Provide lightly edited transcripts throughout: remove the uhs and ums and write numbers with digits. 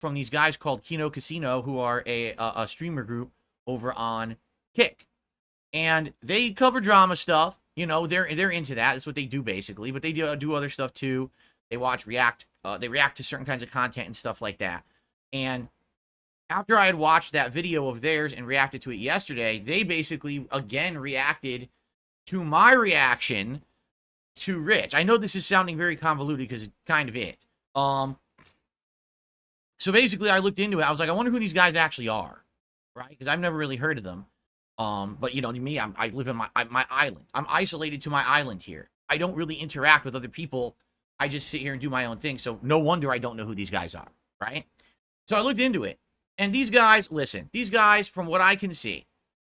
from these guys called Kino Casino, who are a streamer group over on Kick. And they cover drama stuff. You know, they're into that. That's what they do basically. But they do other stuff too. They react to certain kinds of content and stuff like that. And after I had watched that video of theirs and reacted to it yesterday, they basically again reacted to my reaction to Rich. I know this is sounding very convoluted because it's kind of it. So basically I looked into it. I was like, I wonder who these guys actually are, right? Because I've never really heard of them. But you know, me, I live in my island. I'm isolated to my island here. I don't really interact with other people. I just sit here and do my own thing. So no wonder I don't know who these guys are, right? So I looked into it. And these guys, listen, these guys, from what I can see,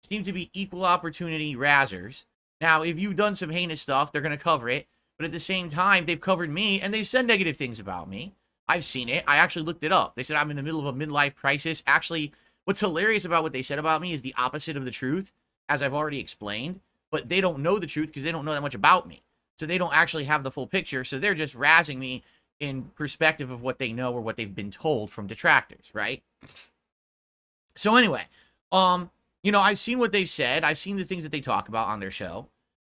seem to be equal opportunity razzers. Now, if you've done some heinous stuff, they're going to cover it. But at the same time, they've covered me, and they've said negative things about me. I've seen it. I actually looked it up. They said I'm in the middle of a midlife crisis. Actually, what's hilarious about what they said about me is the opposite of the truth, as I've already explained. But they don't know the truth because they don't know that much about me. So they don't actually have the full picture. So they're just razzing me in perspective of what they know or what they've been told from detractors, right? So anyway, you know, I've seen what they've said. I've seen the things that they talk about on their show.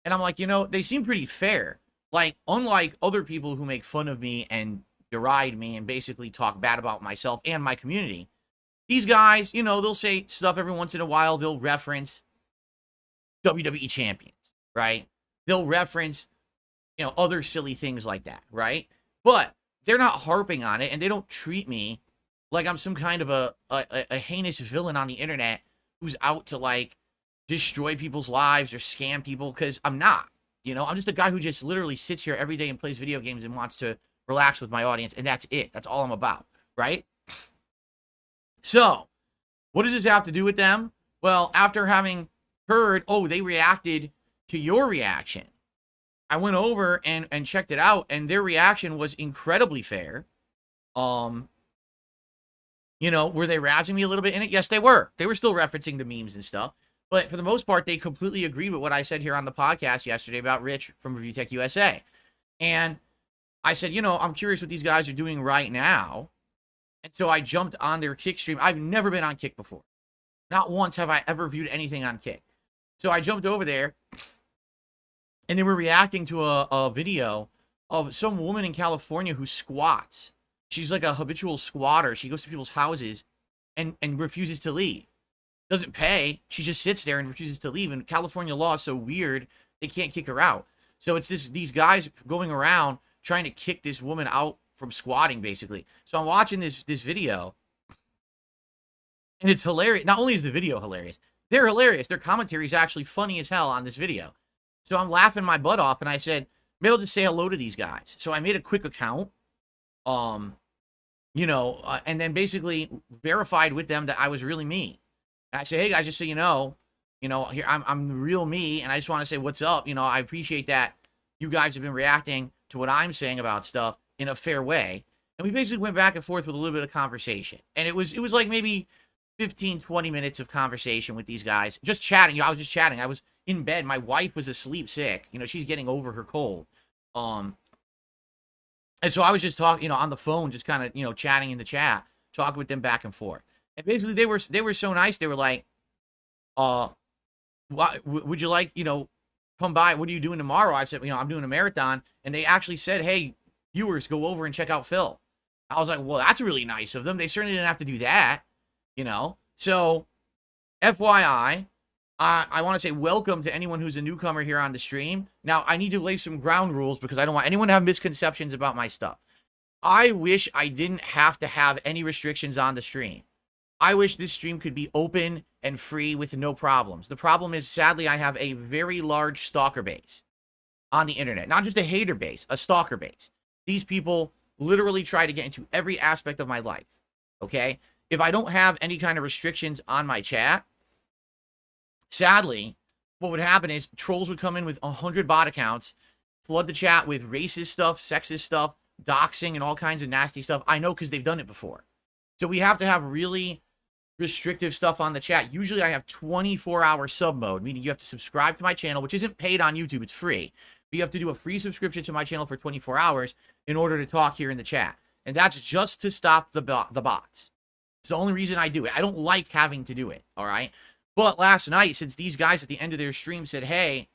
And I'm like, you know, they seem pretty fair. Like, unlike other people who make fun of me and deride me and basically talk bad about myself and my community, these guys, you know, they'll say stuff every once in a while. They'll reference WWE champions, right? They'll reference, you know, other silly things like that, right? But they're not harping on it, and they don't treat me like I'm some kind of a heinous villain on the internet who's out to, like, destroy people's lives or scam people, because I'm not. You know, I'm just a guy who just literally sits here every day and plays video games and wants to relax with my audience, and that's it. That's all I'm about, right? So, what does this have to do with them? Well, after having heard, oh, they reacted to your reaction, I went over and checked it out, and their reaction was incredibly fair. You know, were they razzing me a little bit in it? Yes, they were. They were still referencing the memes and stuff. But for the most part, they completely agreed with what I said here on the podcast yesterday about Rich from Review Tech USA. And I said, you know, I'm curious what these guys are doing right now. And so I jumped on their Kick stream. I've never been on Kick before. Not once have I ever viewed anything on Kick. So I jumped over there, and they were reacting to a video of some woman in California who squats. She's like a habitual squatter. She goes to people's houses and refuses to leave. Doesn't pay. She just sits there and refuses to leave. And California law is so weird, they can't kick her out. So it's these guys going around trying to kick this woman out from squatting, basically. So I'm watching this video, and it's hilarious. Not only is the video hilarious, they're hilarious. Their commentary is actually funny as hell on this video. So I'm laughing my butt off, and I said, maybe I'll just say hello to these guys. So I made a quick account, you know, and then basically verified with them that I was really me. And I say, hey guys, just so you know, here I'm the real me, and I just want to say what's up. You know, I appreciate that you guys have been reacting to what I'm saying about stuff in a fair way. And we basically went back and forth with a little bit of conversation. And it was like maybe 15, 20 minutes of conversation with these guys. Just chatting. You know, I was just chatting. I was in bed. My wife was asleep sick. You know, she's getting over her cold. And so I was just talking, you know, on the phone, just kind of, you know, chatting in the chat, talking with them back and forth. And basically they were so nice. They were like, would you like, you know, come by? What are you doing tomorrow? I said, you know, I'm doing a marathon. And they actually said, hey, viewers, go over and check out Phil. I was like, well, that's really nice of them. They certainly didn't have to do that, you know. So, FYI, I want to say welcome to anyone who's a newcomer here on the stream. Now, I need to lay some ground rules because I don't want anyone to have misconceptions about my stuff. I wish I didn't have to have any restrictions on the stream. I wish this stream could be open and free with no problems. The problem is, sadly, I have a very large stalker base on the internet. Not just a hater base, a stalker base. These people literally try to get into every aspect of my life, okay? If I don't have any kind of restrictions on my chat, sadly, what would happen is trolls would come in with 100 bot accounts, flood the chat with racist stuff, sexist stuff, doxing, and all kinds of nasty stuff. I know because they've done it before. So we have to have really restrictive stuff on the chat. Usually I have 24-hour sub mode, meaning you have to subscribe to my channel, which isn't paid on YouTube. It's free. But you have to do a free subscription to my channel for 24 hours in order to talk here in the chat. And that's just to stop the bots. It's the only reason I do it. I don't like having to do it, all right? But last night, since these guys at the end of their stream said, hey,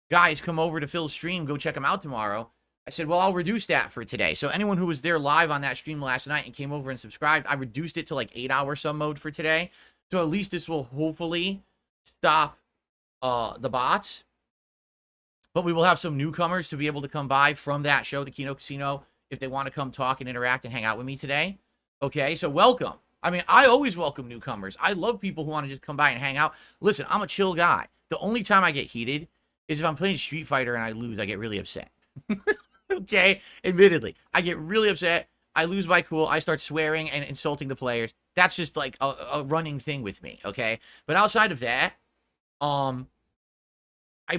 guys, come over to Phil's stream, go check him out tomorrow, I said, well, I'll reduce that for today. So anyone who was there live on that stream last night and came over and subscribed, I reduced it to like 8-hour sub mode for today. So at least this will hopefully stop the bots. But we will have some newcomers to be able to come by from that show, the Kino Casino, if they want to come talk and interact and hang out with me today. Okay, so welcome. I mean, I always welcome newcomers. I love people who want to just come by and hang out. Listen, I'm a chill guy. The only time I get heated is if I'm playing Street Fighter and I lose, I get really upset. Okay, admittedly, I get really upset. I lose my cool. I start swearing and insulting the players. That's just like a running thing with me, okay? But outside of that, I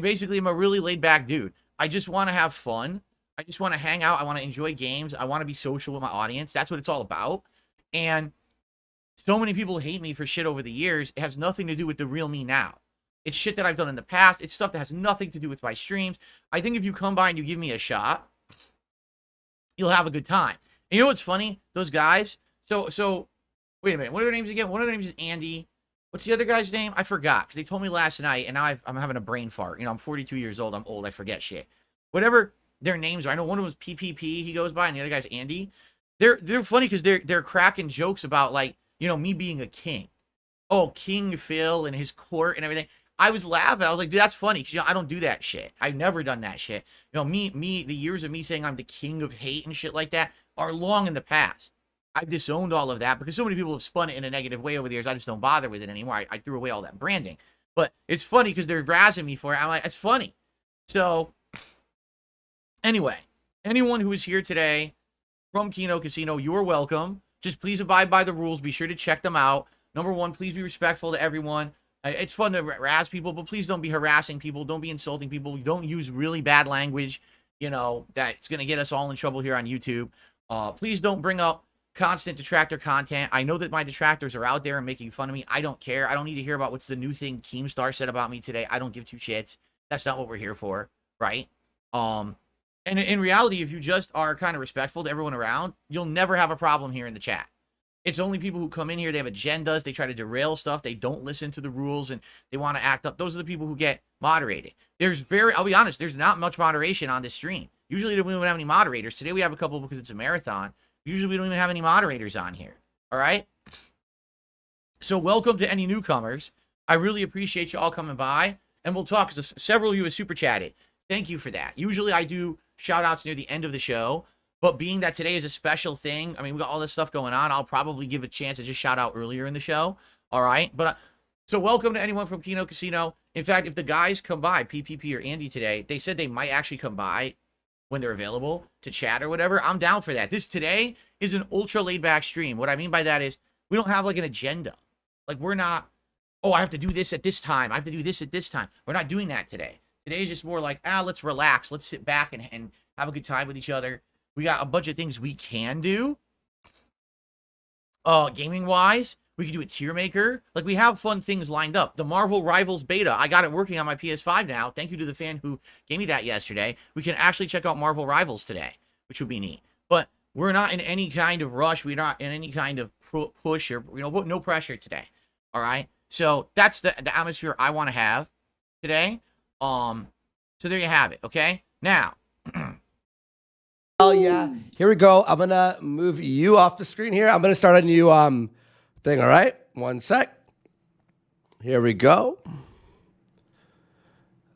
basically am a really laid-back dude. I just want to have fun. I just want to hang out. I want to enjoy games. I want to be social with my audience. That's what it's all about. And so many people hate me for shit over the years. It has nothing to do with the real me now. It's shit that I've done in the past. It's stuff that has nothing to do with my streams. I think if you come by and you give me a shot, you'll have a good time. And you know what's funny? Those guys. So wait a minute. What are their names again? One of their names is Andy. What's the other guy's name? I forgot because they told me last night, and now I'm having a brain fart. You know, I'm 42 years old. I'm old. I forget shit. Whatever their names are. I know one of them was PPP. He goes by, and the other guy's Andy. They're funny because they're cracking jokes about, like, you know, me being a king. Oh, King Phil and his court and everything. I was laughing. I was like, dude, that's funny because, you know, I don't do that shit. I've never done that shit. You know, the years of me saying I'm the king of hate and shit like that are long in the past. I've disowned all of that because so many people have spun it in a negative way over the years. I just don't bother with it anymore. I threw away all that branding. But it's funny because they're razzing me for it. I'm like, it's funny. So, anyway, anyone who is here today from Kino Casino, you're welcome. Just please abide by the rules. Be sure to check them out. Number one, please be respectful to everyone. It's fun to razz people, but please don't be harassing people. Don't be insulting people. Don't use really bad language, you know, that's going to get us all in trouble here on YouTube. Please don't bring up constant detractor content. I know that my detractors are out there and making fun of me. I don't care. I don't need to hear about what's the new thing Keemstar said about me today. I don't give two shits. That's not what we're here for, right? And in reality, if you just are kind of respectful to everyone around, you'll never have a problem here in the chat. It's only people who come in here, they have agendas, they try to derail stuff, they don't listen to the rules, and they want to act up. Those are the people who get moderated. I'll be honest, there's not much moderation on this stream. Usually we don't have any moderators. Today we have a couple because it's a marathon. Usually we don't even have any moderators on here. All right? So welcome to any newcomers. I really appreciate you all coming by, and we'll talk, because several of you have super chatted. Thank you for that. Usually I do shout outs near the end of the show, but being that today is a special thing, I mean, we got all this stuff going on, I'll probably give a chance to just shout out earlier in the show. All right? But so welcome to anyone from Kino Casino. In fact, if the guys come by, PPP or Andy today, they said they might actually come by when they're available to chat or whatever. I'm down for that. This today is an ultra laid back stream. What I mean by that is we don't have like an agenda. Like, we're not, oh, I have to do this at this time. I have to do this at this time. We're not doing that today. Today is just more like, let's relax. Let's sit back and have a good time with each other. We got a bunch of things we can do. Gaming-wise, we can do a tier maker. Like, we have fun things lined up. The Marvel Rivals beta, I got it working on my PS5 now. Thank you to the fan who gave me that yesterday. We can actually check out Marvel Rivals today, which would be neat. But we're not in any kind of rush. We're not in any kind of push or, you know, no pressure today. All right? So that's the atmosphere I want to have today. So there you have it, okay? Now... Oh yeah, here we go. I'm gonna move you off the screen here. I'm gonna start a new thing. All right, one sec. Here we go.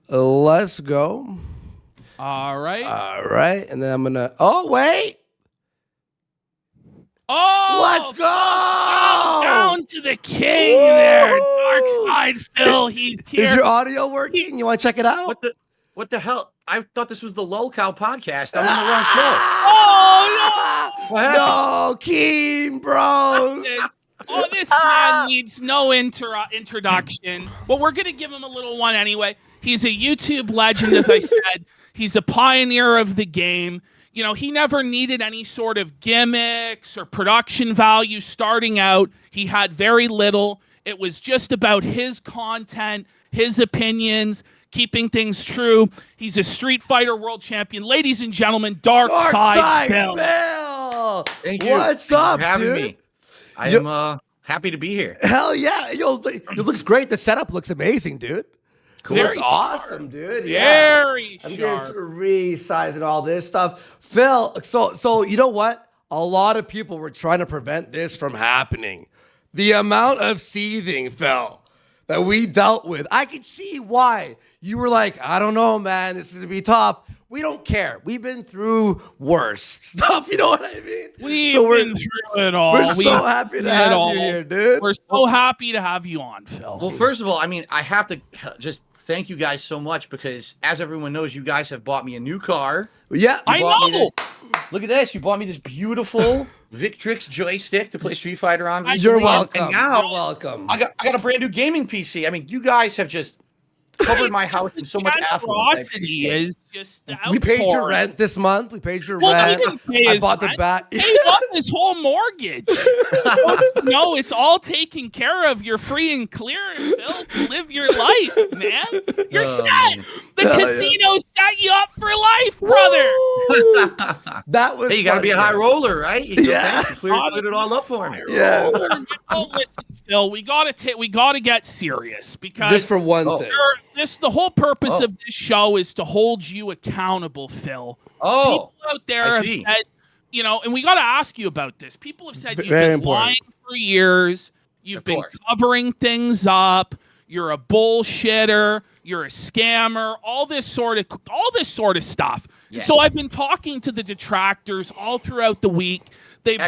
Let's go. All right, and then I'm gonna. Oh wait. Oh, let's go down to the king. Woo! There, DarksydePhil. He's here. Is your audio working? You want to check it out? What the hell? I thought this was the Lol Cow podcast. I'm on the wrong show. Oh, no. No, Keem, bro. Oh, this man needs no introduction. Well, we're going to give him a little one anyway. He's a YouTube legend, as I said. He's a pioneer of the game. You know, he never needed any sort of gimmicks or production value starting out. He had very little. It was just about his content, his opinions, keeping things true. He's a Street Fighter world champion. Ladies and gentlemen, DarksydePhil. Phil. Thank you. What's Thank you up, for having dude? me. I am happy to be here. Hell yeah. Yo, it looks great. The setup looks amazing, dude. Cool. Looks Very awesome, dude. Yeah. Very I'm sharp. just resizing all this stuff. Phil, so you know what? A lot of people were trying to prevent this from happening. The amount of seething, Phil, that we dealt with. I could see why. You were like, I don't know, man. This is going to be tough. We don't care. We've been through worse stuff. You know what I mean? We've So been through it all. We're so happy to have you here, dude. We're so happy to have you on, Phil. Well, first of all, I mean, I have to just thank you guys so much because, as everyone knows, you guys have bought me a new car. Yeah, I know. Look at this. You bought me this beautiful Victrix joystick to play Street Fighter on. You're recently, welcome. And now You're welcome. I got a brand new gaming PC. I mean, you guys have just covered my house in so much affluence. Generosity is just the We paid your outpouring. rent this month. We paid your Well, rent. we didn't pay I his bought the rent. back. Pay up his whole mortgage. No, it's all taken care of. You're free and clear, Phil, to live your life, man. You're set. Man. The Hell yeah. casino set you up for life, brother. Woo! That was. Hey, you got to be a high roller, right? You Yeah. cleared it all up for me. Yeah. Oh, listen, Phil, we gotta get serious because Just for one thing. the whole purpose Oh. of this show is to hold you accountable, Phil. Oh, People out there I have see. said, and we got to ask you about this. People have said you've Very been important. lying for years. You've Of been course. covering things up. You're a bullshitter. You're a scammer. All this sort of stuff. Yeah. So I've been talking to the detractors all throughout the week. They've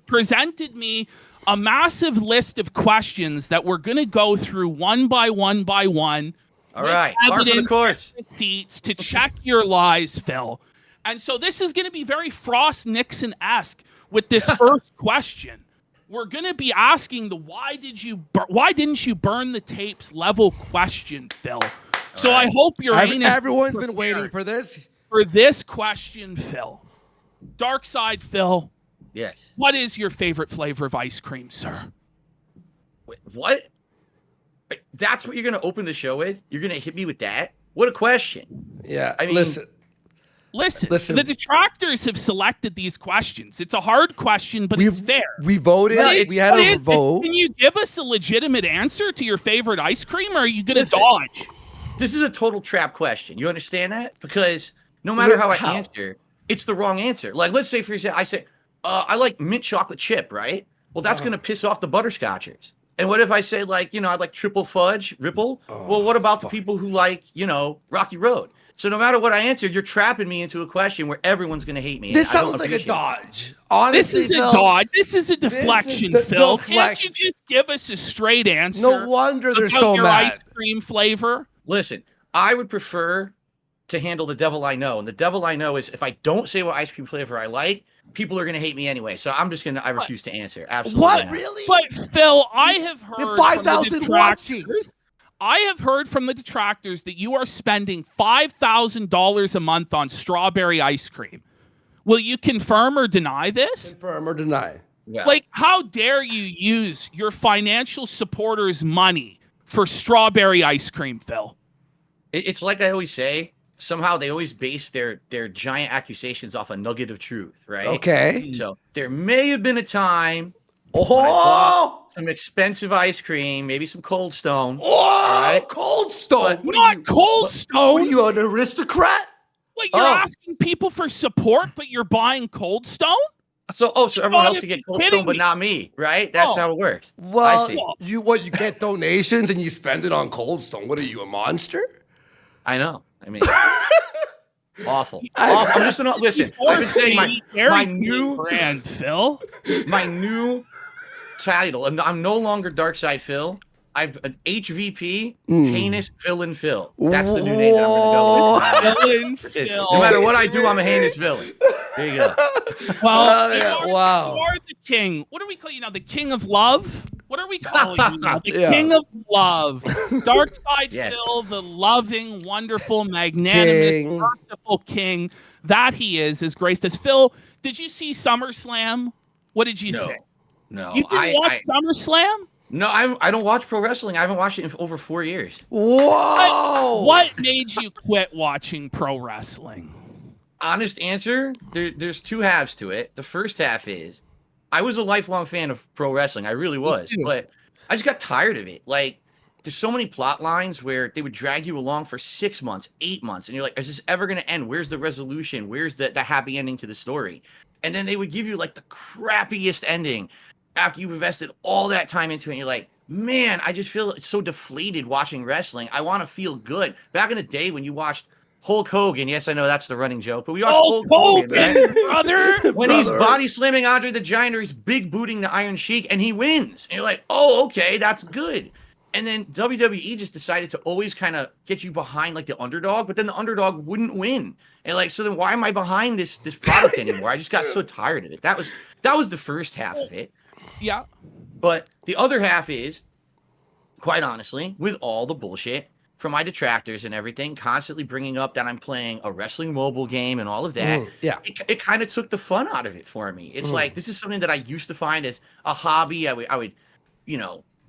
presented me a massive list of questions that we're going to go through one by one by one. all with right. Par for the evidence, course. receipts to check your lies, Phil. And so this is going to be very Frost Nixon-esque with this first question. We're going to be asking the why didn't you burn the tapes level question, Phil. So right. I hope your anus Everyone's is been waiting prepared for this. for this question, Phil. Darkside Phil, Yes. what is your favorite flavor of ice cream, sir? Wait, what? Wait, that's what you're going to open the show with? You're going to hit me with that? What a question. Yeah. I mean- Listen. The detractors have selected these questions. It's a hard question, but it's fair. We voted. No, we had a vote. Can you give us a legitimate answer to your favorite ice cream, or are you going to Listen. dodge? This is a total trap question. You understand that? Because no matter how I How? answer, it's the wrong answer. Like, let's say, for example, I say, I like mint chocolate chip, right? Well, that's going to piss off the butterscotchers. And what if I say, like, I like triple fudge, ripple? Well, what about the people who like, Rocky Road? So no matter what I answer, you're trapping me into a question where everyone's going to hate me. This and I don't sounds like a appreciate it. dodge. Honestly, This is Phil, a dodge. This is a deflection, the Phil. Can't deflection. you just give us a straight answer? No wonder they're about so your mad. ice cream flavor. Listen, I would prefer to handle the devil I know. And the devil I know is if I don't say what ice cream flavor I like, people are going to hate me anyway. So I refuse to answer. Absolutely What? not. Really? But Phil, I have heard 5,000 watching. I have heard from the detractors that you are spending $5,000 a month on strawberry ice cream. Will you confirm or deny this? Confirm or deny? Yeah. Like, how dare you use your financial supporters' money for strawberry ice cream, Phil? It's like I always say, somehow they always base their giant accusations off a nugget of truth, right? Okay. So there may have been a time I Oh, bought some expensive ice cream, maybe some Cold Stone. oh, Cold Stone. But What Not are you? Cold What Stone. are you, an aristocrat? What, you're Oh. asking people for support, but you're buying Cold Stone? So everyone else gotta can be get Cold kidding Stone, but me. not me, right? That's Oh. how it works. Well, I see. you get donations and you spend it on Cold Stone. What are you, a monster? I know. I mean, awful. I'm just not listen. I've been saying my new brand, Phil. my new title. I'm no longer Darkside Phil. I've an HVP, heinous villain Phil. That's the new name that I'm going to go with. Villain Because Phil. no matter what I do, I'm a heinous villain. There you go. Well, yeah, you wow. are the king. What do we call you now? The king of love? What are we calling you now? The Yeah. king of love. Darkside Yes. Phil, the loving, wonderful, magnanimous, King. merciful king that he is graced us. Phil, did you see SummerSlam? What did you No. think? No, You didn't watch SummerSlam? no, I don't watch pro wrestling. I haven't watched it in over 4 years. Whoa! What made you quit watching pro wrestling? Honest answer, there's two halves to it. The first half is I was a lifelong fan of pro wrestling. I really was, too. but I just got tired of it. Like, there's so many plot lines where they would drag you along for 6 months, 8 months, and you're like, is this ever going to end? Where's the resolution? Where's the happy ending to the story? And then they would give you like the crappiest ending after you've invested all that time into it. And you're like, man, I just feel so deflated watching wrestling. I want to feel good. Back in the day when you watched Hulk Hogan, yes, I know that's the running joke, but we watched Hulk Hogan, right? brother. When he's body slamming Andre the Giant or he's big booting the Iron Sheik and he wins. And you're like, oh, okay, that's good. And then WWE just decided to always kind of get you behind like the underdog, but then the underdog wouldn't win. And like, so then why am I behind this product anymore? I just got so tired of it. That was the first half of it. Yeah. But the other half is, quite honestly, with all the bullshit from my detractors and everything, constantly bringing up that I'm playing a wrestling mobile game and all of that, it kind of took the fun out of it for me. It's like, this is something that I used to find as a hobby. I would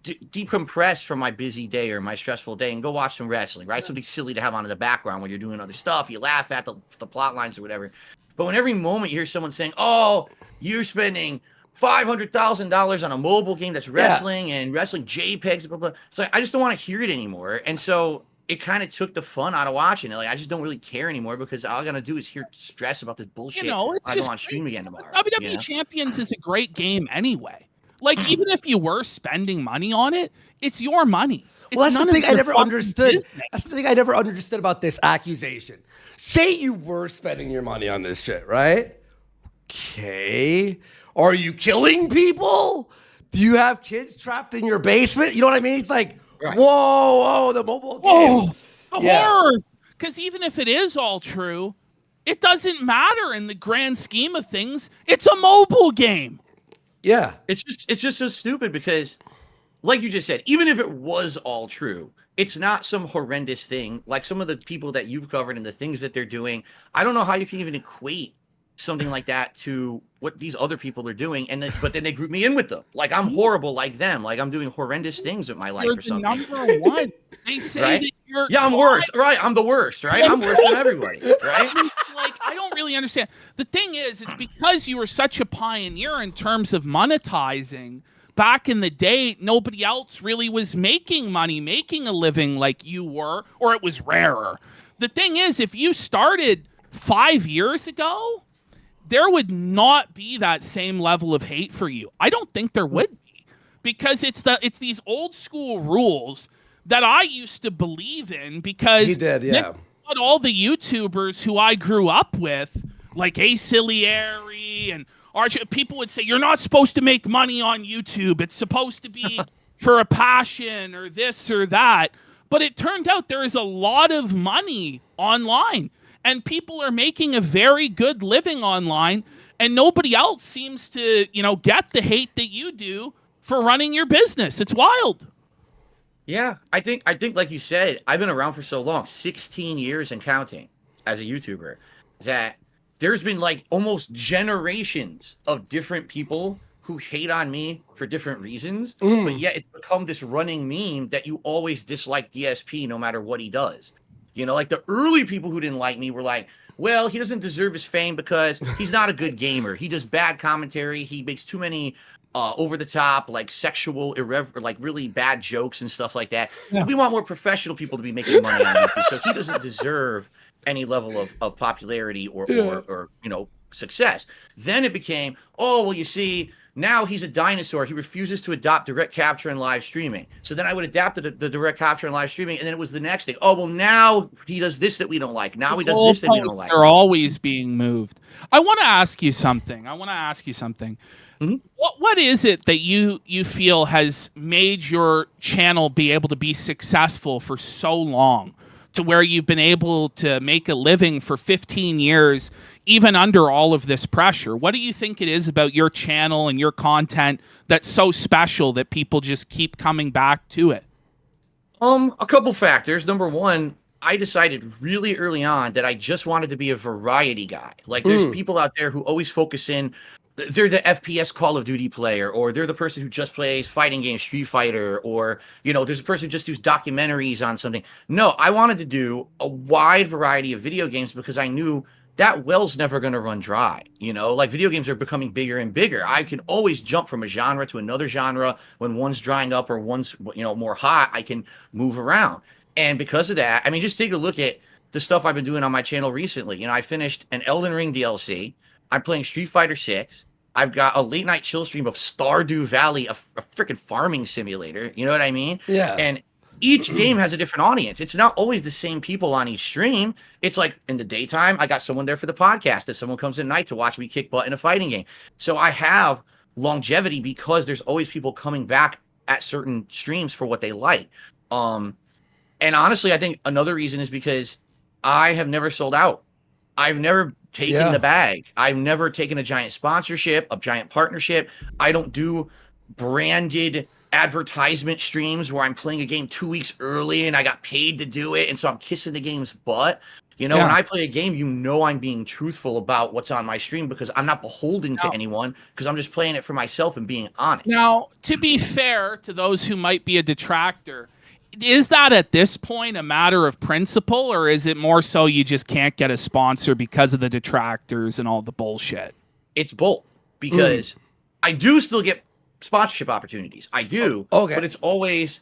decompress from my busy day or my stressful day and go watch some wrestling, right? Something silly to have on in the background when you're doing other stuff. You laugh at the plot lines or whatever. But when every moment you hear someone saying, oh, you're spending $500,000 on a mobile game that's wrestling and wrestling JPEGs, blah, blah. It's like, I just don't want to hear it anymore. And so it kind of took the fun out of watching it. Like, I just don't really care anymore because all I got to do is hear stress about this bullshit. It's I just go on stream again tomorrow. WWE Champions is a great game anyway. Like, even if you were spending money on it, it's your money. Well, that's the thing I never understood. That's the thing I never understood about this accusation. Say you were spending your money on this shit, right? Okay. Are you killing people? Do you have kids trapped in your basement? You know what I mean? It's like, whoa, the mobile game. The horrors. Because even if it is all true, it doesn't matter in the grand scheme of things. It's a mobile game. Yeah. It's just so stupid because, like you just said, even if it was all true, it's not some horrendous thing. Like some of the people that you've covered and the things that they're doing, I don't know how you can even equate something like that to what these other people are doing, but then they group me in with them. Like I'm horrible like them. Like I'm doing horrendous things with my life or something. Number one. They say right? that you're I'm worse. Right. I'm the worst, right? I'm worse than everybody. Right? It's like, I don't really understand. The thing is, it's because you were such a pioneer in terms of monetizing. Back in the day, nobody else really was making money, making a living like you were, or it was rarer. The thing is, if you started 5 years ago, there would not be that same level of hate for you. I don't think there would be, because it's these old school rules that I used to believe in, because he did, yeah. All the YouTubers who I grew up with, like Aciliary and Archie, people would say, you're not supposed to make money on YouTube. It's supposed to be for a passion or this or that. But it turned out there is a lot of money online. And people are making a very good living online, and nobody else seems to, get the hate that you do for running your business. It's wild. Yeah, I think like you said, I've been around for so long, 16 years and counting as a YouTuber, that there's been like almost generations of different people who hate on me for different reasons, but yet it's become this running meme that you always dislike DSP no matter what he does. Like the early people who didn't like me were like, well, he doesn't deserve his fame because he's not a good gamer. He does bad commentary. He makes too many over the top, like sexual, like really bad jokes and stuff like that. Yeah. We want more professional people to be making money on YouTube. So he doesn't deserve any level of popularity or success. Then it became, oh, well, you see, now he's a dinosaur. He refuses to adopt direct capture and live streaming. So then I would adapt the direct capture and live streaming, and then it was the next thing. Oh, well, now he does this that we don't like. Now he does this that we don't like. They're always being moved. I want to ask you something. Mm-hmm. What is it that you feel has made your channel be able to be successful for so long, to where you've been able to make a living for 15 years, even under all of this pressure? What do you think it is about your channel and your content that's so special that people just keep coming back to it? A couple factors. Number one, I decided really early on that I just wanted to be a variety guy. Like there's people out there who always focus in, they're the FPS Call of Duty player, or they're the person who just plays fighting games, Street Fighter, or, there's a person who just does documentaries on something. No, I wanted to do a wide variety of video games because I knew that well's never going to run dry. You know, like video games are becoming bigger and bigger. I can always jump from a genre to another genre when one's drying up or one's, you know, more hot. I can move around. And because of that, I mean, just take a look at the stuff I've been doing on my channel recently. You know, I finished an Elden Ring DLC. I'm playing Street Fighter 6. I've got a late night chill stream of Stardew Valley, a freaking farming simulator. You know what I mean? Yeah. And each game has a different audience. It's not always the same people on each stream. It's like in the daytime, I got someone there for the podcast. If someone comes at night to watch me kick butt in a fighting game. So I have longevity because there's always people coming back at certain streams for what they like. And honestly, I think another reason is because I have never sold out. I've never taken the bag. I've never taken a giant sponsorship, a giant partnership. I don't do branded advertisement streams where I'm playing a game 2 weeks early and I got paid to do it. And so I'm kissing the game's butt. You know, when I play a game, you know, I'm being truthful about what's on my stream because I'm not beholden to anyone because I'm just playing it for myself and being honest. Now, to be fair to those who might be a detractor, is that at this point a matter of principle, or is it more so you just can't get a sponsor because of the detractors and all the bullshit? It's both because I do still get sponsorship opportunities. I do, but it's always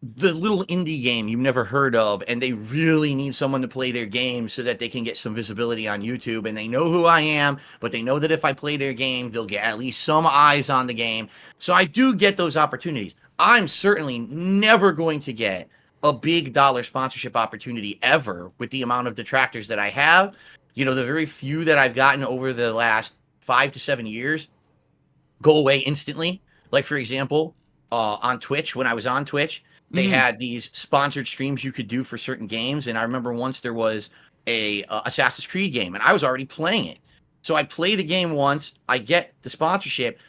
the little indie game you've never heard of, and they really need someone to play their game so that they can get some visibility on YouTube, and they know who I am, but they know that if I play their game, they'll get at least some eyes on the game. So I do get those opportunities. I'm certainly never going to get a big dollar sponsorship opportunity ever with the amount of detractors that I have. You know, the very few that I've gotten over the last 5 to 7 years go away instantly. Like, for example, on Twitch, when I was on Twitch, they had these sponsored streams you could do for certain games. And I remember once there was a Assassin's Creed game, and I was already playing it. So I play the game once, I get the sponsorship.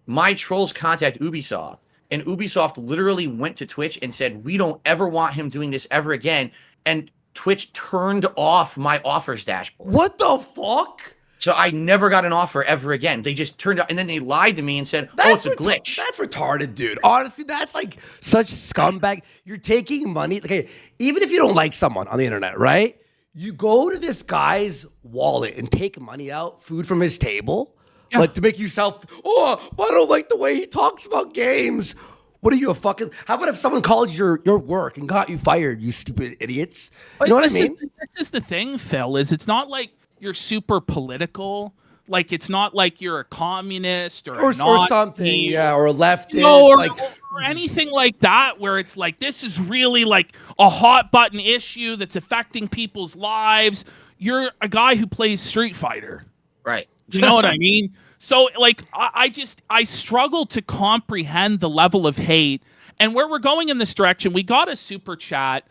My trolls contact Ubisoft, and Ubisoft literally went to Twitch and said, we don't ever want him doing this ever again. And Twitch turned off my offers dashboard. What the fuck? So I never got an offer ever again. They just turned out, and then they lied to me and said, "Oh, it's a glitch." That's retarded, dude. Honestly, that's like such scumbag. You're taking money. Okay, even if you don't like someone on the internet, right? You go to this guy's wallet and take money out, food from his table, like to make yourself. Oh, I don't like the way he talks about games. What are you, a fucking? How about if someone called your work and got you fired? You stupid idiots. You know what I mean? This is the thing, Phil. Is it's not like you're super political. Like, it's not like you're a communist or something, or a leftist, or anything like that, where it's like, this is really like a hot button issue that's affecting people's lives. You're a guy who plays Street Fighter. Right. You know what I mean? So, like, I struggle to comprehend the level of hate and where we're going in this direction. We got a super chat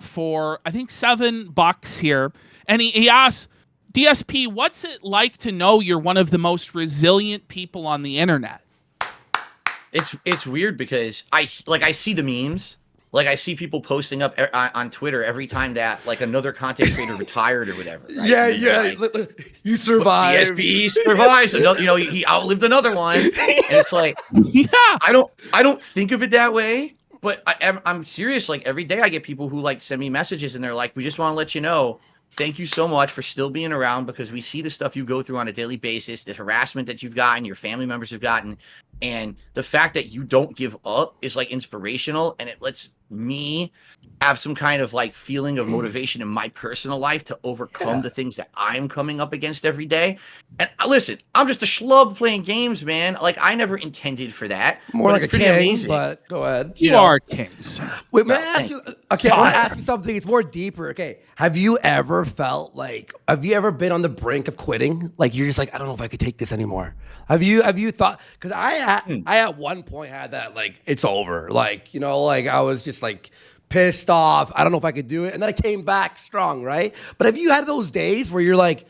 for, I think, $7 here. And he asks, DSP, what's it like to know you're one of the most resilient people on the internet? It's weird because I see the memes. Like, I see people posting up on Twitter every time that, like, another content creator retired or whatever. Right? Yeah. Like, you survived. DSP survived. So, you know, he outlived another one. And it's like, I don't think of it that way. But I'm serious. Like, every day I get people who, like, send me messages and they're like, we just want to let you know, thank you so much for still being around, because we see the stuff you go through on a daily basis, the harassment that you've gotten, your family members have gotten, and the fact that you don't give up is, like, inspirational, and it lets me have some kind of, like, feeling of motivation in my personal life to overcome the things that I'm coming up against every day. And listen, I'm just a schlub playing games, man. Like, I never intended for that. More like a king, amazing. But go ahead. You are kings. Wait, may I ask you? Okay, I want to ask you something. It's more deeper. Okay, have you ever felt like? Have you ever been on the brink of quitting? Like, you're just like, I don't know if I could take this anymore. Have you thought? Because I at one point had that, like, it's over. Like, you know, like, I was just like pissed off. I don't know if I could do it, and then I came back strong, right? But have you had those days where you're like,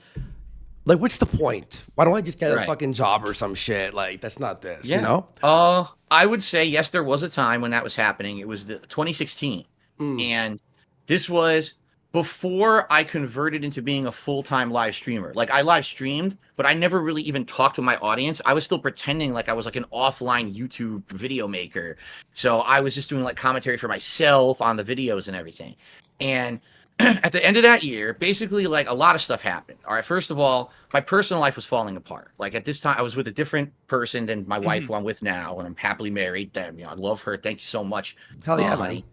what's the point? Why don't I just get a fucking job or some shit? Like, that's not this, you know? I would say yes, there was a time when that was happening. It was the 2016, and this was before I converted into being a full-time live streamer. Like, I live streamed, but I never really even talked to my audience. I was still pretending like I was like an offline YouTube video maker. So I was just doing, like, commentary for myself on the videos and everything. And at the end of that year, basically, like, a lot of stuff happened. All right, first of all, my personal life was falling apart. Like, at this time, I was with a different person than my wife, who I'm with now, and I'm happily married. Damn, I love her. Thank you so much. Hell yeah, honey. man.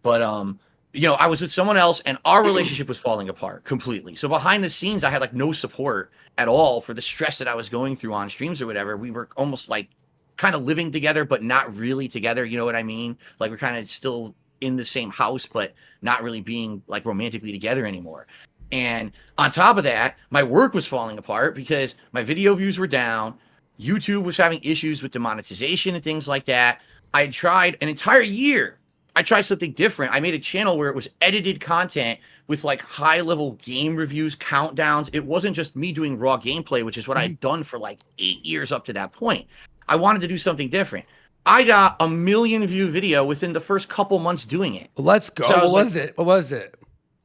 But I was with someone else, and our relationship was falling apart completely. So behind the scenes, I had like no support at all for the stress that I was going through on streams or whatever. We were almost like kind of living together, but not really together. You know what I mean? Like, we're kind of still in the same house, but not really being like romantically together anymore. And on top of that, my work was falling apart because my video views were down. YouTube was having issues with the monetization and things like that. I had tried an entire year. I tried something different. I made a channel where it was edited content with like high level game reviews, countdowns. It wasn't just me doing raw gameplay, which is what I had done for like 8 years up to that point. I wanted to do something different. I got a 1 million view video within the first couple months doing it. Let's go. So What was it?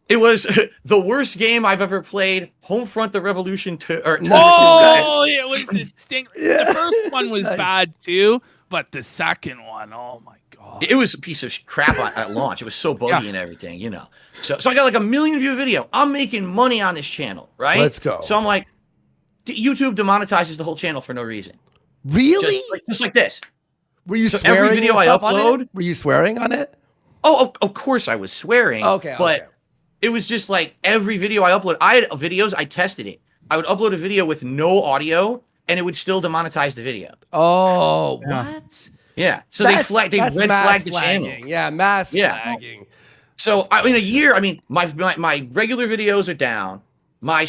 It was the worst game I've ever played. Homefront: The Revolution 2. Oh, it was a stink. The first one was bad too, but the second one, oh my god, it was a piece of crap at launch. It was so buggy and everything, So I got like a 1 million view video. I'm making money on this channel, right? Let's go. So I'm like, YouTube demonetizes the whole channel for no reason. Really? Just like this. Were you So swearing? every video I upload, were you swearing on it? Oh, of course I was swearing. Okay, but it was just like every video I upload. I had videos. I tested it. I would upload a video with no audio, and it would still demonetize the video. Oh, what? Yeah. So they red flagged the channel. Yeah, mass flagging. So in a year, my regular videos are down. My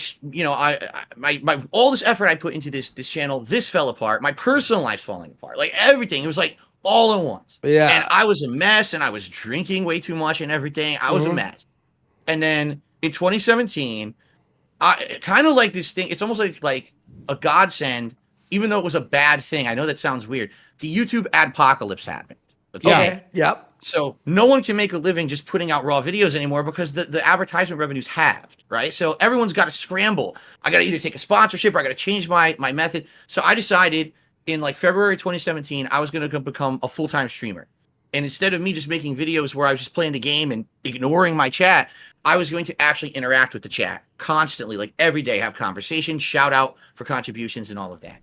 all this effort I put into this channel, this fell apart. My personal life's falling apart. Like everything, it was like all at once. Yeah. And I was a mess, and I was drinking way too much and everything. I was a mess. And then in 2017, I kind of like this thing. It's almost like a godsend, even though it was a bad thing. I know that sounds weird. The YouTube adpocalypse happened. Okay. Yeah. Yep. So no one can make a living just putting out raw videos anymore because the advertisement revenue's halved, right? So everyone's got to scramble. I got to either take a sponsorship or I got to change my method. So I decided in like February 2017, I was going to become a full-time streamer. And instead of me just making videos where I was just playing the game and ignoring my chat, I was going to actually interact with the chat constantly, like every day, have conversations, shout out for contributions and all of that.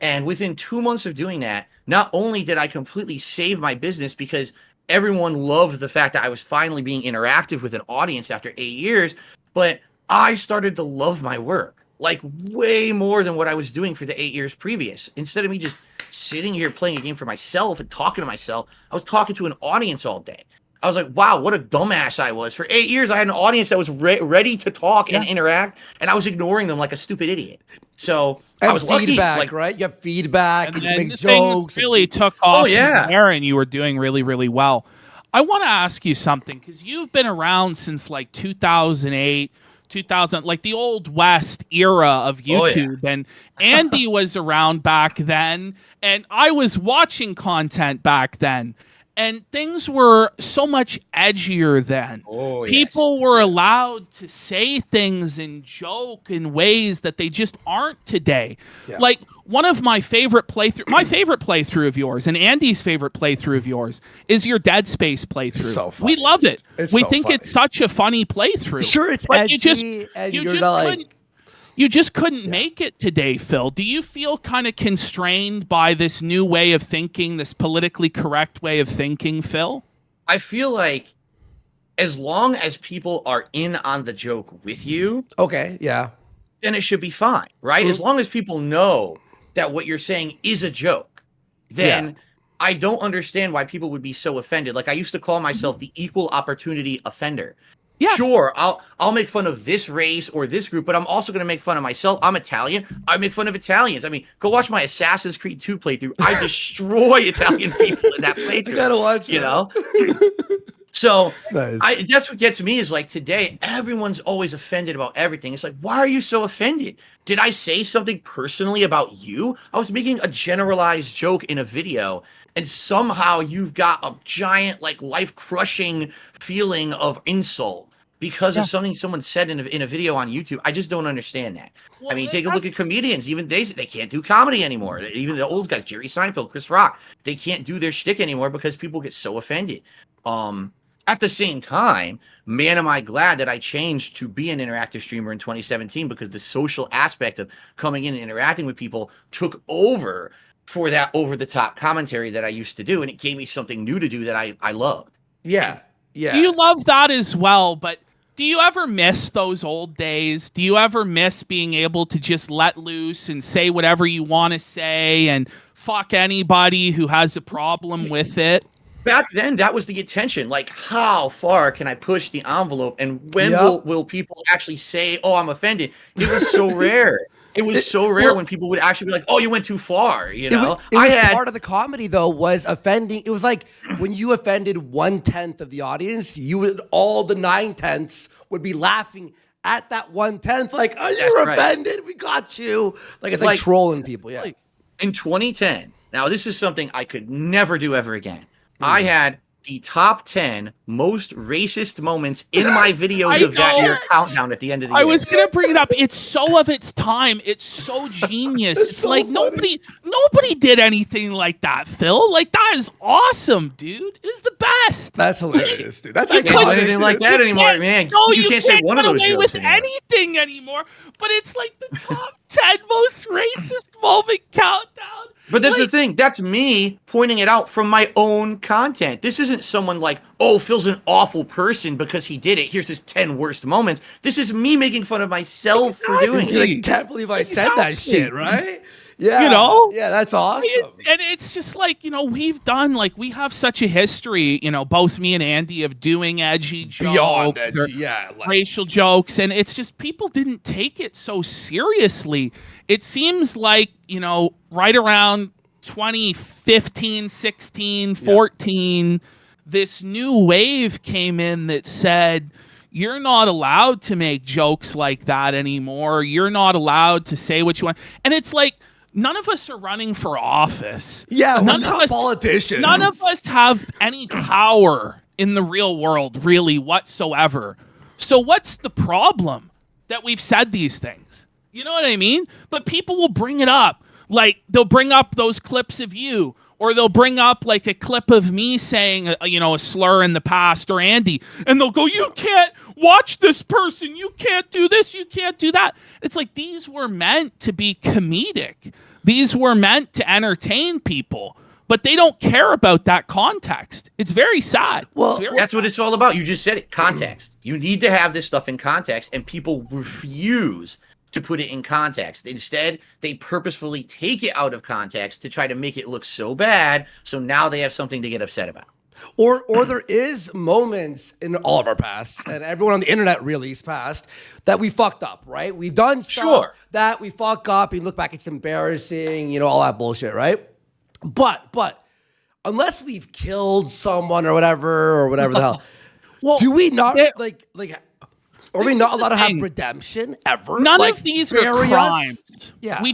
And within 2 months of doing that, not only did I completely save my business because everyone loved the fact that I was finally being interactive with an audience after 8 years, but I started to love my work, like way more than what I was doing for the 8 years previous. Instead of me just sitting here playing a game for myself and talking to myself, I was talking to an audience all day. I was like, wow, what a dumbass I was. For 8 years, I had an audience that was ready to talk and interact, and I was ignoring them like a stupid idiot. So and I was feedback, lucky, right? You have feedback, and you make jokes. Really took off. There, and you were doing really, really well. I want to ask you something because you've been around since like 2008, 2000, like the old West era of YouTube, and Andy was around back then, and I was watching content back then. And things were so much edgier then. People were allowed to say things and joke in ways that they just aren't today. Yeah. Like one of my favorite playthrough of yours, and Andy's favorite playthrough of yours, is your Dead Space playthrough. So funny. We love it. We think funny. it's such a funny playthrough. Sure, it's but edgy, you just couldn't make it today, Phil. Do you feel kind of constrained by this new way of thinking, this politically correct way of thinking, Phil? I feel like as long as people are in on the joke with you, then it should be fine, right? As long as people know that what you're saying is a joke, then I don't understand why people would be so offended. Like I used to call myself the equal opportunity offender. Yes. Sure, I'll make fun of this race or this group, but I'm also going to make fun of myself. I'm Italian. I make fun of Italians. I mean, go watch my Assassin's Creed 2 playthrough. I destroy Italian people in that playthrough. You gotta watch it. You know? So nice. That's what gets me is like today, everyone's always offended about everything. It's like, why are you so offended? Did I say something personally about you? I was making a generalized joke in a video, and somehow you've got a giant, like, life-crushing feeling of insult because of something someone said in a video on YouTube. I just don't understand that. Well, I mean, take a look at comedians. Even they can't do comedy anymore. Even the old guys, Jerry Seinfeld, Chris Rock, they can't do their shtick anymore because people get so offended. At the same time, man, am I glad that I changed to be an interactive streamer in 2017, because the social aspect of coming in and interacting with people took over for that over-the-top commentary that I used to do, and it gave me something new to do that I loved. Yeah. Yeah. You love that as well, but do you ever miss those old days? Do you ever miss being able to just let loose and say whatever you want to say and fuck anybody who has a problem with it? Back then, that was the intention. Like, how far can I push the envelope, and when will people actually say, "Oh, I'm offended"? It was so rare. It was so rare when people would actually be like, "Oh, you went too far." You know, it was part of the comedy though, was offending. It was like when you offended 1/10 of the audience, all the 9/10 would be laughing at that 1/10, like, "Oh, you're offended. We got you." Like, it's like trolling people. Yeah. In 2010, now this is something I could never do ever again. I had the top 10 most racist moments in my videos of that year countdown at the end of the year. I was gonna bring it up. It's so of its time. It's so genius. It's so like funny. nobody did anything like that, Phil. Like, that is awesome, dude. It's the best. That's hilarious, dude. That's can't do anything like that anymore, man. No, you can't say one of those jokes with anymore. anything anymore. But it's like the top 10 most racist moment countdown. But that's the thing. That's me pointing it out from my own content. This isn't someone like, "Oh, Phil's an awful person because he did it. Here's his 10 worst moments." This is me making fun of myself for doing it. Like, can't believe I said that shit, right? Yeah. You know? Yeah, that's awesome. And it's just like, you know, we have such a history, you know, both me and Andy, of doing edgy jokes. Beyond edgy, yeah. Racial jokes. And it's just, people didn't take it so seriously. It seems like, you know, right around 2015, 16, 14, this new wave came in that said, you're not allowed to make jokes like that anymore. You're not allowed to say what you want. And it's like, none of us are running for office. Yeah, we're not politicians. None of us have any power in the real world, really, whatsoever. So what's the problem that we've said these things? You know what I mean? But people will bring it up. Like, they'll bring up those clips of you, or they'll bring up like a clip of me saying, a slur in the past, or Andy, and they'll go, "You can't watch this person. You can't do this. You can't do that." It's like, these were meant to be comedic. These were meant to entertain people, but they don't care about that context. It's very sad. Well, that's what it's all about. You just said it. Context. You need to have this stuff in context, and people refuse to put it in context. Instead, they purposefully take it out of context to try to make it look so bad, so now they have something to get upset about. Or there is moments in all of our past, and everyone on the internet really's past, that we fucked up, right? We've done stuff that we fuck up, and look back, it's embarrassing, you know, all that bullshit, right? But unless we've killed someone or whatever the hell, do we not like? Are we not allowed to have redemption ever? None of these are crimes. Yeah. We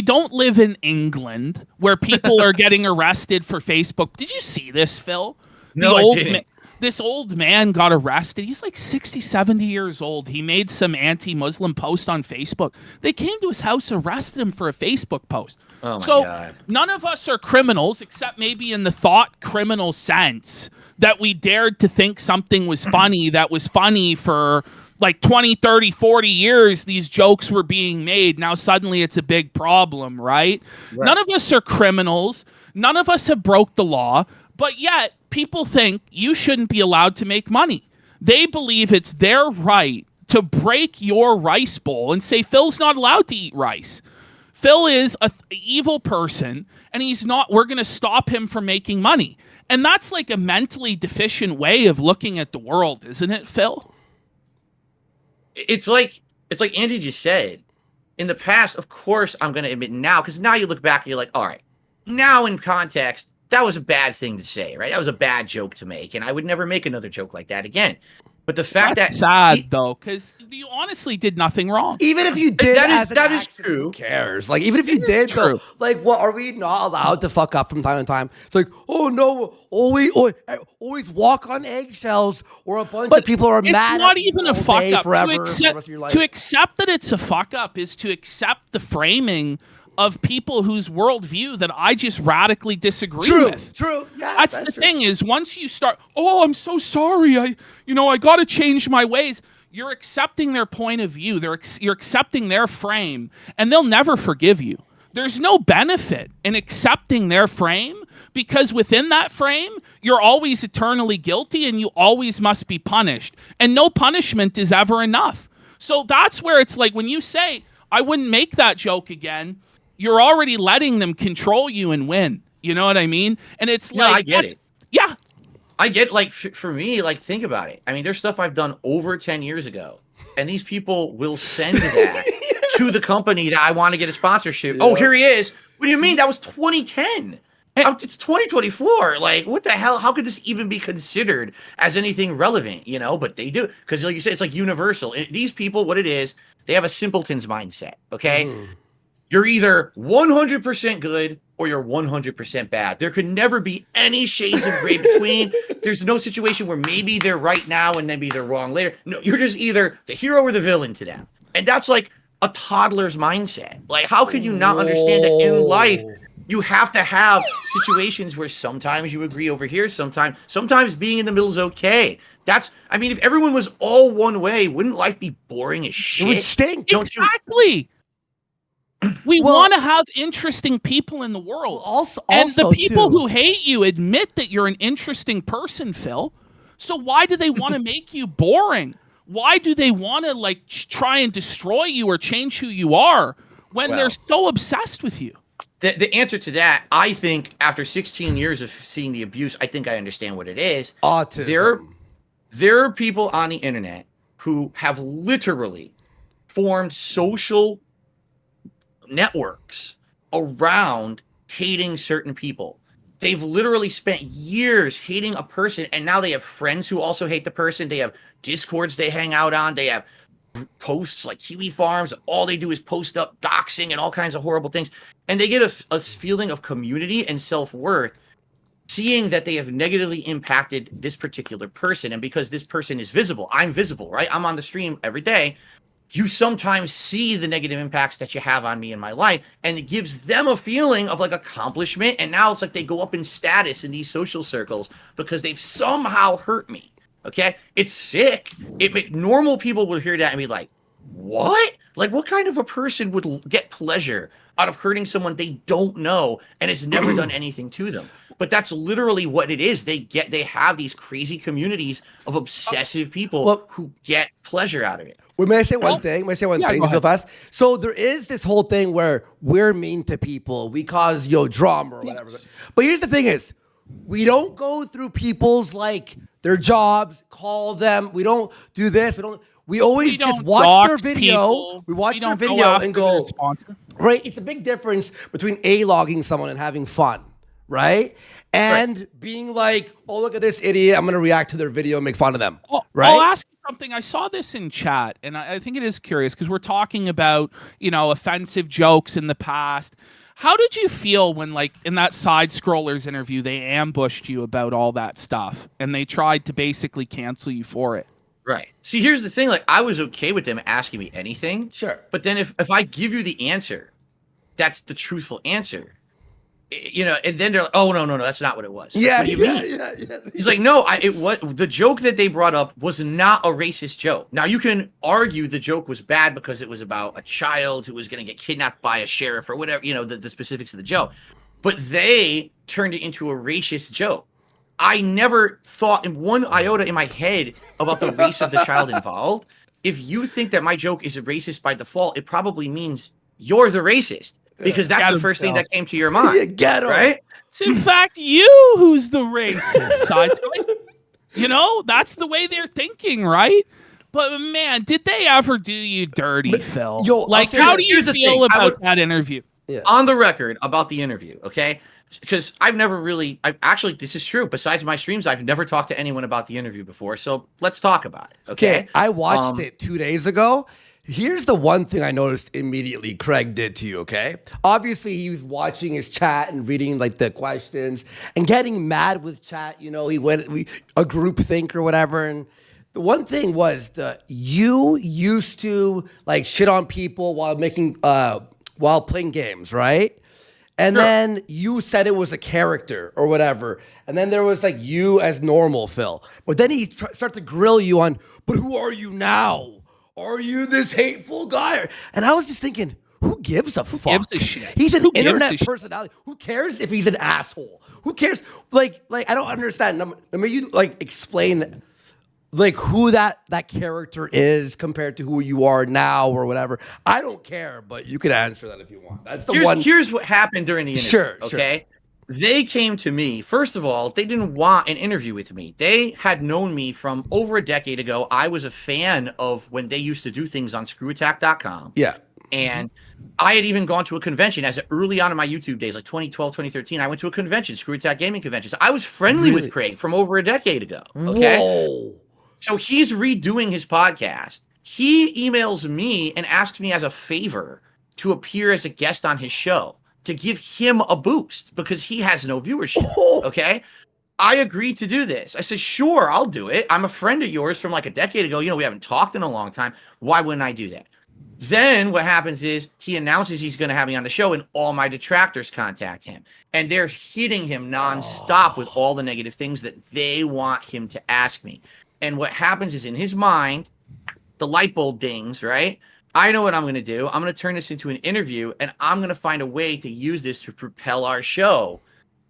don't live in England where people are getting arrested for Facebook. Did you see this, Phil? No, I didn't. This old man got arrested. He's like 60, 70 years old. He made some anti-Muslim post on Facebook. They came to his house, arrested him for a Facebook post. Oh my God. None of us are criminals, except maybe in the thought criminal sense that we dared to think something was funny that was funny for like 20, 30, 40 years. These jokes were being made. Now suddenly it's a big problem, right? None of us are criminals. None of us have broke the law. But yet people think you shouldn't be allowed to make money. They believe it's their right to break your rice bowl and say Phil's not allowed to eat rice. Phil is an evil person, and he's not. We're going to stop him from making money. And that's like a mentally deficient way of looking at the world, isn't it, Phil? It's like Andy just said. In the past, of course, I'm going to admit now, because now you look back and you're like, all right, now in context, that was a bad thing to say, right? That was a bad joke to make, and I would never make another joke like that again. But the fact that's sad, though, because you honestly did nothing wrong. Even if you did, that is true. Who cares? Like, even if you did, though, like, what are we not allowed to fuck up from time to time? It's like, oh no, always walk on eggshells, or a bunch of people are mad. It's not even a fuck up. Forever, to accept that it's a fuck up is to accept the framing of people whose worldview that I just radically disagree with. True. Yeah, that's the true. thing is once you start, oh, I'm so sorry. I got to change my ways. You're accepting their point of view. You're accepting their frame, and they'll never forgive you. There's no benefit in accepting their frame, because within that frame, you're always eternally guilty and you always must be punished. And no punishment is ever enough. So that's where it's like when you say, I wouldn't make that joke again, you're already letting them control you and win. You know what I mean? And it's like, I get it. Yeah. I get, like, for me, like, think about it. I mean, there's stuff I've done over 10 years ago, and these people will send that to the company that I want to get a sponsorship. Yeah. Oh, here he is. What do you mean? That was 2010. It's 2024. Like, what the hell? How could this even be considered as anything relevant? But they do, because like you said, it's like universal. These people, what it is, they have a simpleton's mindset. Okay, you're either 100% good or you're 100% bad. There could never be any shades of gray between. There's no situation where maybe they're right now and maybe they're wrong later. No, you're just either the hero or the villain to them, and that's like a toddler's mindset. Like, how could you not understand that in life? You have to have situations where sometimes you agree over here, sometimes being in the middle is okay. I mean, if everyone was all one way, wouldn't life be boring as shit? It would stink. Exactly. We want to have interesting people in the world. And the people who hate you admit that you're an interesting person, Phil. So why do they want to make you boring? Why do they want to like try and destroy you or change who you are when they're so obsessed with you? The answer to that, I think, after 16 years of seeing the abuse, I think I understand what it is. Autism. There are people on the internet who have literally formed social networks around hating certain people. They've literally spent years hating a person, and now they have friends who also hate the person. They have Discords they hang out on. They have posts like Kiwi Farms. All they do is post up doxing and all kinds of horrible things. And they get a feeling of community and self-worth, seeing that they have negatively impacted this particular person. And because this person is visible, I'm visible, right? I'm on the stream every day. You sometimes see the negative impacts that you have on me in my life, and it gives them a feeling of like accomplishment. And now it's like they go up in status in these social circles because they've somehow hurt me. Okay, it's sick. Normal people will hear that and be like, what? Like, what kind of a person would get pleasure out of hurting someone they don't know and has never done anything to them? But that's literally what it is. They have these crazy communities of obsessive people who get pleasure out of it. Well, may I say one thing? May I say one thing just real fast? So there is this whole thing where we're mean to people. We cause, drama or whatever. But here's the thing is, we don't go through people's, like, their jobs, call them. We don't do this. We always just watch their video. People. We watch their video and go, right? It's a big difference between A-logging someone and having fun, right? And being like, oh, look at this idiot. I'm going to react to their video and make fun of them, right? I'll ask you something. I saw this in chat, and I think it is curious because we're talking about, offensive jokes in the past. How did you feel when, like, in that Side Scrollers interview, they ambushed you about all that stuff and they tried to basically cancel you for it? Right. See, here's the thing. Like, I was okay with them asking me anything. Sure. But then if I give you the answer, that's the truthful answer. And then they're like, oh, no, that's not what it was. Yeah, what do you mean? He's like, no, the joke that they brought up was not a racist joke. Now, you can argue the joke was bad because it was about a child who was going to get kidnapped by a sheriff or whatever, the specifics of the joke. But they turned it into a racist joke. I never thought in one iota in my head about the race of the child involved. If you think that my joke is a racist by default, it probably means you're the racist. Because that's the first thing that came to your mind. You get it. Right? It's in fact you who's the racist side. That's the way they're thinking, right? But man, did they ever do you dirty, Phil? How do you feel about that interview? Yeah. On the record about the interview, okay? Because this is true. Besides my streams, I've never talked to anyone about the interview before. So let's talk about it, okay? I watched it 2 days ago. Here's the one thing I noticed immediately Craig did to you, okay? Obviously, he was watching his chat and reading, like, the questions and getting mad with chat. He went a group think or whatever. And the one thing was you used to, like, shit on people while making while playing games, right? And then you said it was a character or whatever. And then there was like you as normal Phil. But then he starts to grill you on, but who are you now? Are you this hateful guy? And I was just thinking, who gives a fuck? Gives a shit? He's an Who gives internet a shit? personality. Who cares if he's an asshole? Who cares? Like I don't understand. I mean, you like explain like who that character is compared to who you are now or whatever. I don't care, but you could answer that if you want. That's the one. Here's what happened during the interview. Sure. Okay. They came to me. First of all, they didn't want an interview with me. They had known me from over a decade ago. I was a fan of when they used to do things on screwattack.com. Yeah. And I had even gone to a convention as early on in my YouTube days, like 2012, 2013. I went to a convention, Screw Attack Gaming Convention. So I was friendly with Craig from over a decade ago. Okay. Whoa. So he's redoing his podcast. He emails me and asks me as a favor to appear as a guest on his show to give him a boost because he has no viewership. Okay. I agreed to do this. I said, sure, I'll do it. I'm a friend of yours from like a decade ago. You know, we haven't talked in a long time. Why wouldn't I do that? Then what happens is he announces he's going to have me on the show and all my detractors contact him. And they're hitting him nonstop with all the negative things that they want him to ask me. And what happens is in his mind, the light bulb dings, right? I know what I'm going to do. I'm going to turn this into an interview and I'm going to find a way to use this to propel our show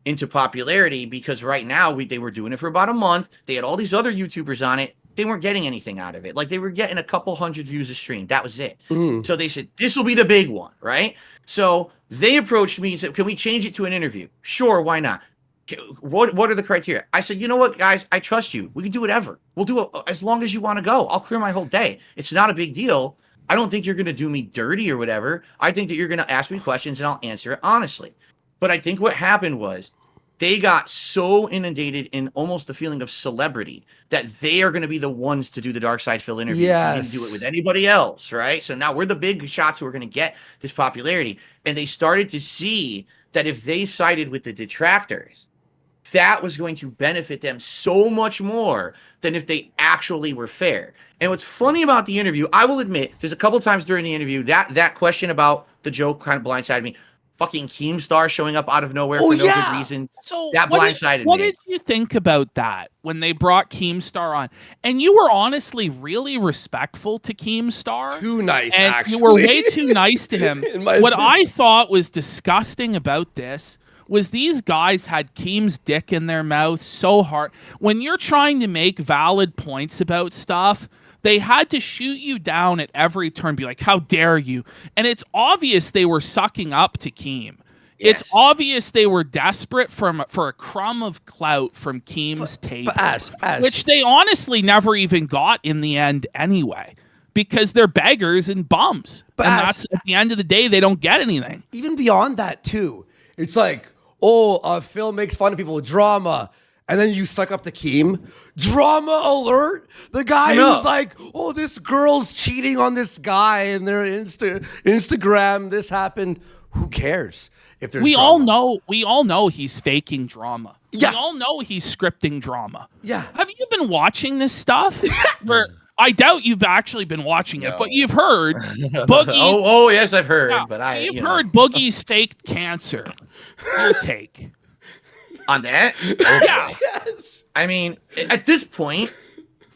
into popularity because right now they were doing it for about a month. They had all these other YouTubers on it. They weren't getting anything out of it. Like they were getting a couple hundred views a stream. That was it. So they said, this will be the big one, right? So they approached me and said, can we change it to an interview? Sure, why not? What are the criteria? I said, you know what, guys? I trust you. We can do whatever. We'll do it as long as you want to go. I'll clear my whole day. It's not a big deal. I don't think you're going to do me dirty or whatever. I think that you're going to ask me questions and I'll answer it honestly. But I think what happened was they got so inundated in almost the feeling of celebrity that they are going to be the ones to do the DarksydePhil interview. Yes. They didn't do it with anybody else, right? So now we're the big shots who are going to get this popularity. And they started to see that if they sided with the detractors, that was going to benefit them so much more than if they actually were fair. And what's funny about the interview, I will admit, there's a couple times during the interview that question about the joke kind of blindsided me. Fucking Keemstar showing up out of nowhere for no good reason. So that blindsided me. What did you think about that when they brought Keemstar on? And you were honestly really respectful to Keemstar. Too nice, and actually. You were way too nice to him. What I thought was disgusting about this was these guys had Keem's dick in their mouth so hard. When you're trying to make valid points about stuff, they had to shoot you down at every turn, be like, how dare you? And it's obvious they were sucking up to Keem. Yes. It's obvious they were desperate for a crumb of clout from Keem's table, which they honestly never even got in the end anyway, because they're beggars and bums. And that's, at the end of the day, they don't get anything. Even beyond that, too, it's like, Phil makes fun of people with drama. And then you suck up to Keem. Drama alert. The guy who's like, this girl's cheating on this guy and their Instagram. This happened. Who cares if there's drama? We all know he's faking drama. Yeah. We all know he's scripting drama. Yeah. Have you been watching this stuff? Where I doubt you've actually been watching it, but you've heard Boogie. Yes, I've heard. Yeah, but you've heard Boogie's faked cancer. Your take. On that? Okay. Yeah. Yes. I mean, at this point,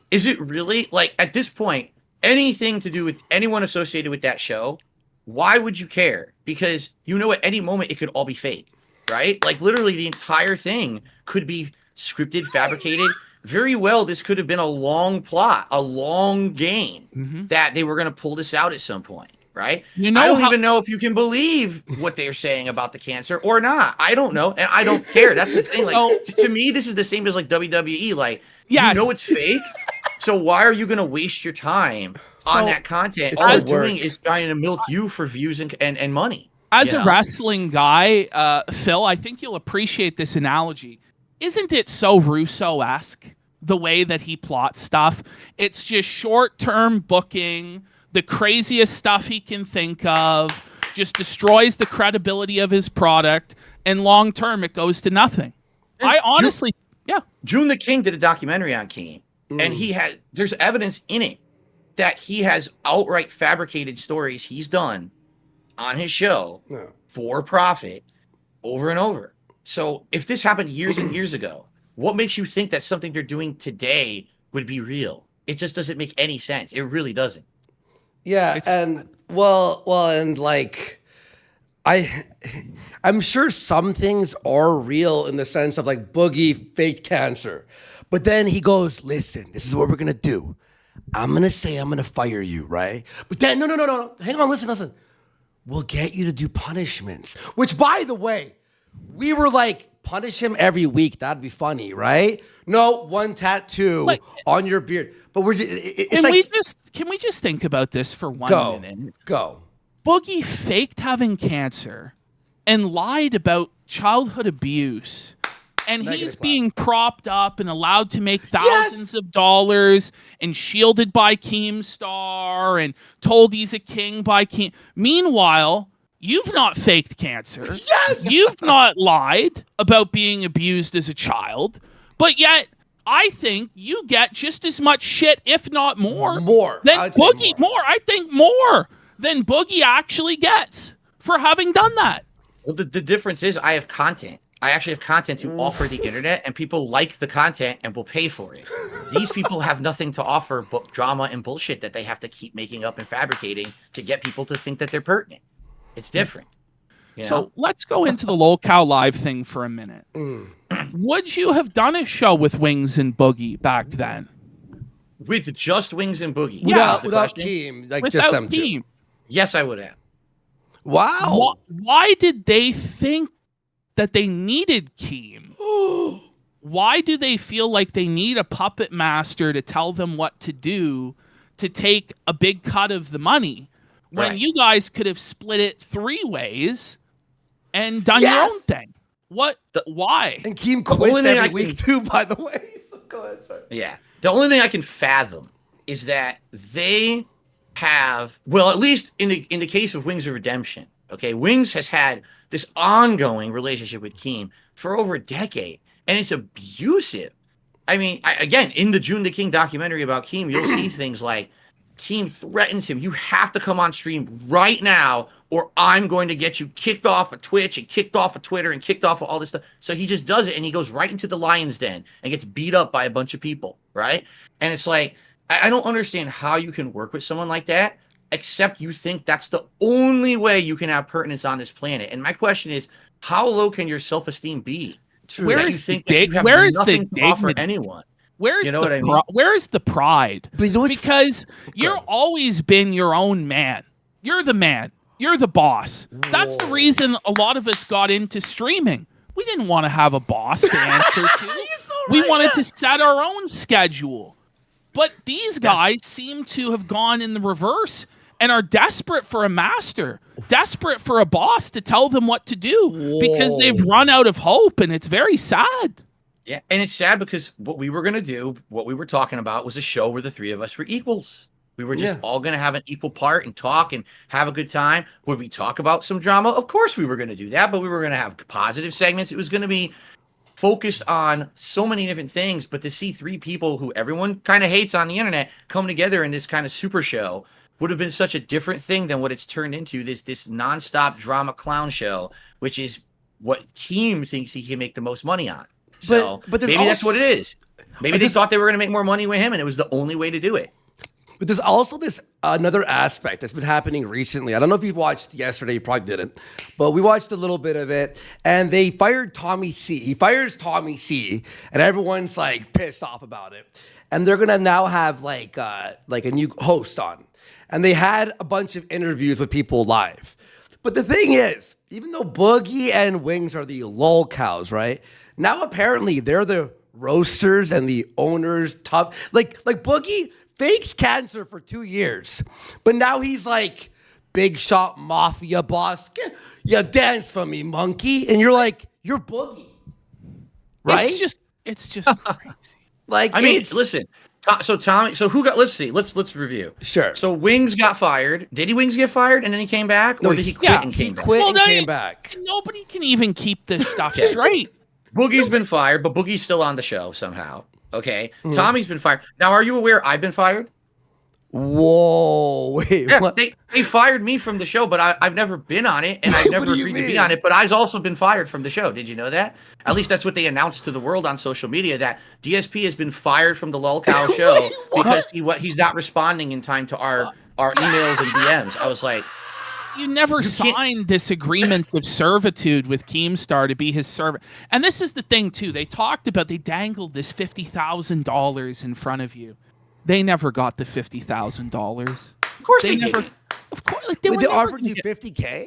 is it really at this point, anything to do with anyone associated with that show? Why would you care? Because at any moment it could all be fake, right? Like literally the entire thing could be scripted, fabricated. Very well, this could have been a long plot, a long game that they were going to pull this out at some point. Right? I don't even know if you can believe what they're saying about the cancer or not. I don't know. And I don't care. That's the thing. Like to me, this is the same as like WWE. Like, you know it's fake. So why are you going to waste your time on that content? All it's doing is trying to milk you for views and money. As a wrestling guy, Phil, I think you'll appreciate this analogy. Isn't it so Russo-esque, the way that he plots stuff? It's just short-term booking, the craziest stuff he can think of, just destroys the credibility of his product, and long term it goes to nothing. And I honestly, June the King did a documentary on Keem, and there's evidence in it that he has outright fabricated stories he's done on his show for profit over and over. So if this happened years and years ago, what makes you think that something they're doing today would be real? It just doesn't make any sense. It really doesn't. Yeah, and and like I'm sure some things are real in the sense of like Boogie faked cancer. But then he goes, listen, this is what we're gonna do. I'm gonna say I'm gonna fire you, right? But then no. Hang on, listen. We'll get you to do punishments. Which, by the way, we were like, punish him every week. That'd be funny, right? No, one tattoo on your beard. But we're just, can we just think about this for 1 minute? Go. Boogie faked having cancer and lied about childhood abuse. And he's being propped up and allowed to make thousands of dollars and shielded by Keemstar and told he's a king by Keem. Meanwhile, you've not faked cancer. Yes! You've not lied about being abused as a child. But yet, I think you get just as much shit, if not more. Than Boogie. More. I think more than Boogie actually gets for having done that. Well, the difference is I have content. I actually have content to offer the internet, and people like the content and will pay for it. These people have nothing to offer but drama and bullshit that they have to keep making up and fabricating to get people to think that they're pertinent. It's different. So let's go into the LolCow Live thing for a minute. Would you have done a show with Wings and Boogie back then? With just Wings and Boogie? Without Keem. Like without just them Keem. two. Yes, I would have. Wow. Why did they think that they needed Keem? Why do they feel like they need a puppet master to tell them what to do to take a big cut of the money when you guys could have split it 3 ways and done your own thing? Why? And Keem quits every week too, by the way. So go ahead, sorry. Yeah. The only thing I can fathom is that they have, well, at least in the case of Wings of Redemption, okay, Wings has had this ongoing relationship with Keem for over a decade, and it's abusive. I mean, again, in the June the King documentary about Keem, you'll see things like Keem threatens him. You have to come on stream right now, or I'm going to get you kicked off of Twitch and kicked off of Twitter and kicked off of all this stuff. So he just does it, and he goes right into the lion's den and gets beat up by a bunch of people, right? And it's like, I don't understand how you can work with someone like that, except you think that's the only way you can have pertinence on this planet. And my question is, how low can your self-esteem be? Where is nothing to offer anyone? Where's the pride? But you know because you've always been your own man. You're the man. You're the boss. Whoa. That's the reason a lot of us got into streaming. We didn't want to have a boss to answer to. We wanted to set our own schedule. But these guys seem to have gone in the reverse and are desperate for a master, desperate for a boss to tell them what to do because they've run out of hope, and it's very sad. Yeah, and it's sad because what we were going to do, what we were talking about, was a show where the 3 of us were equals. We were just all going to have an equal part and talk and have a good time. Would we talk about some drama? Of course we were going to do that, but we were going to have positive segments. It was going to be focused on so many different things, but to see 3 people who everyone kind of hates on the internet come together in this kind of super show would have been such a different thing than what it's turned into, this nonstop drama clown show, which is what Keem thinks he can make the most money on. So but maybe that's what it is. Maybe they thought they were going to make more money with him, and it was the only way to do it. But there's also this another aspect that's been happening recently. I don't know if you've watched yesterday. You probably didn't. But we watched a little bit of it. And they fired Tommy C. He fires Tommy C. And everyone's like pissed off about it. And they're going to now have like a new host on. And they had a bunch of interviews with people live. But the thing is, even though Boogie and Wings are the LolCows, right? Now apparently they're the roasters and the owners. Tough. Like Boogie fakes cancer for 2 years, but now he's like big shot mafia boss. Yeah, dance for me, monkey. And you're like, you're Boogie, right? It's just crazy. Like, I mean, listen. So Tommy, so who got? Let's see. Let's review. Sure. So Wings got fired. Did Wings get fired and then he came back, or did he quit and came back? And came back. Nobody can even keep this stuff straight. Boogie's been fired, but Boogie's still on the show somehow. Okay. Mm-hmm. Tommy's been fired. Now, are you aware I've been fired? Whoa, wait, Yeah, what? they fired me from the show, but I've never been on it, and I've What never do you agreed to be mean? on it. But I've also been fired from the show. Did you know that? At least that's what they announced to the world on social media, that DSP has been fired from the LolCow show Wait, what? because he's not responding in time to our emails and DMs. I was like, You never You can't- signed this agreement of servitude with Keemstar to be his servant. And this is the thing, too. They dangled this $50,000 in front of you. They never got the $50,000. of course they never, didn't. of course, Wait, were they never offered gonna you get- 50K?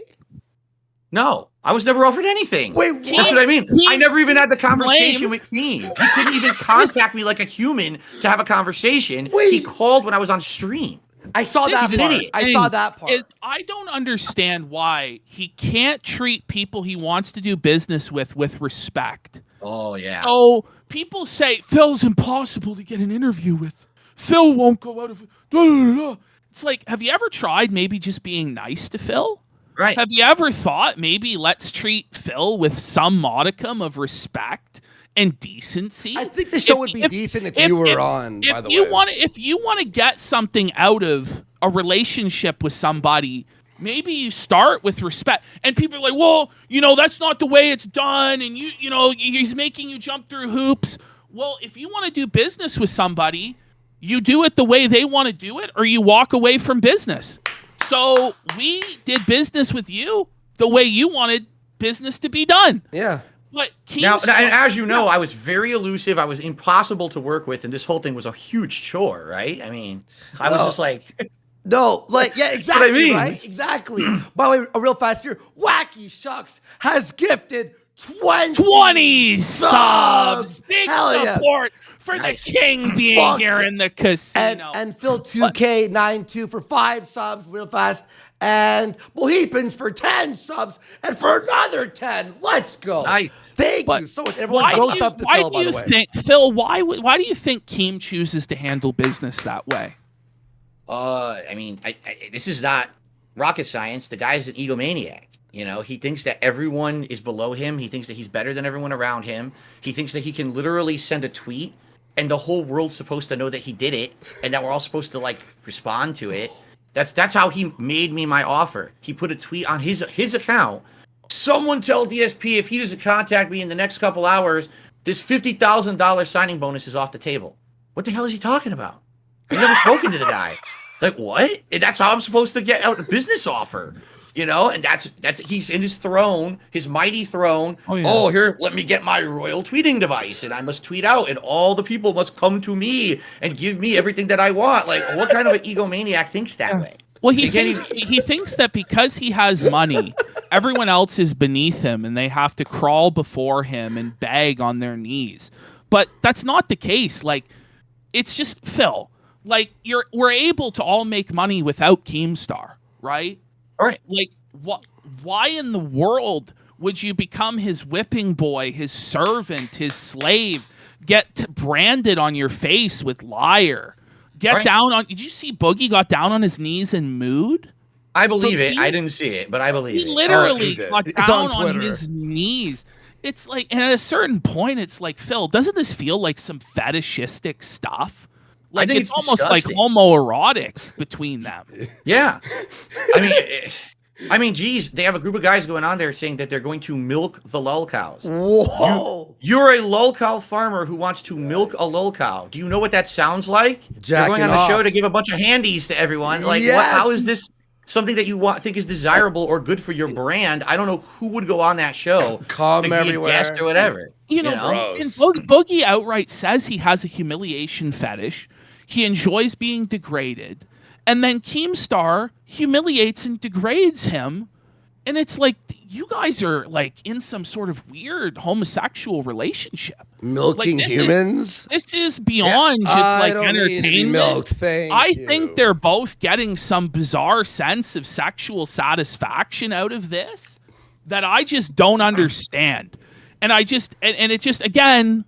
No, I was never offered anything. Wait, what? That's what I mean. I never even had the conversation claims- with Keem. He couldn't even contact me like a human to have a conversation. He Wait. called when I was on stream. I saw that He's an part. idiot. I saw that part. I don't understand why he can't treat people he wants to do business with respect. Oh yeah. So people say Phil's impossible to get an interview with. Phil won't go out of it. It's like, have you ever tried maybe just being nice to Phil? Right. Have you ever thought maybe let's treat Phil with some modicum of respect and decency? I think the show would be decent if you were on, by the way. If you want to get something out of a relationship with somebody, maybe you start with respect. And people are like, well, that's not the way it's done. And he's making you jump through hoops. Well, if you want to do business with somebody, you do it the way they want to do it, or you walk away from business. So we did business with you the way you wanted business to be done. Yeah. But Now, and as you know, I was very elusive. I was impossible to work with, and this whole thing was a huge chore, right? I mean, I was just like, No, like, yeah, exactly, I mean. right? Exactly. By the way, a real fast here, Wacky Shucks has gifted 20 subs. Big Hell yeah. support for Nice. the king being Fuck here in the casino. And Phil 2K92 for 5 subs, real fast. And Bohepans for 10 subs. And for another 10. Let's go. Nice. Thank you so much. Everyone goes up to Phil, by the way. Phil, why do you think Keem chooses to handle business that way? I mean, this is not rocket science. The guy's an egomaniac. He thinks that everyone is below him. He thinks that he's better than everyone around him. He thinks that he can literally send a tweet and the whole world's supposed to know that he did it and that we're all supposed to respond to it. That's how he made me my offer. He put a tweet on his account. Someone tell DSP if he doesn't contact me in the next couple hours, this $50,000 signing bonus is off the table. What the hell is he talking about? I've never spoken to the guy. Like, what? And that's how I'm supposed to get out a business offer. And that's he's in his throne, his mighty throne. Oh, yeah. Oh, here, let me get my royal tweeting device, and I must tweet out, and all the people must come to me and give me everything that I want. Like, what kind of an egomaniac thinks that way? Well, he thinks that because he has money, everyone else is beneath him, and they have to crawl before him and beg on their knees. But that's not the case. Like, it's just Phil. Like, we're able to all make money without Keemstar, right? All right. Like, why in the world would you become his whipping boy, his servant, his slave, get branded on your face with liar? Did you see Boogie got down on his knees in mood? I believe it. I didn't see it, but I believe He it. literally did. got It's down on on Twitter. his knees. It's like, and at a certain point, it's like, Phil, doesn't this feel like some fetishistic stuff? Like, think it's it's almost like disgusting. homoerotic between them. Yeah. I mean, geez, they have a group of guys going on there saying that they're going to milk the lol cows. Whoa. You're a lol cow farmer who wants to milk a lol cow. Do you know what that sounds like? You're Jacking going on the show off. to give a bunch of handies to everyone. Like, Yes. how is this something that you think is desirable or good for your brand? I don't know who would go on that show Come to be everywhere. a guest or whatever. You know, Gross. and Boogie outright says he has a humiliation fetish. He enjoys being degraded. And then Keemstar humiliates and degrades him. And it's like, you guys are like in some sort of weird homosexual relationship. Milking Like, humans? This is beyond just I like don't need to be entertainment. milked, thank I you. think they're both getting some bizarre sense of sexual satisfaction out of this that I just don't understand. And it just, again,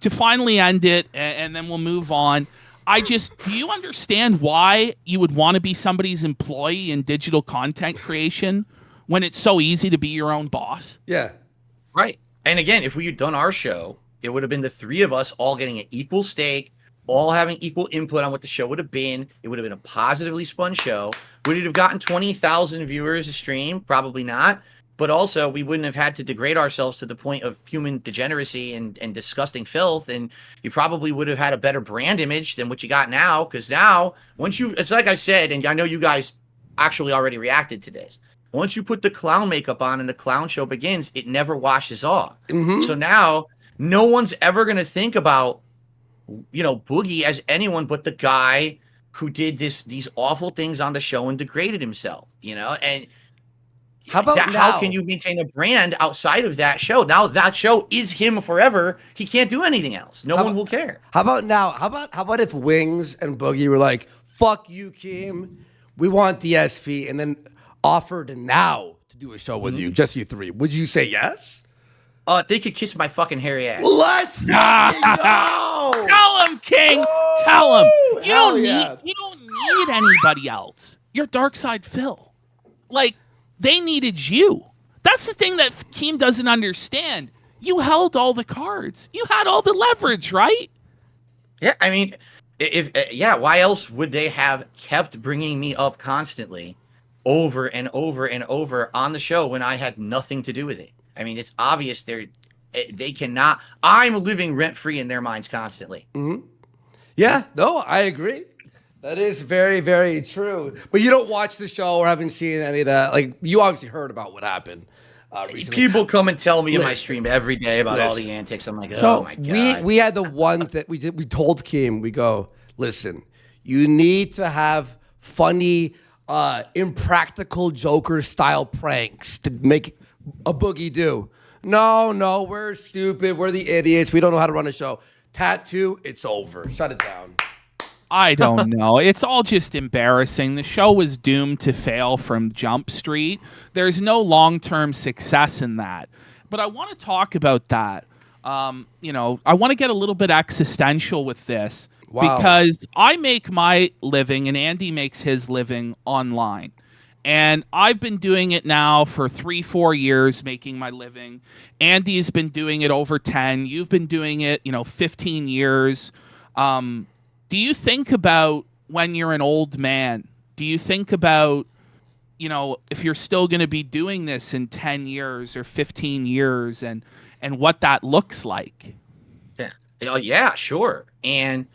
to finally end it, and then we'll move on. Do you understand why you would want to be somebody's employee in digital content creation when it's so easy to be your own boss? Yeah. Right. And again, if we had done our show, it would have been the three of us all getting an equal stake, all having equal input on what the show would have been. It would have been a positively spun show. Would it have gotten 20,000 viewers a stream? Probably not. But also, we wouldn't have had to degrade ourselves to the point of human degeneracy and disgusting filth. And you probably would have had a better brand image than what you got now. Because now, it's like I said, and I know you guys actually already reacted to this. Once you put the clown makeup on and the clown show begins, it never washes off. So now, no one's ever going to think about, Boogie as anyone but the guy who did these awful things on the show and degraded himself, and how can you maintain a brand outside of that show? Now that show is him forever. He can't do anything else. No one will care. How about now? How about if Wings and Boogie were like, fuck you, Kim, we want DSP, and then offered now to do a show with you, just you three? Would you say yes? They could kiss my fucking hairy ass. Let's go! Tell him, King. Tell him. You don't yeah. need anybody else. You're DarksydePhil. Like, they needed you. That's the thing that Keem doesn't understand. You held all the cards. You had all the leverage, right? Yeah, I mean, why else would they have kept bringing me up constantly over and over and over on the show when I had nothing to do with it? I mean, it's obvious they cannot. I'm living rent-free in their minds constantly. Yeah, no, I agree. That is very, very true. But you don't watch the show or haven't seen any of that. Like, you obviously heard about what happened recently. People come and tell me in my stream every day about all the antics. I'm like, oh my God. We had the one that we did. We told Kim, we go, listen, you need to have funny, impractical Joker-style pranks to make a Boogie do. No, we're stupid. We're the idiots. We don't know how to run a show. Tattoo, it's over. Shut it down. I don't know. It's all just embarrassing. The show was doomed to fail from Jump Street. There's no long-term success in that. But I want to talk about that. I want to get a little bit existential with this. Wow. Because I make my living and Andy makes his living online. And I've been doing it now for 3-4 years, making my living. Andy's been doing it over 10. You've been doing it, 15 years. Do you think about when you're an old man? Do you think about, if you're still going to be doing this in 10 years or 15 years and what that looks like? Yeah, sure. And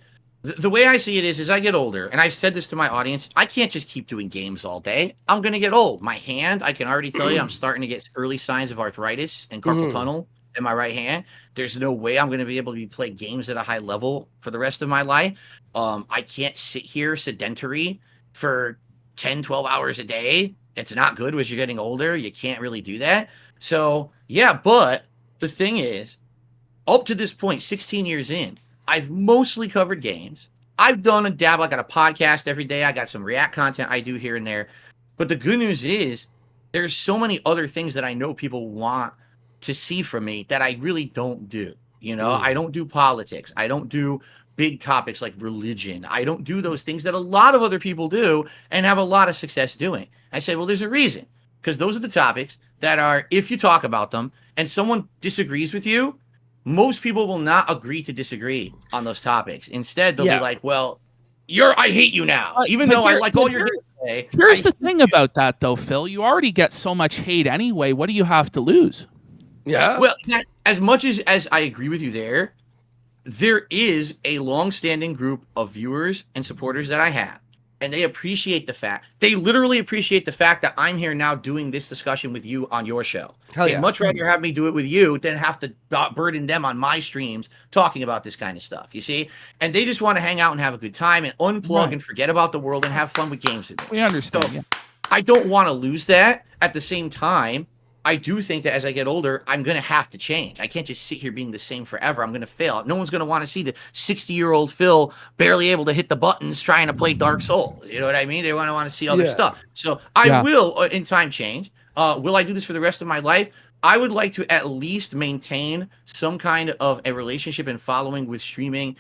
the way I see it is I get older, and I've said this to my audience, I can't just keep doing games all day. I'm going to get old. My hand, I can already tell you, I'm starting to get early signs of arthritis and carpal tunnel in my right hand. There's no way I'm going to be able to play games at a high level for the rest of my life. I can't sit here sedentary for 10, 12 hours a day. It's not good as you're getting older. You can't really do that. So, yeah, but the thing is, up to this point, 16 years in, I've mostly covered games. I've done a dabble. I got a podcast every day. I got some React content I do here and there. But the good news is there's so many other things that I know people want to see from me that I really don't do. I don't do politics. I don't do big topics like religion. I don't do those things that a lot of other people do and have a lot of success doing. I say, well, there's a reason. Because those are the topics that are, if you talk about them and someone disagrees with you, most people will not agree to disagree on those topics. Instead, they'll be like, well, I hate you now. Even though I like all your gameplay. Here's the thing about that, though, Phil. You already get so much hate anyway. What do you have to lose? Yeah. Well, as much as I agree with you there is a long-standing group of viewers and supporters that I have. And they literally appreciate the fact that I'm here now doing this discussion with you on your show. They'd much rather have me do it with you than have to burden them on my streams talking about this kind of stuff, you see? And they just want to hang out and have a good time and unplug and forget about the world and have fun with games with me. We understand. So, I don't want to lose that. At the same time, I do think that as I get older, I'm going to have to change. I can't just sit here being the same forever. I'm going to fail. No one's going to want to see the 60-year-old Phil barely able to hit the buttons trying to play Dark Souls. You know what I mean? They want to see other stuff. So I will, in time, change. Will I do this for the rest of my life? I would like to at least maintain some kind of a relationship and following with streaming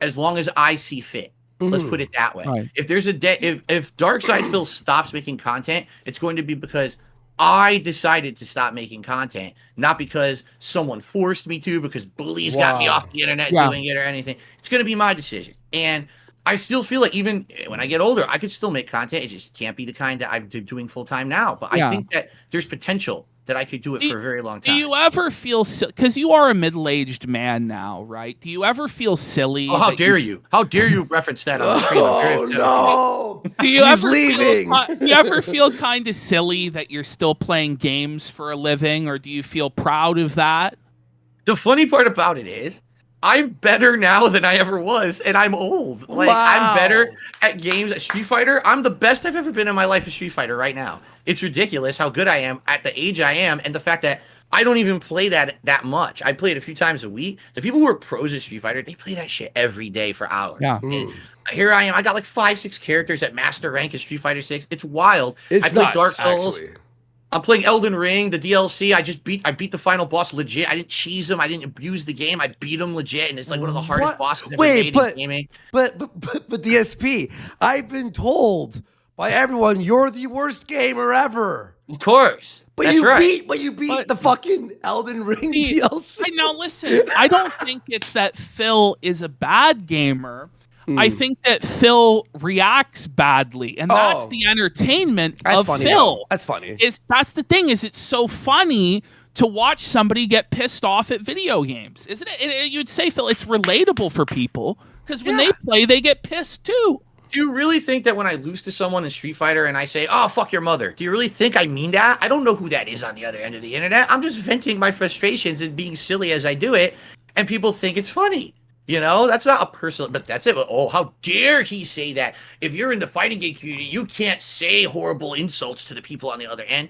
as long as I see fit. Let's put it that way. Right. If there's a day, if DarksydePhil stops making content, it's going to be because I decided to stop making content, not because someone forced me to, because bullies got me off the internet doing it or anything. It's going to be my decision. And I still feel like even when I get older, I could still make content. It just can't be the kind that I'm doing full time now. But I think that there's potential that I could do it for a very long time. Do you ever feel, because you are a middle-aged man now, right? Do you ever feel silly? Oh, how dare you? How dare you reference that on the stream? Oh, no. Do you He's ever leaving. do you ever feel kind of silly that you're still playing games for a living, or do you feel proud of that? The funny part about it is, I'm better now than I ever was, and I'm old. Like, I'm better at games at Street Fighter. I'm the best I've ever been in my life at Street Fighter right now. It's ridiculous how good I am at the age I am, and the fact that I don't even play that much. I play it a few times a week. The people who are pros at Street Fighter, they play that shit every day for hours. Yeah. And here I am. I got like 5-6 characters at master rank at Street Fighter 6. It's wild. It's I play nuts, Dark Souls. actually. I'm playing Elden Ring, the DLC. I beat the final boss legit. I didn't cheese him. I didn't abuse the game. I beat him legit, and it's like one of the hardest bosses ever made in gaming. But DSP, I've been told by everyone you're the worst gamer ever. Of course. But That's you right. beat the fucking Elden Ring DLC. Now listen, I don't think it's that Phil is a bad gamer. I think that Phil reacts badly, and that's the entertainment of funny, Phil. though. That's funny. That's the thing, is it's so funny to watch somebody get pissed off at video games, isn't it? You'd say, Phil, it's relatable for people, because when they play, they get pissed too. Do you really think that when I lose to someone in Street Fighter and I say, oh, fuck your mother, do you really think I mean that? I don't know who that is on the other end of the internet. I'm just venting my frustrations and being silly as I do it, and people think it's funny. You know, that's not a personal, but that's it. Oh, how dare he say that? If you're in the fighting game community, you can't say horrible insults to the people on the other end.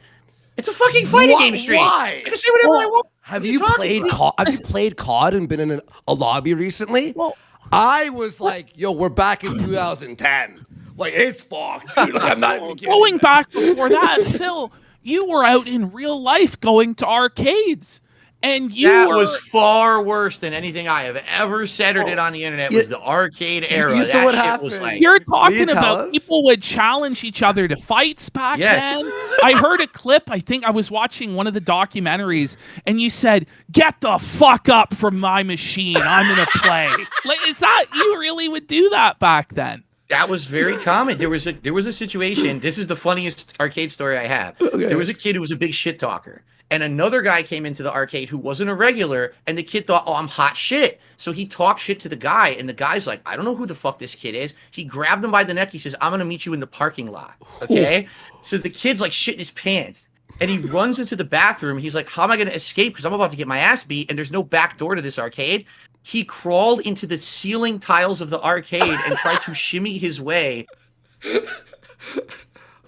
It's a fucking fighting game stream. Why? I can say whatever I want. Have you played COD? Have you played COD and been in a lobby recently? Well, I was like, yo, we're back in 2010. Like, it's fucked, dude. Like, I'm not even kidding. going back before that, Phil, you were out in real life going to arcades. And that was far worse than anything I have ever said or did on the internet. Was the arcade era. You saw what shit happened. was like, you're talking about us? people would challenge each other to fights back then. I heard a clip. I think I was watching one of the documentaries, and you said, "Get the fuck up from my machine. I'm gonna play." Like, is that you really would do that back then? that was very common. There was a situation. This is the funniest arcade story I have. Okay. There was a kid who was a big shit talker. And another guy came into the arcade who wasn't a regular, and the kid thought, oh, I'm hot shit. So he talked shit to the guy, and the guy's like, I don't know who the fuck this kid is. He grabbed him by the neck. He says, I'm going to meet you in the parking lot. Okay? So the kid's like shitting his pants. And he runs into the bathroom. He's like, how am I going to escape? Because I'm about to get my ass beat, and there's no back door to this arcade. He crawled into the ceiling tiles of the arcade and tried to shimmy his way.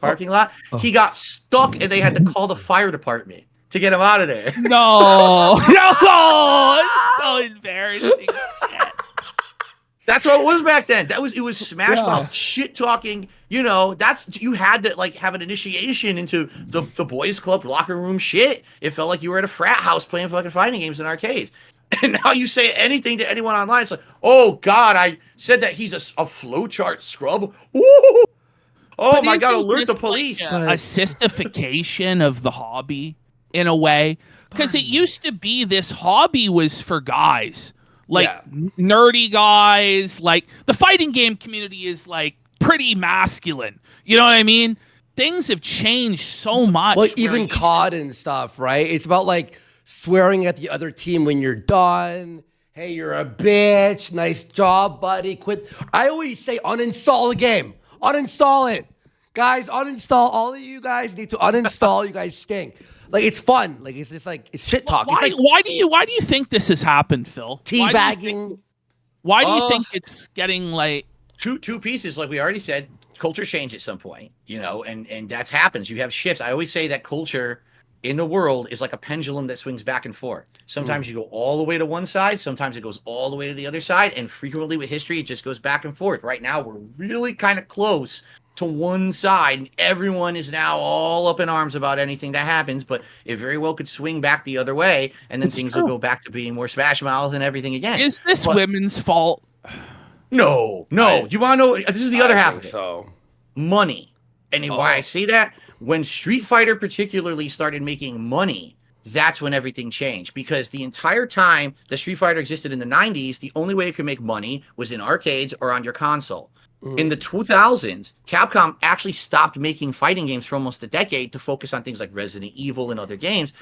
Parking lot. He got stuck, and they had to call the fire department to get him out of there. No, it's so embarrassing. That's what it was back then. It was Smash Mouth shit talking. You know, you had to like have an initiation into the boys club locker room shit. It felt like you were at a frat house playing fucking fighting games in arcades. And now you say anything to anyone online, it's like, oh God, I said that he's a flowchart scrub. Ooh. Oh my God, alert the police. Like a sistification of the hobby in a way, because it used to be this hobby was for guys, like nerdy guys. Like the fighting game community is like pretty masculine. You know what I mean? Things have changed so much. Well, even COD and stuff, right? It's about like swearing at the other team when you're done. Hey, you're a bitch. Nice job, buddy. Quit. I always say uninstall the game. Uninstall it. Guys, uninstall. All of you guys need to uninstall. You guys stink. Like, it's fun. Like, it's just like, it's shit talk. Why do you think this has happened, Phil? Teabagging. Why do you think it's getting like two pieces? Like we already said, culture change at some point, you know, and that happens. You have shifts. I always say that culture in the world is like a pendulum that swings back and forth. Sometimes you go all the way to one side. Sometimes it goes all the way to the other side. And frequently with history, it just goes back and forth. Right now, we're really kind of close to one side, and everyone is now all up in arms about anything that happens, but it very well could swing back the other way, and then things will go back to being more Smash Mouth and everything again. Is this women's fault? No. Do you want to know? This is the other half of it. So Money. And why I say that, When Street Fighter particularly started making money, that's when everything changed, because the entire time that Street Fighter existed in the 90s, the only way it could make money was in arcades or on your console. In the 2000s, Capcom actually stopped making fighting games for almost a decade to focus on things like Resident Evil and other games.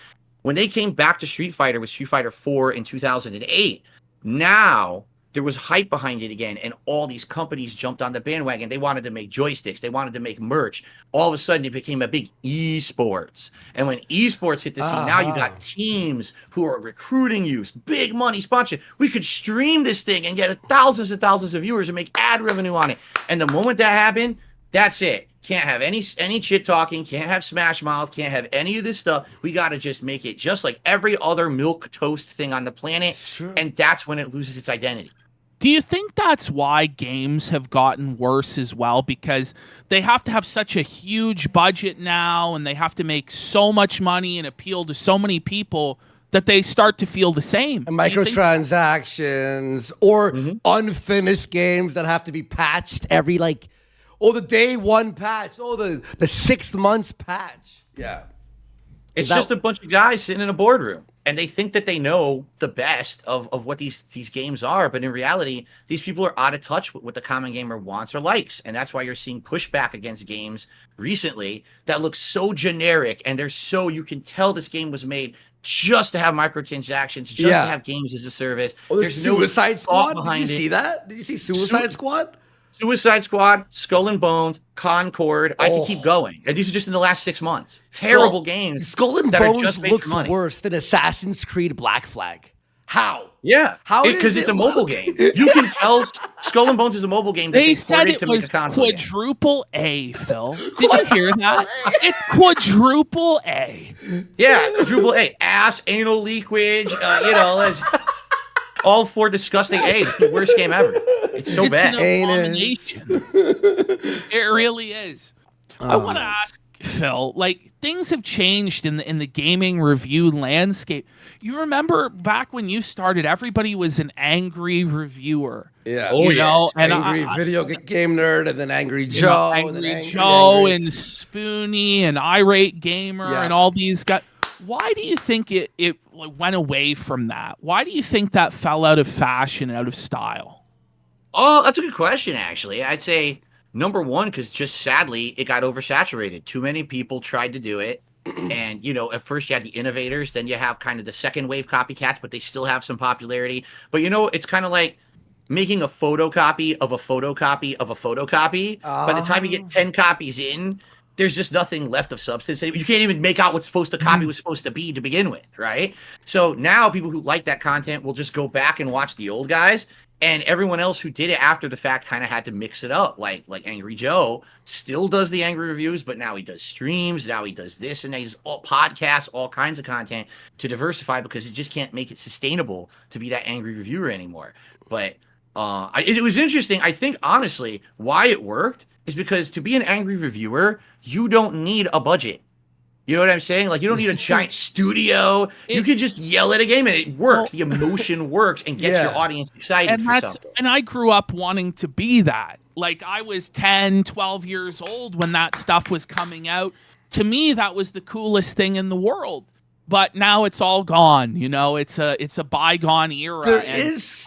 When they came back to Street Fighter with Street Fighter 4 in 2008, now there was hype behind it again, and all these companies jumped on the bandwagon. They wanted to make joysticks. They wanted to make merch. All of a sudden, it became a big esports. And when esports hit the scene, now you got teams who are recruiting you, big money sponsorship. We could stream this thing and get thousands and thousands of viewers and make ad revenue on it. And the moment that happened, that's it. Can't have any shit talking. Can't have Smash Mouth. Can't have any of this stuff. We got to just make it just like every other milk toast thing on the planet. Sure. And that's when it loses its identity. Do you think that's why games have gotten worse as well? Because they have to have such a huge budget now, and they have to make so much money and appeal to so many people that they start to feel the same. And microtransactions or unfinished games that have to be patched every the day one patch, the 6 months patch. Yeah. It's just a bunch of guys sitting in a boardroom, and they think that they know the best of what these games are. But in reality, these people are out of touch with what the common gamer wants or likes. And that's why you're seeing pushback against games recently that look so generic. And you can tell this game was made just to have microtransactions, just to have games as a service. There's Suicide Squad. Did you see that? Did you see Suicide Squad? Suicide Squad, Skull and Bones, Concord. I can keep going. And these are just in the last 6 months. Terrible games. Skull and Bones looks worse than Assassin's Creed Black Flag. How? Yeah. Because it's a mobile game. You can tell Skull and Bones is a mobile game that they said it was quadruple A, Phil. Did you hear that? It's quadruple A. Yeah, quadruple A. Ass, anal leakage, all 4 disgusting A's. It's the worst game ever. It's so bad. An abomination. It really is. I want to ask Phil, things have changed in the gaming review landscape. You remember back when you started, everybody was an angry reviewer. Yeah. And angry video game nerd, and then Angry Joe, Angry Joe, and Spoony, and Irate Gamer, and all these guys. Why do you think it went away from that? Why do you think that fell out of fashion, out of style? Oh, that's a good question, actually. I'd say number one, because just sadly, it got oversaturated. Too many people tried to do it. And, at first you had the innovators, then you have kind of the second wave copycats, but they still have some popularity. But, it's kind of like making a photocopy of a photocopy of a photocopy. By the time you get 10 copies in, there's just nothing left of substance. You can't even make out what the copy was supposed to be to begin with, right? So now people who like that content will just go back and watch the old guys. And everyone else who did it after the fact kind of had to mix it up. Like Angry Joe still does the angry reviews, but now he does streams. Now he does this, and he's all podcasts, all kinds of content to diversify, because it just can't make it sustainable to be that angry reviewer anymore. But it was interesting. I think, honestly, why it worked is because to be an angry reviewer, you don't need a budget. You know what I'm saying? You don't need a giant studio. You can just yell at a game and it works. The emotion works and gets your audience excited for something. And I grew up wanting to be that. I was 10, 12 years old when that stuff was coming out. To me, that was the coolest thing in the world. But now it's all gone. It's a bygone era.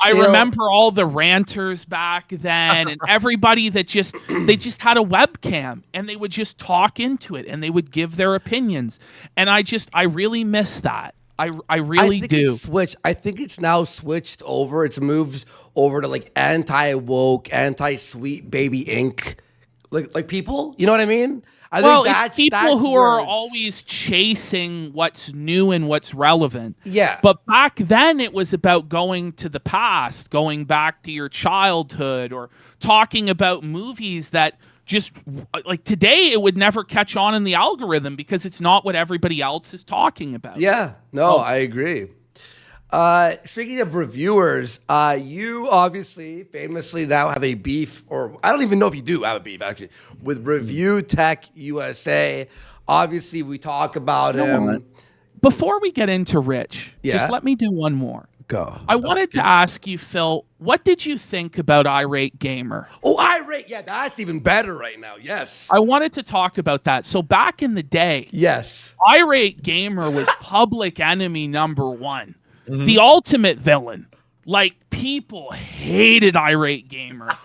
I remember all the ranters back then, and everybody that they just had a webcam, and they would just talk into it, and they would give their opinions. And I really miss that. I really do. I think it's now switched over. It's moved over to anti-woke, anti-sweet baby ink, like people. You know what I mean? I think it's people who are always chasing what's new and what's relevant. Yeah. But back then, it was about going to the past, going back to your childhood, or talking about movies that just, today, it would never catch on in the algorithm because it's not what everybody else is talking about. Yeah. No, I agree. Speaking of reviewers, you obviously famously now have a beef, or I don't even know if you do have a beef, actually, with Review Tech USA. Obviously, we talk about him. Before we get into Rich, just let me do one more. Go. I wanted to ask you, Phil, what did you think about Irate Gamer? Oh, Irate. Yeah, that's even better right now. Yes. I wanted to talk about that. So back in the day, Yes. Irate Gamer was public enemy number one, the ultimate villain. Like, people hated Irate Gamer.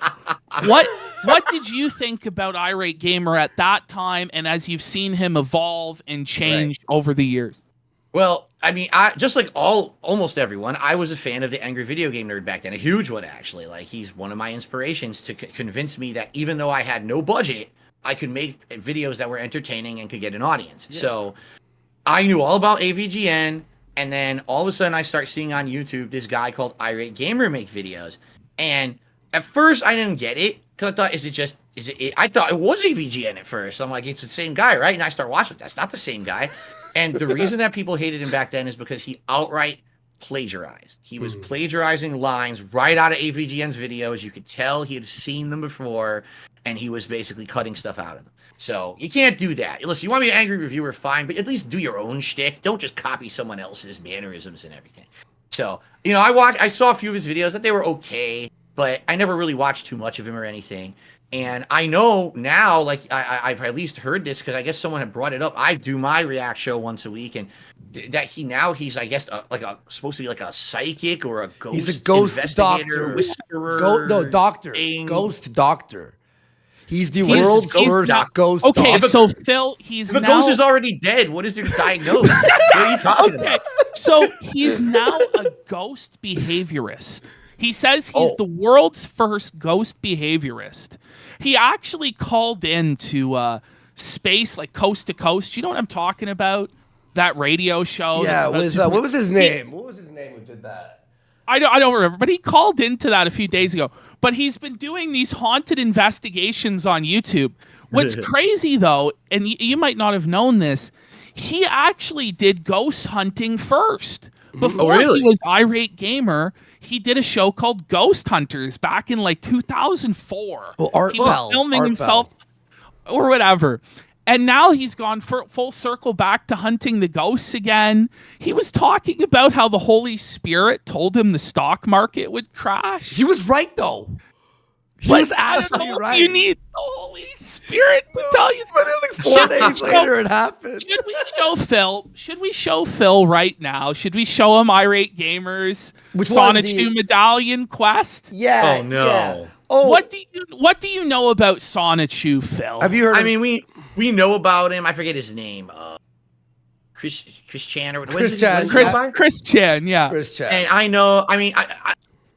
What did you think about Irate Gamer at that time, and as you've seen him evolve and change over the years? Well, I mean, I just like almost everyone, I was a fan of the Angry Video Game Nerd back then, a huge one actually. Like, he's one of my inspirations to convince me that even though I had no budget, I could make videos that were entertaining and could get an audience. Yeah. So I knew all about AVGN, and then all of a sudden I start seeing on YouTube this guy called Irate Gamer make videos. And at first I didn't get it, because I thought, I thought it was AVGN at first. I'm like, it's the same guy, right? And I start watching, that's not the same guy. And the reason that people hated him back then is because he outright plagiarized. He was plagiarizing lines right out of AVGN's videos. You could tell he had seen them before, and he was basically cutting stuff out of them. So you can't do that. Listen, you want to be an angry reviewer, fine, but at least do your own shtick. Don't just copy someone else's mannerisms and everything. So, you know, I saw a few of his videos that they were okay, but I never really watched too much of him or anything. And I know now, like, I've at least heard this because I guess someone had brought it up. I do my react show once a week, and that he's, I guess, supposed to be like a psychic or a ghost. He's a ghost investigator, doctor. Whisperer. Doctor. thing. Ghost doctor. He's the world's first ghost doctor. Okay, so Phil, the ghost is already dead. What is there to diagnose? What are you talking about? So he's now a ghost behaviorist. He says he's the world's first ghost behaviorist. He actually called in to space, like Coast to Coast. You know what I'm talking about? That radio show. Yeah, what was his name? What was his name who did that? I don't remember, but he called into that a few days ago. But he's been doing these haunted investigations on YouTube. What's crazy, though, and you might not have known this, he actually did ghost hunting first. Before he was Irate Gamer, he did a show called Ghost Hunters back in like 2004. Well, he was filming himself or whatever. And now he's gone full circle back to hunting the ghosts again. He was talking about how the Holy Spirit told him the stock market would crash. He was right, though. He was absolutely right. You need the Holy Spirit to tell you. But like 4 days later, it happened. Should we show Phil right now? Should we show him Irate Gamer's Sonic 2 Medallion Quest? Yeah. Oh no. Yeah. Oh. What do you know about Sonic 2, Phil? Have you heard? I mean, we know about him. I forget his name. Chris Chan or what is it? Chris Chan, yeah. Chris Chan. And I know. I mean,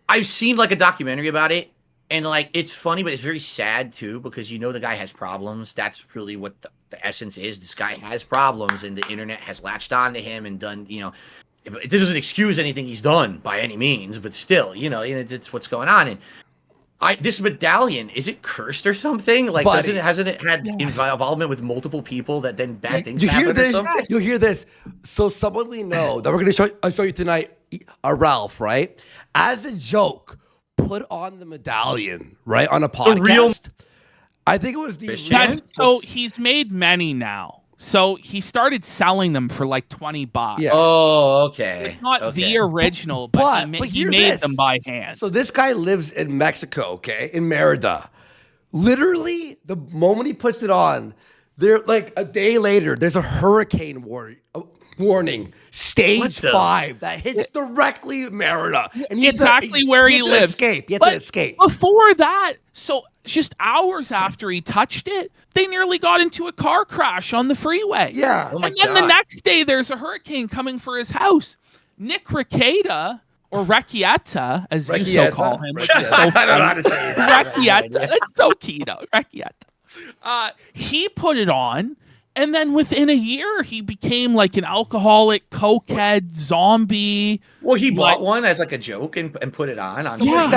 I've seen like a documentary about it. And, like, it's funny, but it's very sad, too, because you know the guy has problems. That's really what the essence is. This guy has problems, and the internet has latched on to him and done, you know, it doesn't excuse anything he's done by any means, but still, you know, it's what's going on. And this medallion, is it cursed or something? Like, hasn't it had involvement with multiple people that then bad things happen or something? You'll hear this. So someone we know that we're going to show you tonight, Ralph, right? As a joke, put on the medallion, right, on a podcast. I think it was the so he's made many now. So he started selling them for like $20. Yeah. Oh, okay. It's not the original, but he made them by hand. So this guy lives in Mexico, okay, in Merida. Literally, the moment he puts it on, there like a day later, there's a hurricane warning, stage 5 that hits directly Merida, and where he lives. He had to escape. Before that, so just hours after he touched it, they nearly got into a car crash on the freeway. Yeah, and then the next day, there's a hurricane coming for his house. Nick Rekieta, or Rekieta, as you so call him, which is so funny. I don't know how to say his name. Rekieta, that's so Kino. Rekieta. He put it on. And then within a year, he became like an alcoholic, cokehead, zombie. Well, he bought one as like a joke and put it on. Someone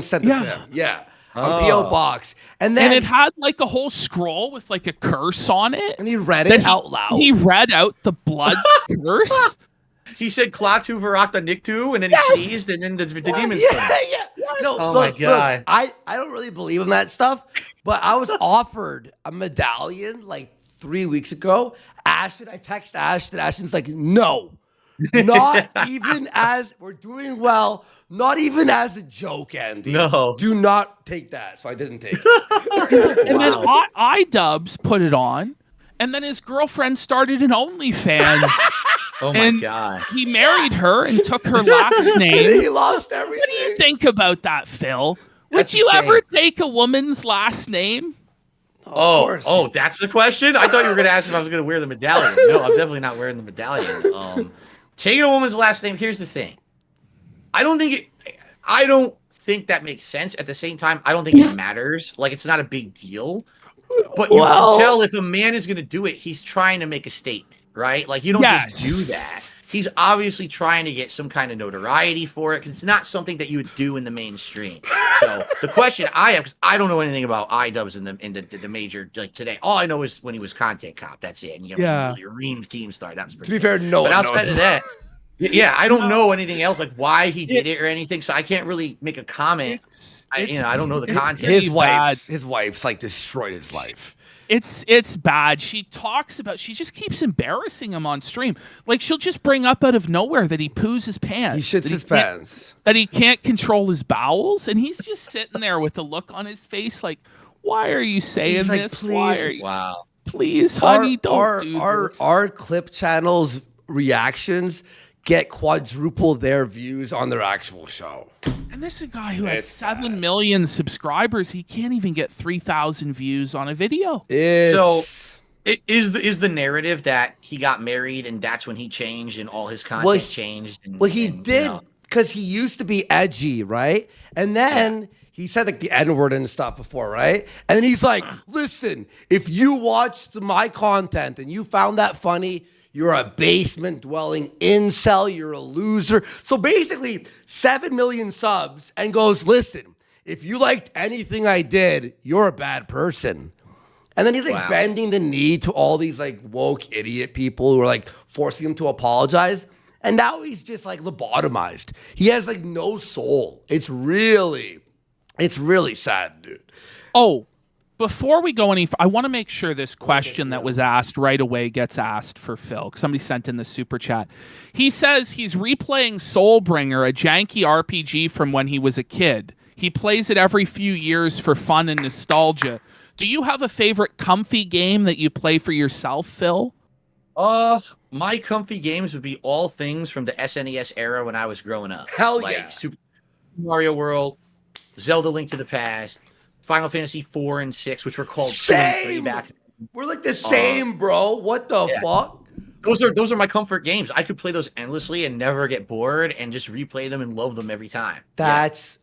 sent it to him. Yeah. On P.O. Box. And it had like a whole scroll with like a curse on it. And he read it out loud. He read out the blood curse. He said Klaatu Varakta Niktu, and then he sneezed, and then the demons came. Yeah. No, my God. Look, I don't really believe in that stuff, but I was offered a medallion like 3 weeks ago. I text Ashton. Ashton's like, no. Not even as we're doing well. Not even as a joke, Andy. No. Do not take that. So I didn't take it. And then iDubbbz put it on, and then his girlfriend started an OnlyFans. Oh my and God. he married her and took her last name. And he lost everything. What do you think about that, Phil? Would That's you insane. ever take a woman's last name? Oh, that's the question? I thought you were going to ask if I was going to wear the medallion. No, I'm definitely not wearing the medallion. Taking a woman's last name, here's the thing. I don't think that makes sense. At the same time, I don't think it matters. Like, it's not a big deal. But you can tell if a man is going to do it, he's trying to make a statement, right? Like, you don't just do that. He's obviously trying to get some kind of notoriety for it because it's not something that you would do in the mainstream. So the question I have, because I don't know anything about iDubbbz in the major like today. All I know is when he was Content Cop. That's it. And really Ream Team Star. That was pretty. To be fair, no But one outside knows. of that, I don't know anything else like why he did it or anything. So I can't really make a comment. I don't know the content. His wife's like destroyed his life. It's bad. She just keeps embarrassing him on stream. Like, she'll just bring up out of nowhere that he poos his pants. He shits his pants. That he can't control his bowels. And he's just sitting there with a look on his face like, why are you saying He's like, this? please. Why are you, Wow. please, honey, don't do this. Our clip channels reactions get quadruple their views on their actual show. And this is a guy who has It's 7 million subscribers. He can't even get 3,000 views on a video. So is the narrative that he got married and that's when he changed and all his content changed? He did because he used to be edgy, right? And then he said like the N-word and stuff before, right? And then he's like, listen, if you watched my content and you found that funny, you're a basement-dwelling incel. You're a loser. So basically, 7 million subs and goes, listen, if you liked anything I did, you're a bad person. And then he's like bending the knee to all these like woke idiot people who are like forcing him to apologize. And now he's just like lobotomized. He has like no soul. It's really sad, dude. Oh, before we go I want to make sure this question that was asked right away gets asked for Phil. Somebody sent in the super chat. He says he's replaying Soulbringer, a janky RPG from when he was a kid. He plays it every few years for fun and nostalgia. Do you have a favorite comfy game that you play for yourself, Phil? My comfy games would be all things from the SNES era when I was growing up. Hell like yeah. Super Mario World, Zelda Link to the Past, Final Fantasy 4 and 6, which were called 2 and 3 back then. We're like the same, bro. What the fuck? Those are my comfort games. I could play those endlessly and never get bored and just replay them and love them every time. That's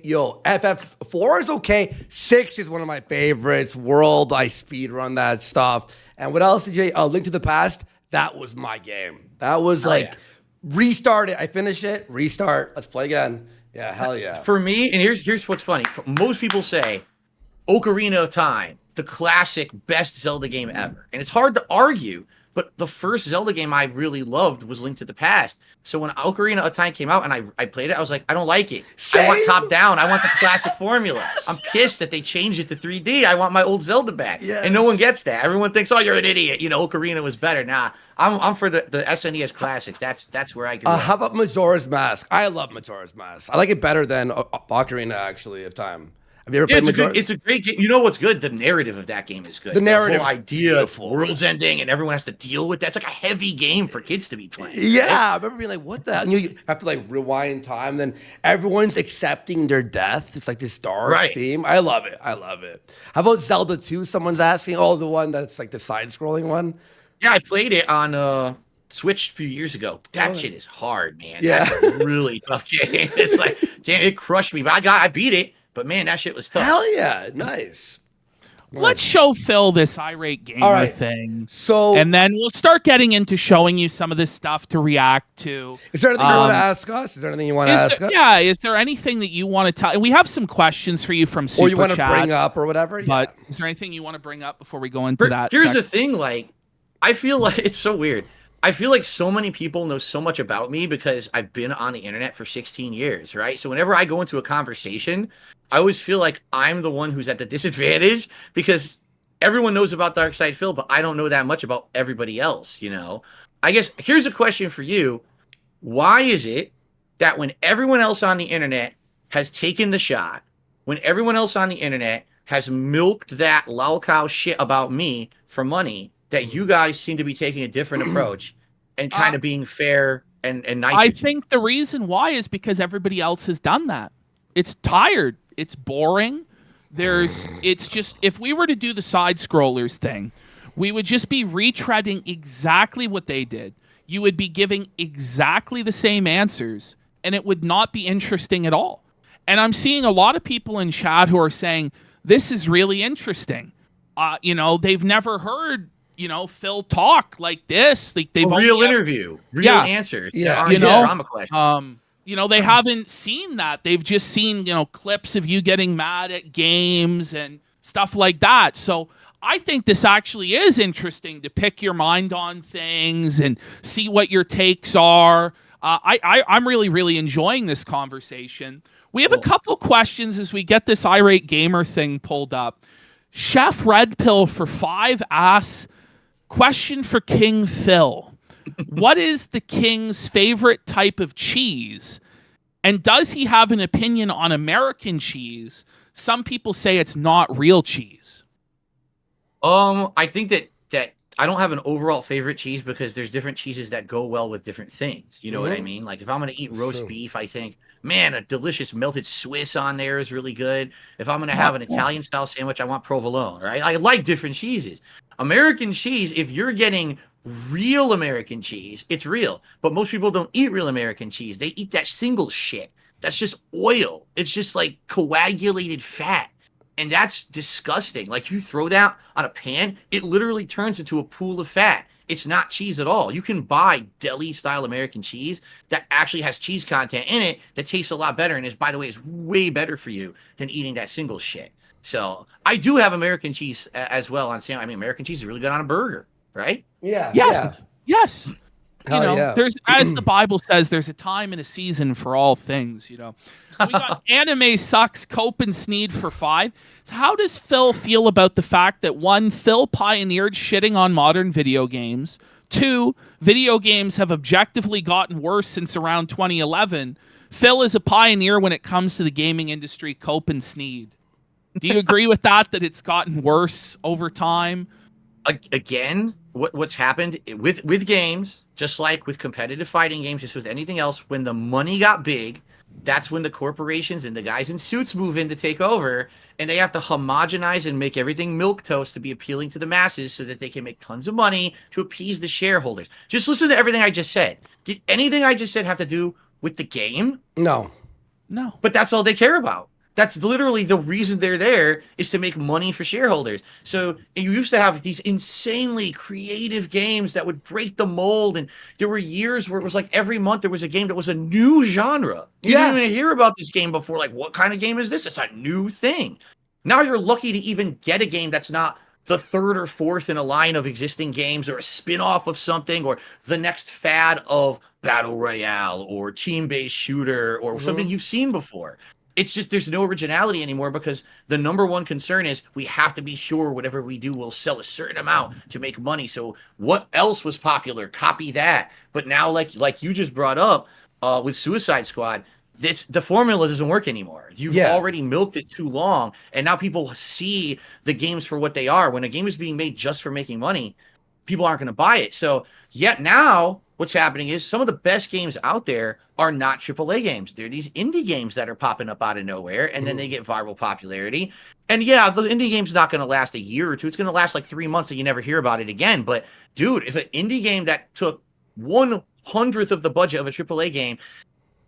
yo, FF4 is okay. 6 is one of my favorites. World, I speedrun that stuff. And what else did you Link to the Past? That was my game. That was restart it. I finish it, restart. Let's play again. Yeah, hell yeah. For me, and here's what's funny. Most people say Ocarina of Time, the classic best Zelda game ever. And it's hard to argue, but the first Zelda game I really loved was Link to the Past. So when Ocarina of Time came out and I played it, I was like, I don't like it. Same. I want top down. I want the classic formula. I'm pissed that they changed it to 3D. I want my old Zelda back. Yes. And no one gets that. Everyone thinks, oh, you're an idiot. Ocarina was better. Nah, I'm for the SNES classics. That's where I grew up. How about Majora's Mask? I love Majora's Mask. I like it better than Ocarina, actually, of Time. Have you ever played Majora's? It's a great game. You know what's good? The narrative of that game is good. The narrative whole idea of world's ending and everyone has to deal with that. It's like a heavy game for kids to be playing. Yeah, I remember being like, what the hell? And you have to like rewind time. Then everyone's accepting their death. It's like this dark theme. I love it. I love it. How about Zelda 2? Someone's asking. Oh, the one that's like the side-scrolling one? Yeah, I played it on Switch a few years ago. That shit is hard, man. Yeah. That's a really tough game. It's like, damn, it crushed me. But I beat it. But man, that shit was tough. Hell yeah. Nice. Let's show Phil this irate gamer thing. So, and then we'll start getting into showing you some of this stuff to react to. Is there anything you want to ask us? Is there anything you want to ask us? Yeah, is there anything that you want to tell? We have some questions for you from Super Chat. Or you want to bring up or whatever? But is there anything you want to bring up before we go into that? Here's the thing, like, I feel like it's so weird. I feel like so many people know so much about me because I've been on the internet for 16 years, right? So whenever I go into a conversation, I always feel like I'm the one who's at the disadvantage because everyone knows about DarksydePhil, but I don't know that much about everybody else, I guess here's a question for you. Why is it that when everyone else on the internet has taken the shot, when everyone else on the internet has milked that lolcow shit about me for money, that you guys seem to be taking a different approach and kind of being fair and nice? I think the reason why is because everybody else has done that. It's tired. It's boring. It's just, if we were to do the side scrollers thing, we would just be retreading exactly what they did. You would be giving exactly the same answers, and it would not be interesting at all. And I'm seeing a lot of people in chat who are saying, this is really interesting. They've never heard, Phil talk like this. Like they've real interview, real answers. Yeah. Drama question. They haven't seen that. They've just seen, clips of you getting mad at games and stuff like that. So I think this actually is interesting to pick your mind on things and see what your takes are. I'm really, really enjoying this conversation. We have a couple questions as we get this irate gamer thing pulled up. Chef Red Pill for 5 asks, question for King Phil. What is the king's favorite type of cheese? And does he have an opinion on American cheese? Some people say it's not real cheese. I think that I don't have an overall favorite cheese because there's different cheeses that go well with different things. You know what I mean? Like if I'm going to eat roast beef, I think, man, a delicious melted Swiss on there is really good. If I'm going to have an Italian style sandwich, I want provolone, right? I like different cheeses. American cheese, if you're getting real American cheese, it's real. But most people don't eat real American cheese. They eat that single shit. That's just oil. It's just like coagulated fat. And that's disgusting. Like you throw that on a pan, it literally turns into a pool of fat. It's not cheese at all. You can buy deli-style American cheese that actually has cheese content in it that tastes a lot better and is, by the way, is way better for you than eating that single shit. So I do have American cheese as well on sandwich. I mean, American cheese is really good on a burger, right? Yeah. Yes. Yeah. There's, as the Bible says, there's a time and a season for all things, We got Anime Sucks, Cope and Sneed for 5. So how does Phil feel about the fact that 1, Phil pioneered shitting on modern video games? 2, video games have objectively gotten worse since around 2011. Phil is a pioneer when it comes to the gaming industry, Cope and Sneed. Do you agree with that it's gotten worse over time? Again, what's happened with games, just like with competitive fighting games, just with anything else, when the money got big, that's when the corporations and the guys in suits move in to take over, and they have to homogenize and make everything milquetoast to be appealing to the masses so that they can make tons of money to appease the shareholders. Just listen to everything I just said. Did anything I just said have to do with the game? No. But that's all they care about. That's literally the reason they're there, is to make money for shareholders. So you used to have these insanely creative games that would break the mold. And there were years where it was like every month there was a game that was a new genre. You didn't even hear about this game before. Like, what kind of game is this? It's a new thing. Now you're lucky to even get a game that's not the third or fourth in a line of existing games, or a spin-off of something, or the next fad of Battle Royale or team-based shooter or something you've seen before. It's just there's no originality anymore because the number one concern is we have to be sure whatever we do will sell a certain amount to make money. So what else was popular? Copy that. But now, like you just brought up with Suicide Squad, the formula doesn't work anymore. You've already milked it too long, and now people see the games for what they are. When a game is being made just for making money, people aren't going to buy it. So yet now what's happening is some of the best games out there are not AAA games. They're these indie games that are popping up out of nowhere, and then they get viral popularity. And yeah, the indie game's not going to last a year or two. It's going to last like 3 months and you never hear about it again. But dude, if an indie game that took 1/100th of the budget of a AAA game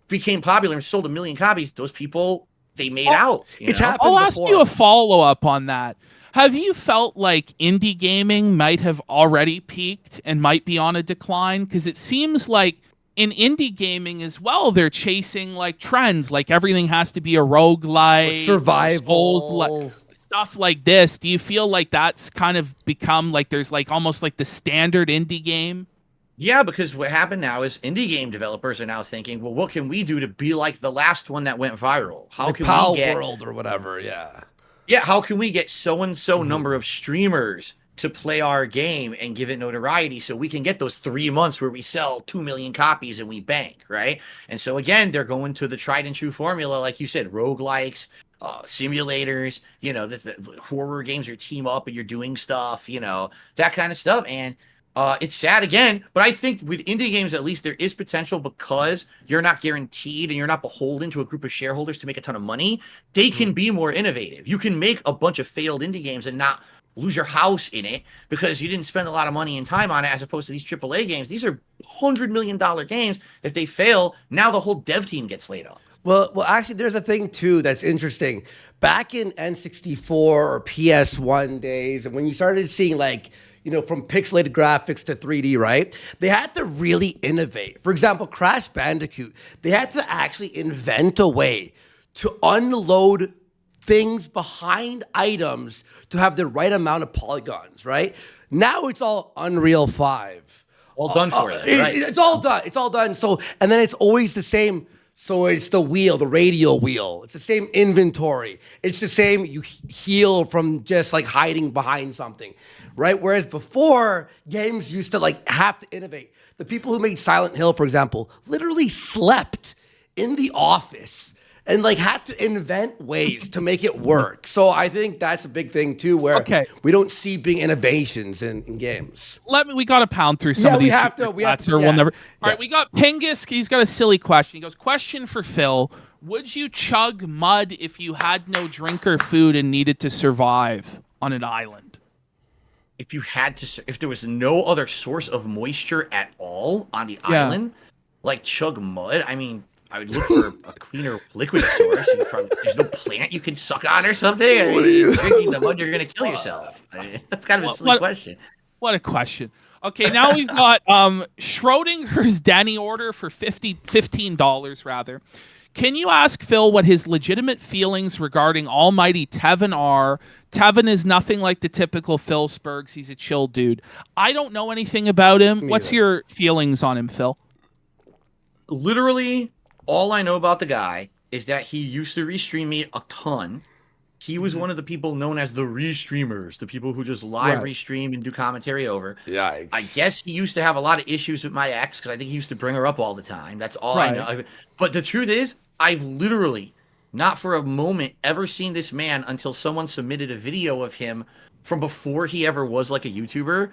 became popular and sold 1 million copies, those people, they made out. It's happened I'll before. ask you a follow-up on that. Have you felt like indie gaming might have already peaked and might be on a decline? Because it seems like in indie gaming as well, they're chasing like trends, like everything has to be a roguelike, survival, stuff like this. Do you feel like that's kind of become like there's like almost like the standard indie game? Yeah, because what happened now is indie game developers are now thinking, well, what can we do to be like the last one that went viral? How can we get World or whatever? Yeah, how can we get so-and-so number of streamers to play our game and give it notoriety so we can get those 3 months where we sell 2 million copies and we bank, right? And so again, they're going to the tried and true formula, like you said, roguelikes, simulators, the horror games where you team up and you're doing stuff, that kind of stuff. And it's sad again, but I think with indie games, at least there is potential because you're not guaranteed and you're not beholden to a group of shareholders to make a ton of money. They can be more innovative. You can make a bunch of failed indie games and not lose your house in it because you didn't spend a lot of money and time on it, as opposed to these AAA games. These are $100 million games. If they fail, now the whole dev team gets laid off. Well, actually, there's a thing too that's interesting. Back in N64 or PS1 days, and when you started seeing from pixelated graphics to 3D, right? They had to really innovate. For example, Crash Bandicoot, they had to actually invent a way to unload things behind items to have the right amount of polygons, right? Now it's all Unreal 5. All done for you, right? It's all done. It's all done. So, and then it's always the same. So it's the radial wheel. It's the same inventory. It's the same, you heal from just hiding behind something, right? Whereas before, games used to have to innovate. The people who made Silent Hill, for example, literally slept in the office and had to invent ways to make it work. So I think that's a big thing too, where we don't see big innovations in games. We got to pound through some of these. We have to. We'll never. All right, we got Pingus. He's got a silly question. He goes, question for Phil. Would you chug mud if you had no drink or food and needed to survive on an island? If there was no other source of moisture at all on the island, chug mud, I mean, I would look for a cleaner liquid source. There's no plant you can suck on or something. Drinking the mud, you're going to kill yourself. That's kind of a silly question. What a question. Okay, now we've got Schrodinger's Denny order for $15 rather. Can you ask Phil what his legitimate feelings regarding almighty Tevin are? Tevin is nothing like the typical Phil Spurgs. He's a chill dude. I don't know anything about him. What's your feelings on him, Phil? Literally, all I know about the guy is that he used to restream me a ton. He was one of the people known as the restreamers, the people who just live restream and do commentary over. Yikes. I guess he used to have a lot of issues with my ex because I think he used to bring her up all the time. That's all I know. But the truth is, I've literally not for a moment ever seen this man until someone submitted a video of him from before he ever was a YouTuber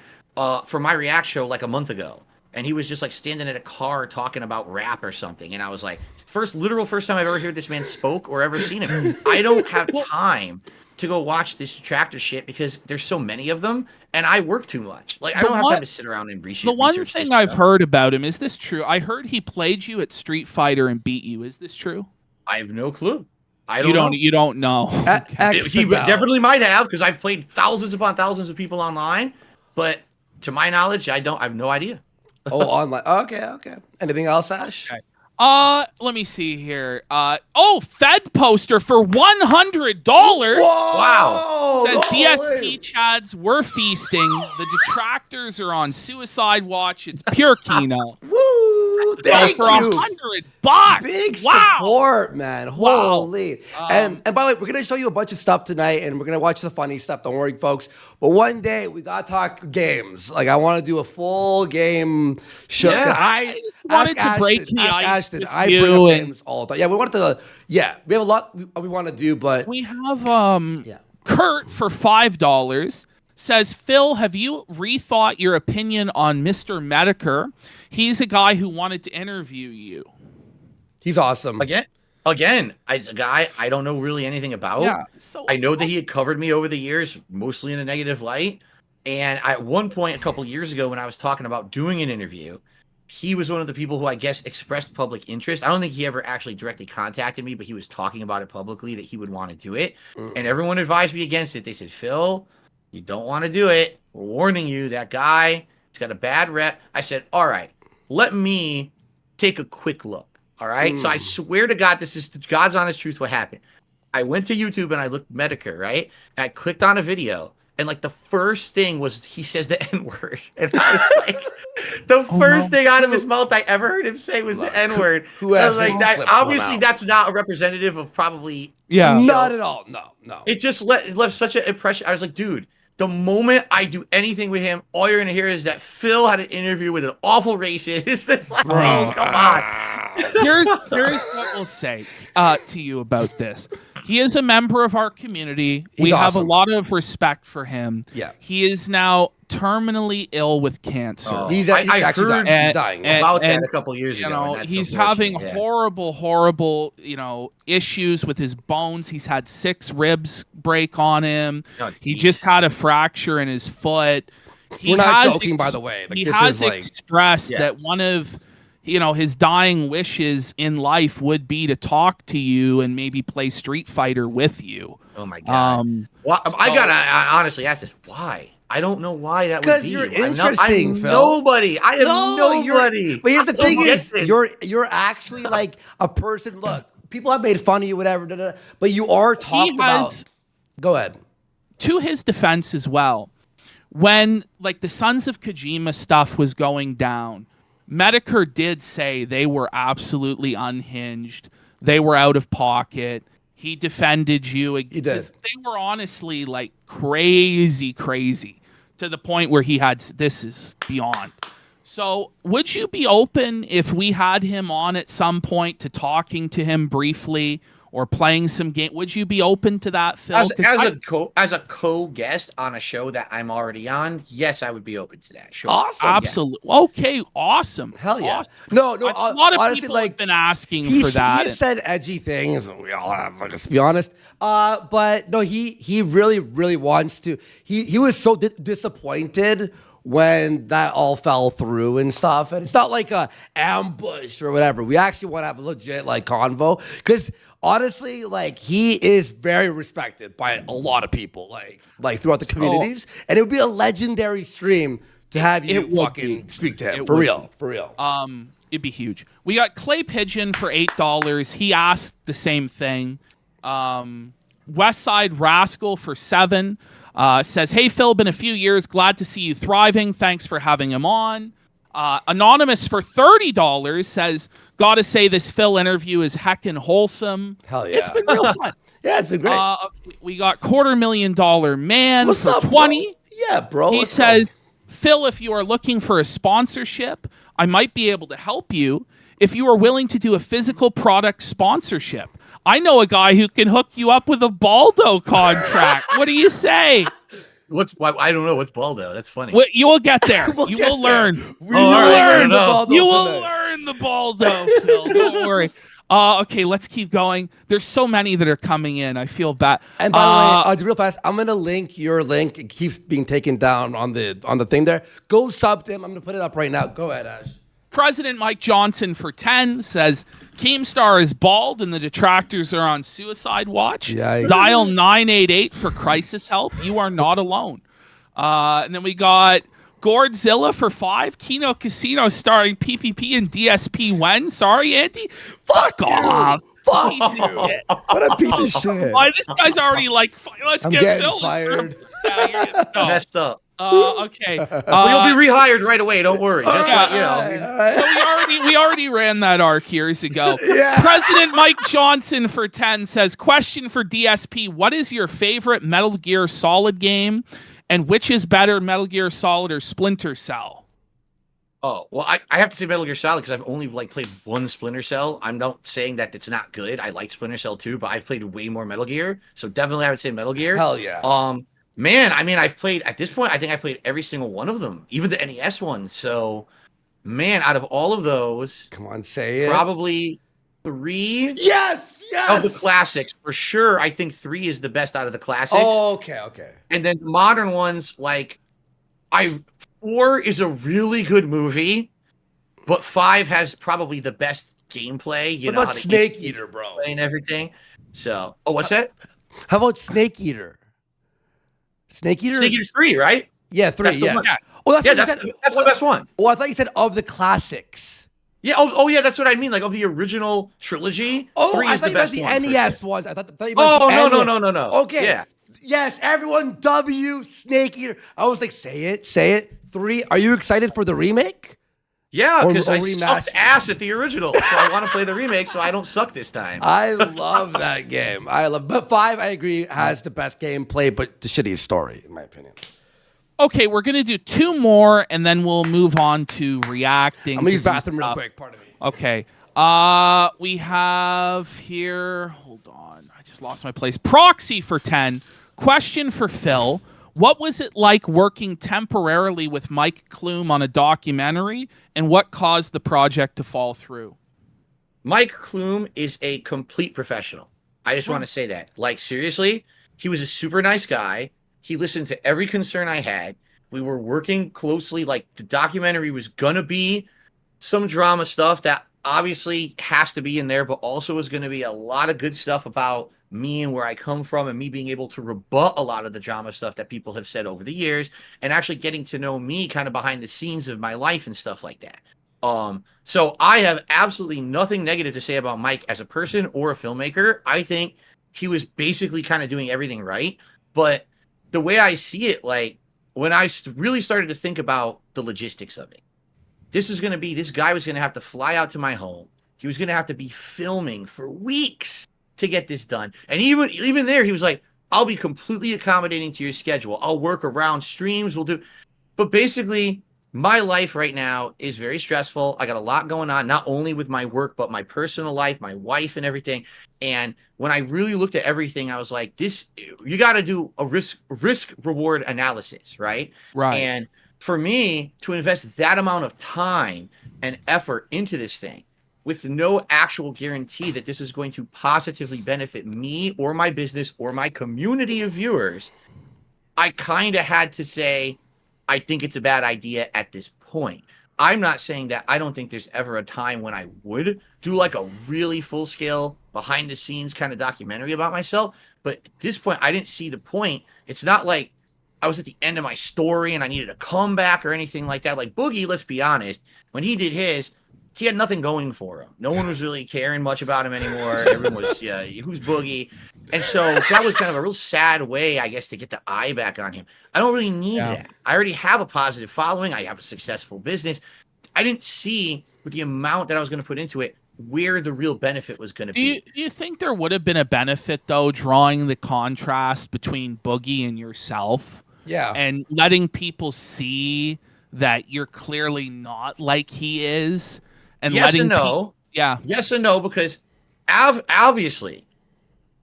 for my React show a month ago. And he was just standing at a car talking about rap or something. And I was like, first time I've ever heard this man spoke or ever seen him. I don't have time to go watch this detractor shit because there's so many of them and I work too much. I don't have time to sit around and research. The one thing I've heard about him, is this true? I heard he played you at Street Fighter and beat you. Is this true? I have no clue. I don't know. You don't know. He definitely might have because I've played thousands upon thousands of people online. But to my knowledge, I have no idea. Oh, online. Okay. Anything else, Ash? Okay. Let me see here. Fed poster for $100. Wow. Says DSP Chads, we're feasting. The detractors are on suicide watch. It's pure Kino. Woo! Thank for you. $100. Big support, man. Holy. And by the way, we're gonna show you a bunch of stuff tonight, and we're gonna watch the funny stuff. Don't worry, folks. But one day we gotta talk games. I want to do a full game show. Yeah. I wanted to break the ice with I you bring up and games all the time. Yeah, we wanted to. Yeah, we have a lot we want to do, but we have Kurt for $5 says, Phil, have you rethought your opinion on Mr. Medicare? He's a guy who wanted to interview you. He's awesome. Again, it's a guy I don't know really anything about. Yeah, I know that he had covered me over the years, mostly in a negative light. And at one point, a couple years ago, when I was talking about doing an interview, he was one of the people who I guess expressed public interest. I don't think he ever actually directly contacted me, but he was talking about it publicly that he would want to do it. And everyone advised me against it. They said, Phil, you don't want to do it. We're warning you. That guy, he's got a bad rep. I said, all right, let me take a quick look. All right. So I swear to God, this is God's honest truth. What happened? I went to YouTube and I looked Medicare, right? And I clicked on a video. And the first thing was he says the N-word. And I was like, the first thing out of his mouth I ever heard him say was the N-word. I was like, that obviously that's not a representative of probably. Yeah. Not at all. No. It just left such an impression. I was like, dude, the moment I do anything with him, all you're gonna hear is that Phil had an interview with an awful racist. It's like, oh, come on. Here's what we'll say to you about this. He is a member of our community. We have a lot of respect for him. Yeah. He is now terminally ill with cancer. Oh, He's I actually heard dying. about that a couple years ago. know, and that's he's unfortunate. having Yeah. horrible, issues with his bones. He's had 6 ribs break on him. Oh, He geez. just had a fracture in his foot. He We're not has joking, by the way. Like, he this has is like, expressed Yeah. that one of his dying wishes in life would be to talk to you and maybe play Street Fighter with you. Oh my god. Well, I honestly ask this. Why? I don't know why that would 'Cause be. you're I'm interesting, Phil. nobody. I am nobody. But here's the I don't thing get is, this. you're actually like a person. Look, people have made fun of you, whatever, but you are talked about. Go ahead. To his defense as well, when like the Sons of Kojima stuff was going down, Medicare did say they were absolutely unhinged. They were out of pocket. He defended you. He did. They were honestly like crazy to the point where he had, this is beyond. So would you be open if we had him on at some point to talking to him briefly or playing some game? Would you be open to that, Phil? As a co-guest on a show that I'm already on, yes, I would be open to that. Sure. Awesome. Absolutely. Okay. Awesome. Hell yeah. Awesome. No. A lot of honestly, people like, have been asking for that. He said edgy things. We all have, let's be honest. But no, he really wants to. He was so disappointed when that all fell through and stuff. And it's not like a ambush or whatever. We actually want to have a legit like convo because honestly, like he is very respected by a lot of people, like throughout the communities. And it would be a legendary stream to have you fucking speak to him. For real. It'd be huge. We got Clay Pigeon for $8. He asked the same thing. West Side Rascal for $7. Says, hey, Phil, been a few years. Glad to see you thriving. Thanks for having him on. Anonymous for $30 says, gotta say this Phil interview is heckin' wholesome. Hell yeah. It's been real fun. Yeah, it's been great. We got $250,000 man What's for up, 20. bro? Yeah, bro. He says, Phil, if you are looking for a sponsorship, I might be able to help you if you are willing to do a physical product sponsorship. I know a guy who can hook you up with a Baldo contract. What do you say? I don't know. What's Baldo? That's funny. Well, you will get there. You will learn. You will learn the Baldo, Phil. Don't worry. Okay, let's keep going. There's so many that are coming in. I feel bad. And by the way, real fast, I'm gonna link your link. It keeps being taken down on the thing there. Go sub to him. I'm gonna put it up right now. Go ahead, Ash. President Mike Johnson for 10 says Keemstar is bald and the detractors are on suicide watch. Yikes. Dial 988 for crisis help. You are not alone. And then we got Gordzilla for 5. Kino Casino starring PPP and DSP when? Sorry, Andy. Fuck off. Fuck you. What a piece of shit. Why this guy's already like, let's I'm get getting Phil. fired. Messed up. Okay. You'll be rehired right away. Don't worry. Just let you know. So we already ran that arc years ago. Yeah. President Mike Johnson for 10 says, question for DSP, what is your favorite Metal Gear Solid game? And which is better, Metal Gear Solid or Splinter Cell? Oh, well, I have to say Metal Gear Solid because I've only played one Splinter Cell. I'm not saying that it's not good. I like Splinter Cell too, but I've played way more Metal Gear. So definitely I would say Metal Gear. Hell yeah. Man, I mean, I've played, at this point, I think I played every single one of them, even the NES one. So, man, out of all of those, come on, say it. Probably 3. Yes. Of the classics, for sure. I think 3 is the best out of the classics. Oh, okay. And then modern ones, 4 is a really good movie, but 5 has probably the best gameplay. What about Snake Eater, bro? And everything. So, what's that? How about Snake Eater? Snake Eater's 3, right? Yeah, 3. That's Yeah. Oh, that's the best one. Oh, I thought you said of the classics. Yeah. Oh, yeah. That's what I mean. Like of the original trilogy. Oh, 3 is the best one. I thought you meant the NES ones. I thought you meant Oh, no. Okay. Yeah. Yes, everyone. W Snake Eater. I was like, say it. 3. Are you excited for the remake? Yeah, Or- because or I remaster. sucked ass at the original, so I want to play the remake so I don't suck this time. I love that game. But 5, I agree, has the best gameplay, but the shittiest story, in my opinion. Okay, we're gonna do 2 more, and then we'll move on to reacting. I'm gonna use some bathroom real stuff. quick. Pardon me. Okay. We have here. Hold on, I just lost my place. Proxy for 10. Question for Phil: what was it like working temporarily with Mike Klum on a documentary, and what caused the project to fall through? Mike Klum is a complete professional. I just want to say that. Like, seriously, he was a super nice guy. He listened to every concern I had. We were working closely. Like, the documentary was going to be some drama stuff that obviously has to be in there, but also was going to be a lot of good stuff about me and where I come from and me being able to rebut a lot of the drama stuff that people have said over the years and actually getting to know me kind of behind the scenes of my life and stuff like that. So I have absolutely nothing negative to say about Mike as a person or a filmmaker. I think he was basically kind of doing everything right. But the way I see it, like when I really started to think about the logistics of it, this guy was going to have to fly out to my home. He was going to have to be filming for weeks to get this done. And even there, he was like, I'll be completely accommodating to your schedule. I'll work around streams. But basically, my life right now is very stressful. I got a lot going on, not only with my work, but my personal life, my wife and everything. And when I really looked at everything, I was like, you got to do a risk reward analysis, right? Right. And for me to invest that amount of time and effort into this thing with no actual guarantee that this is going to positively benefit me or my business or my community of viewers, I kind of had to say, I think it's a bad idea at this point. I'm not saying that I don't think there's ever a time when I would do like a really full-scale behind-the-scenes kind of documentary about myself. But at this point, I didn't see the point. It's not like I was at the end of my story and I needed a comeback or anything like that. Like Boogie, let's be honest, when he did his, he had nothing going for him. No one was really caring much about him anymore. Everyone was, yeah, who's Boogie? And so that was kind of a real sad way, I guess, to get the eye back on him. I don't really need that. I already have a positive following. I have a successful business. I didn't see with the amount that I was going to put into it where the real benefit was going to be. Do you think there would have been a benefit, though, drawing the contrast between Boogie and yourself? Yeah. And letting people see that you're clearly not like he is? And yes and no. Yeah. Yes and no, because obviously,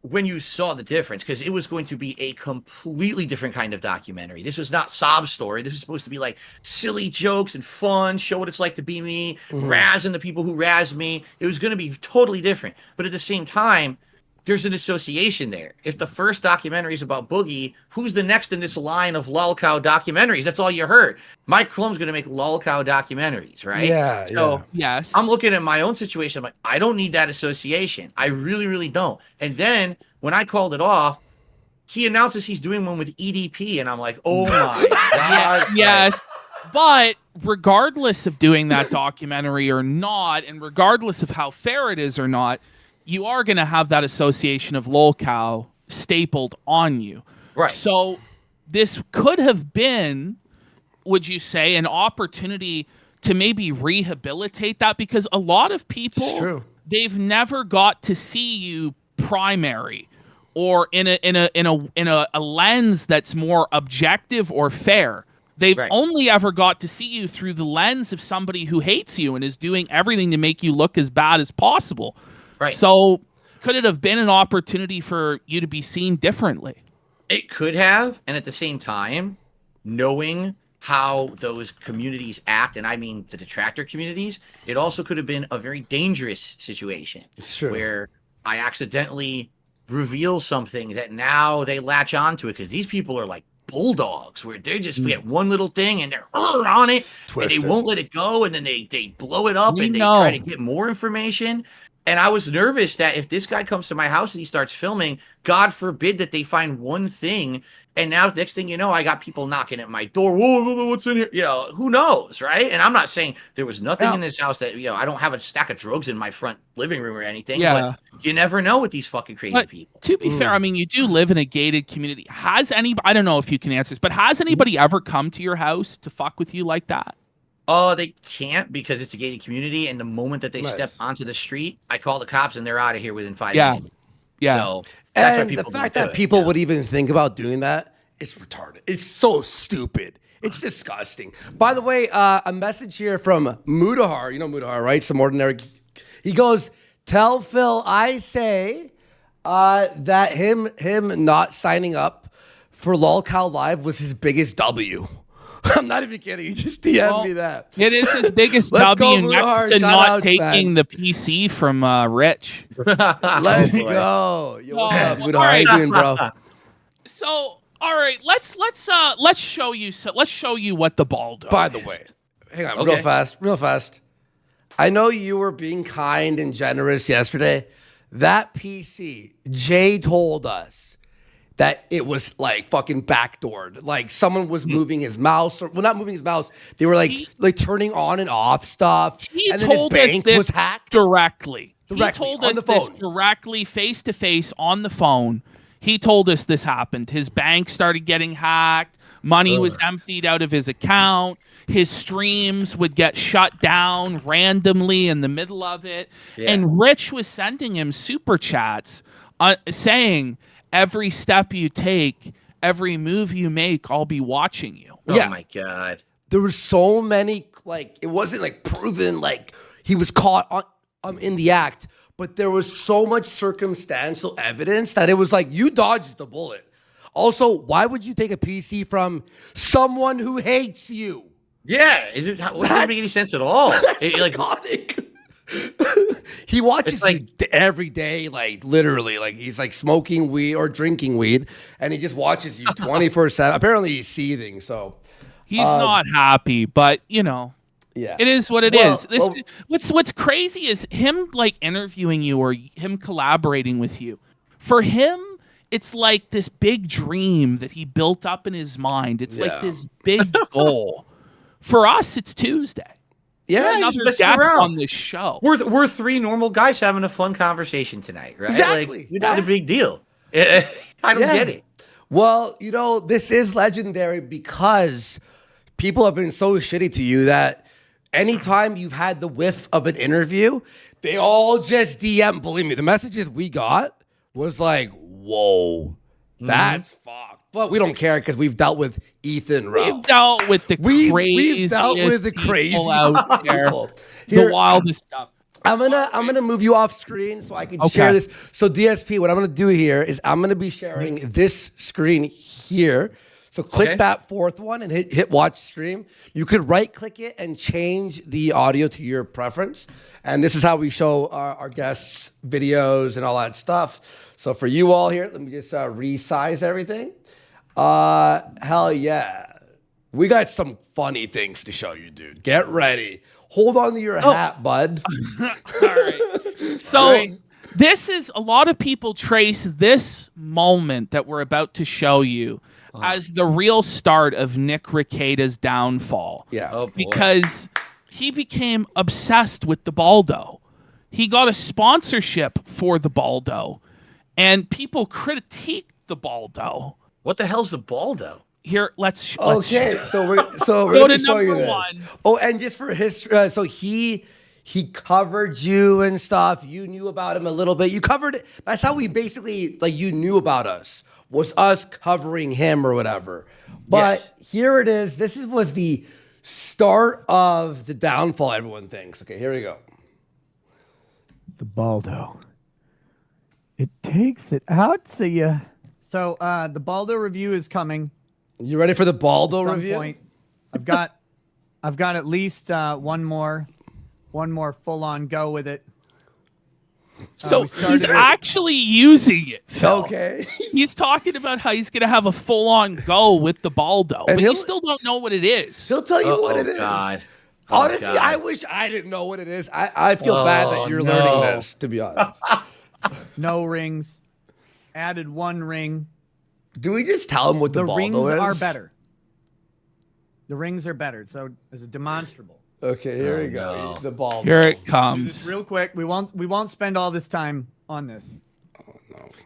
when you saw the difference, because it was going to be a completely different kind of documentary. This was not sob story. This was supposed to be like silly jokes and fun, show what it's like to be me, razzing the people who razz me. It was going to be totally different. But at the same time, there's an association there. If the first documentary is about Boogie, who's the next in this line of lolcow documentaries? That's all you heard. Mike Klum's going to make lolcow documentaries, right? Yeah. So yes, I'm looking at my own situation. I'm like, I don't need that association. I really, really don't. And then when I called it off, he announces he's doing one with EDP, and I'm like, oh my God. Yes. But regardless of doing that documentary or not, and regardless of how fair it is or not, you are going to have that association of lolcow stapled on you. Right. So this could have been, would you say, an opportunity to maybe rehabilitate that? Because a lot of people, they've never got to see you primary or in a lens that's more objective or fair. They've only ever got to see you through the lens of somebody who hates you and is doing everything to make you look as bad as possible. Right. So could it have been an opportunity for you to be seen differently? It could have. And at the same time, knowing how those communities act, and I mean the detractor communities, it also could have been a very dangerous situation where I accidentally reveal something that now they latch onto it, because these people are like bulldogs where they just get one little thing and they're on it and they won't let it go, and then they blow it up and they try to get more information. And I was nervous that if this guy comes to my house and he starts filming, God forbid that they find one thing. And now, next thing you know, I got people knocking at my door. Whoa, what's in here? You know, who knows, right? And I'm not saying there was nothing in this house that, you know, I don't have a stack of drugs in my front living room or anything. But you never know with these fucking crazy people. To be fair, I mean, you do live in a gated community. Has anybody, I don't know if you can answer this, but has anybody ever come to your house to fuck with you like that? Oh, they can't because it's a gated community, and the moment that they Nice. step onto the street, I call the cops and they're out of here within 5 Yeah. minutes. Yeah. So that's why And the people fact don't do that it, people yeah. would even think about doing that, it's retarded. It's so stupid. It's disgusting. By the way, a message here from Mudahar. You know Mudahar, right? Some ordinary. He goes, "Tell Phil I say that him not signing up for LOLCOW Live was his biggest W." I'm not even kidding. He just DM'd me that. It is his biggest Let's go, W next Mudahar. to not Shout-outs, taking man. the PC from Rich. Let's boy. go. Yo, what's up, All Mudahar? How you right. doing, bro? So, all right, let's show you what the Baldo By the is. way, hang on, Okay. real fast. I know you were being kind and generous yesterday. That PC, Jay told us that it was like fucking backdoored. Like someone was moving his mouse, or well, not moving his mouse. They were like turning on and off stuff. He And then his told us bank this was hacked. directly. He Directly, told on us the this phone. directly, face to face, on the phone. He told us this happened. His bank started getting hacked. Money was emptied out of his account. His streams would get shut down randomly in the middle of it. Yeah. And Rich was sending him super chats saying, every step you take, every move you make, I'll be watching you. Oh Yeah. my God. There were so many, like, it wasn't like proven, like he was caught on in the act, but there was so much circumstantial evidence that it was like you dodged the bullet. Also, why would you take a PC from someone who hates you? Yeah, it doesn't make any sense at all. Like, Iconic. He watches It's like- you every day, like literally, like he's like smoking weed or drinking weed, and he just watches you 24/7. Apparently, he's seething. So He's not happy, but yeah, it is what it Well, is. What's crazy is him like interviewing you or him collaborating with you. For him, it's like this big dream that he built up in his mind. It's like Yeah. this big goal. For us, it's Tuesday. Yeah, he's Another messing guest around. on this show. we're three normal guys having a fun conversation tonight, right? Exactly. Like, it's a big deal. I don't get it. Well, you know, this is legendary because people have been so shitty to you that anytime you've had the whiff of an interview, they all just DM. Believe me, the messages we got was like, whoa, that's fucked. But we don't care because we've dealt with Ethan Ralph. We've dealt with the We've craziest dealt with the people crazy out there. people. The Here, wildest stuff. I'm gonna move you off screen so I can share Okay. this. So DSP, what I'm gonna do here is I'm gonna be sharing this screen here. So click Okay. that fourth one and hit watch stream. You could right click it and change the audio to your preference. And this is how we show our guests videos and all that stuff. So for you all here, let me just resize everything. Hell yeah. We got some funny things to show you, dude. Get ready. Hold on to your hat, bud. All right. So this is a lot of people trace this moment that we're about to show you as the real start of Nick Rekieta's downfall. Yeah. Oh, boy. Because he became obsessed with the Baldo. He got a sponsorship for the Baldo, and people critiqued the Baldo. What the hell's the Baldo? Here, let's Okay, so we're Go gonna to show you number this. one. Oh, and just for history, so he covered you and stuff. You knew about him a little bit. You covered it. That's how we basically like you knew about us was us covering him or whatever. But Yes. here it is. Was the start of the downfall. Everyone thinks. Okay, here we go. The Baldo. It takes it out to you. So the Baldo review is coming. You ready for the Baldo At some review? point. I've got at least one more full-on go with it. So we started he's with- actually using it. Phil. Okay. He's talking about how he's going to have a full-on go with the Baldo, And but you he'll- still don't know what it is. He'll tell you what Oh, it is. God. Oh, Honestly, God. I wish I didn't know what it is. I feel bad that Oh, you're no. learning this, to be honest. No rings. Added one ring. Do we just tell him what the The Baldo rings is? are better. The rings are better. So as a demonstrable. Okay, here we Oh, go. no. The Baldo. Here it Do this comes. real quick. We won't spend all this time on this.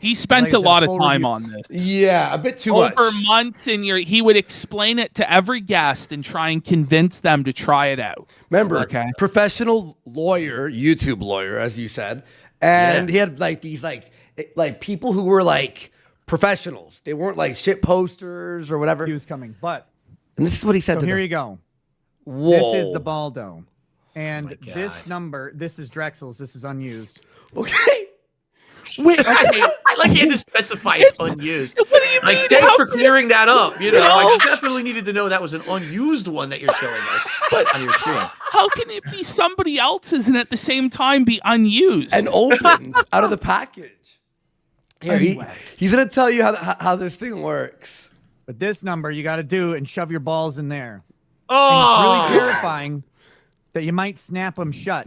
He spent Like I a said, lot of full time review. on this. Yeah, a bit too Over much. months, and he would explain it to every guest and try and convince them to try it out. Remember, Okay. professional lawyer, YouTube lawyer, as you said, and he had like these like people who were like professionals. They weren't like shit posters or whatever. He was coming, but And this is what he said so to here them. you go. Whoa. This is the Baldo, and God. this number, this is Drexel's. This is unused. Okay. Wait, okay. I like you had to specify it's unused. What do you mean? Like, thanks How for can clearing that up. You know, No. like, I definitely needed to know that was an unused one that you're showing us on your screen. How can it be somebody else's and at the same time be unused? And opened out of the package. Here, Anyway. he's gonna tell you how this thing works. But this number, you got to do and shove your balls in there. Oh, And it's really terrifying that you might snap them shut.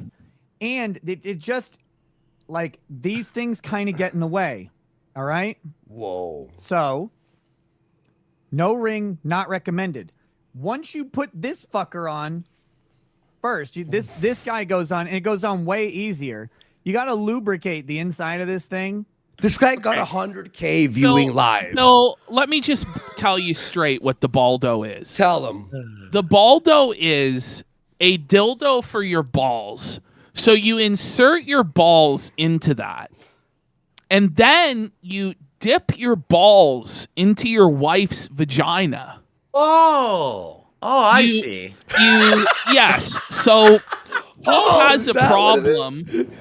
And it just, like, these things kind of get in the way. All right? Whoa. So, no ring, not recommended. Once you put this fucker on, first, this guy goes on, and it goes on way easier. You got to lubricate the inside of this thing. This guy got 100K viewing live. No, let me just tell you straight what the Baldo is. Tell him. The Baldo is a dildo for your balls. So you insert your balls into that. And then you dip your balls into your wife's vagina. I You- see. Yes. So he has is a that what it problem.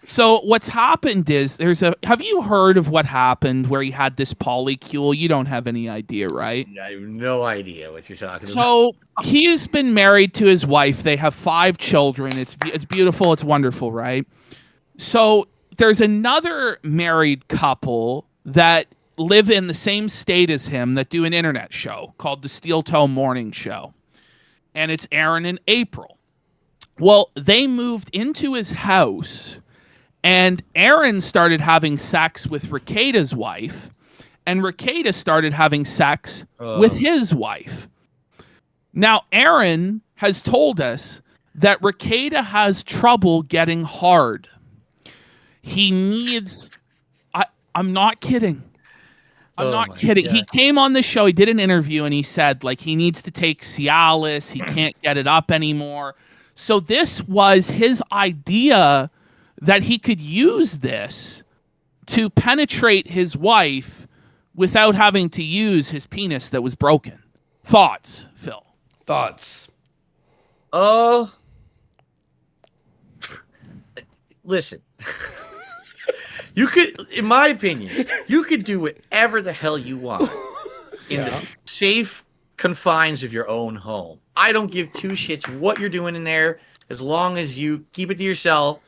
So what's happened is have you heard of what happened where he had this polycule? You don't have any idea, right? I have no idea what you're talking about. So he has been married to his wife. They have 5 children. It's beautiful. It's wonderful, right? So there's another married couple that live in the same state as him that do an internet show called the Steel Toe Morning Show. And it's Aaron and April. Well, they moved into his house, and Aaron started having sex with Ricada's wife, and Ricada started having sex with his wife. Now, Aaron has told us that Ricada has trouble getting hard. He needs... I'm not kidding. I'm not kidding. God. He came on the show, he did an interview, and he said, like, he needs to take Cialis. He can't get it up anymore. So this was his idea that he could use this to penetrate his wife without having to use his penis that was broken. Thoughts, Phil? Thoughts. Listen. You could, in my opinion, you could do whatever the hell you want in the safe confines of your own home. I don't give 2 shits what you're doing in there as long as you keep it to yourself.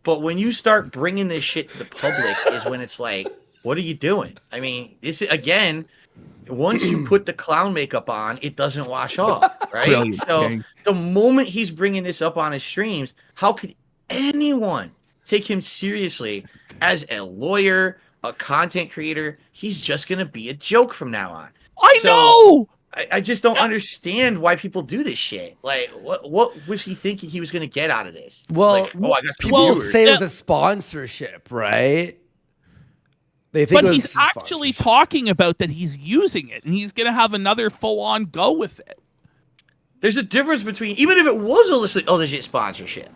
But when you start bringing this shit to the public is when it's like, what are you doing? I mean, this again, once you put the clown makeup on, it doesn't wash off, right? Brilliant, So King. the moment he's bringing this up on his streams, how could anyone take him seriously as a lawyer, a content creator? He's just going to be a joke from now on. I So, know! I just don't understand why people do this shit. Like, what was he thinking he was going to get out of this? Well, like, I got some people viewers. say it was a sponsorship, right? They think But it was he's actually sponsorship. talking about that he's using it, and he's going to have another full-on go with it. There's a difference between, even if it was a legit sponsorship,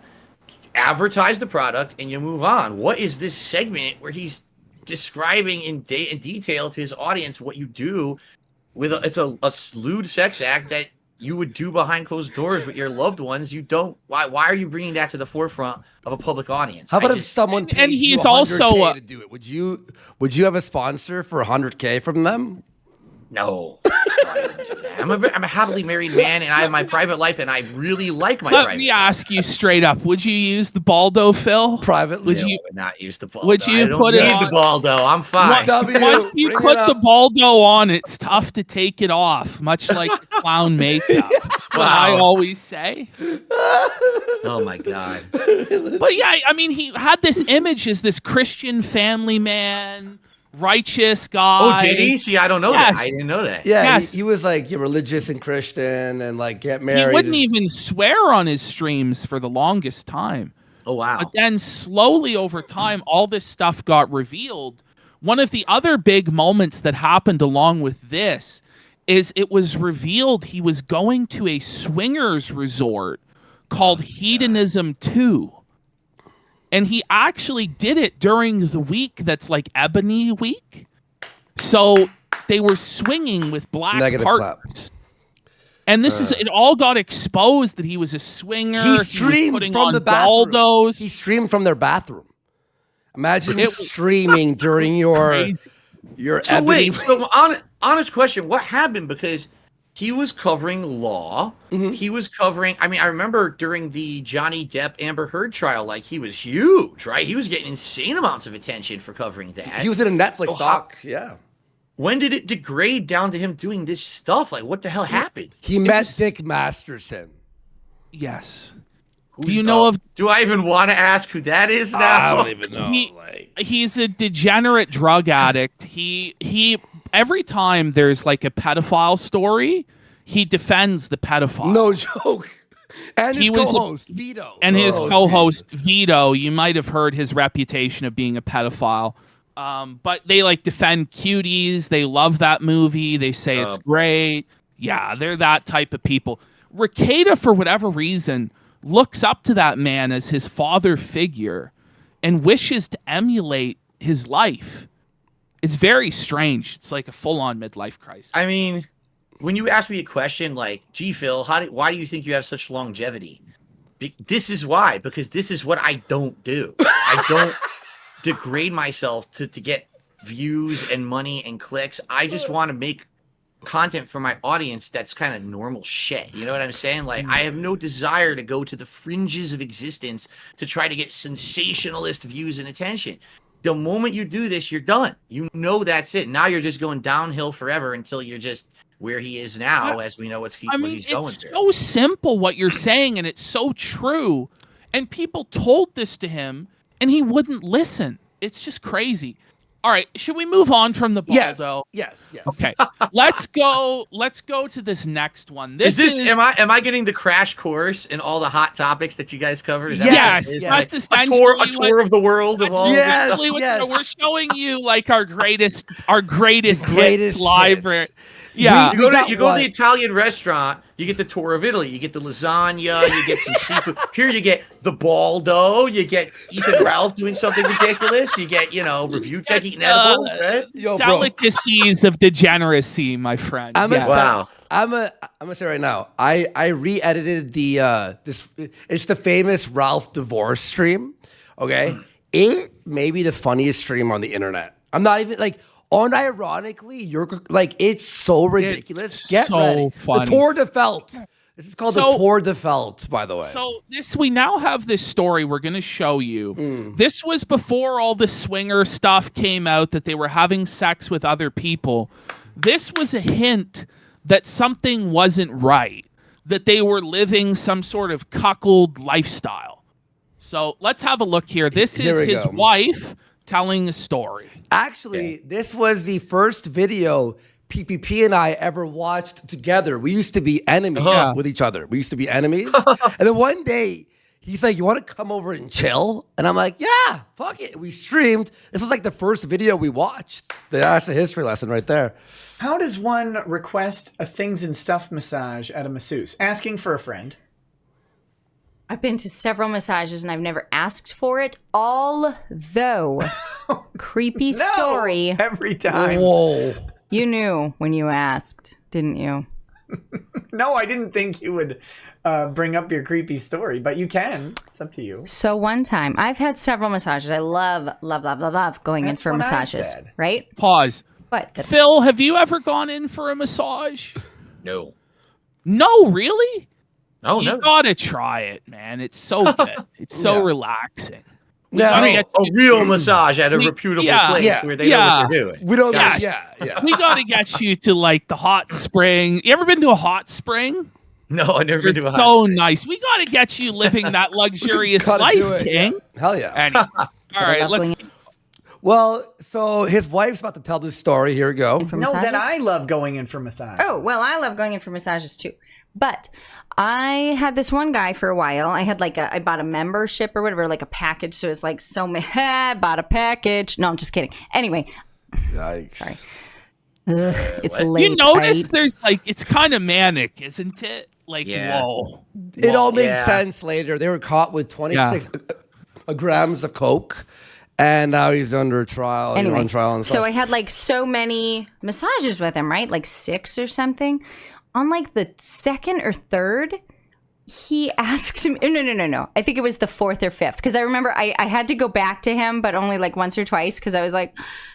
advertise the product and you move on. What is this segment where he's describing in detail to his audience what you do with it's a lewd sex act that you would do behind closed doors with your loved ones? You don't. Why are you bringing that to the forefront of a public audience? How about if someone paid and you he's 100K also, to do it? Would you have a sponsor for 100K from them? No, I wouldn't do that. I'm a happily married man, and I have my private life, and I really like my let private me life. ask you straight up, would you use the Baldo, Phil? Privately? Would No, you- I would not use the Baldo. would you I don't put it need on- the Baldo. I'm fine. Once you bring put it the up. Baldo on, it's tough to take it off, much like the clown makeup. What I Wow. always say. Oh my god. But yeah, I mean, he had this image as this Christian family man, righteous guy. Oh, did he? See, I don't know Yes. that. I didn't know that. Yeah, Yes. he was like religious and Christian and like get He married. wouldn't and- even swear on his streams for the longest time. Oh, wow. But then slowly over time, all this stuff got revealed. One of the other big moments that happened along with this is it was revealed he was going to a swingers resort called Hedonism 2. And he actually did it during the week that's like Ebony Week. So they were swinging with black Negative partners. And this is, it all got exposed that he was a swinger. He streamed from the bathroom. Baldos. He streamed from their bathroom. Imagine streaming during your So Ebony. wait, so honest question, what happened? Because he was covering law. He was covering, I mean, I remember during the Johnny Depp Amber Heard trial, like he was huge, right? He was getting insane amounts of attention for covering that. He was in a Netflix doc. Yeah. When did it degrade down to him doing this stuff? Like, what the hell happened? He met Dick Masterson. Yes. Do you know of? Do I even want to ask who that is now? I don't even know. He's a degenerate drug addict. He every time there's like a pedophile story, he defends the pedophile. No joke. And his co-host, Vito. And his co-host, Vito. You might have heard his reputation of being a pedophile. But they like defend Cuties. They love that movie. They say it's great. Yeah, they're that type of people. Rekieta, for whatever reason, looks up to that man as his father figure and wishes to emulate his life. It's very strange. It's like a full-on midlife crisis. I mean, when you ask me a question like, gee, Phil, why do you think you have such longevity? This is why, because this is what I don't do. I don't degrade myself to get views and money and clicks. I just want to make content for my audience that's kind of normal shit. You know what I'm saying? Like, I have no desire to go to the fringes of existence to try to get sensationalist views and attention. The moment you do this, you're done. You know that's it. Now you're just going downhill forever until you're just where he is now, as we know what he's going it's through. So simple what you're saying, and it's so true. And people told this to him, and he wouldn't listen. It's just crazy. All right, should we move on from the Baldo? Yes. Okay, let's go to this next one. Am I getting the crash course in all the hot topics that you guys cover? Is yes, that that's essentially a tour of the world of all. Yes, we're showing you like our greatest hits library. Yeah, you go to the Italian restaurant, you get the tour of Italy, you get the lasagna, you get some seafood. Here you get the Baldo, you get Ethan Ralph doing something ridiculous, you get, review tech eating edibles, right? Delicacies of degeneracy, my friend. I'm gonna say right now, I re-edited the it's the famous Ralph divorce stream. Okay, it may be the funniest stream on the internet. I'm not even like. Unironically, you're like, it's so ridiculous. Get ready. Funny. The Tour de Felt. This is called the Tour de Felt, by the way. So we now have this story we're going to show you. This was before all the swinger stuff came out that they were having sex with other people. This was a hint that something wasn't right, that they were living some sort of cuckold lifestyle. So let's have a look here. This is his wife telling a story. Actually, this was the first video PPP and I ever watched together. We used to be enemies with each other. We used to be enemies. And then one day, he's like, you want to come over and chill? And I'm like, yeah, fuck it. We streamed. This was like the first video we watched. That's a history lesson right there. How does one request a things and stuff massage at a masseuse? Asking for a friend. I've been to several massages and I've never asked for it. Although, creepy story. Every time. Whoa. You knew when you asked, didn't you? No, I didn't think you would bring up your creepy story, but you can. It's up to you. So one time, I've had several massages. I love going in for massages. Right? Pause. What? Phil, have you ever gone in for a massage? No. No, really? Oh, you gotta try it, man. It's so good. It's so relaxing. A real massage at a reputable place where they know what they're doing. We don't. We gotta get you to like the hot spring. You ever been to a hot spring? No, I've never been to a hot spring. So nice. We gotta get you living that luxurious life, King. Yeah. Hell yeah. Anyway, all right, let's. Well, so his wife's about to tell this story. Here we go. No, that I love going in for massage. Oh, well, I love going in for massages too. But I had this one guy for a while. I had I bought a membership or whatever, like a package. So it's like so many, bought a package. No, I'm just kidding. Anyway. Yikes. Sorry. Ugh, it's late. You notice right? there's it's kind of manic, isn't it? Whoa. It all made sense later. They were caught with 26 grams of coke, and now he's under trial. Anyway, on trial and stuff. so I had so many massages with him, right? 6 or something. On the second or third, he asked me. No. I think it was the 4th or 5th because I remember I had to go back to him, but only once or twice because I was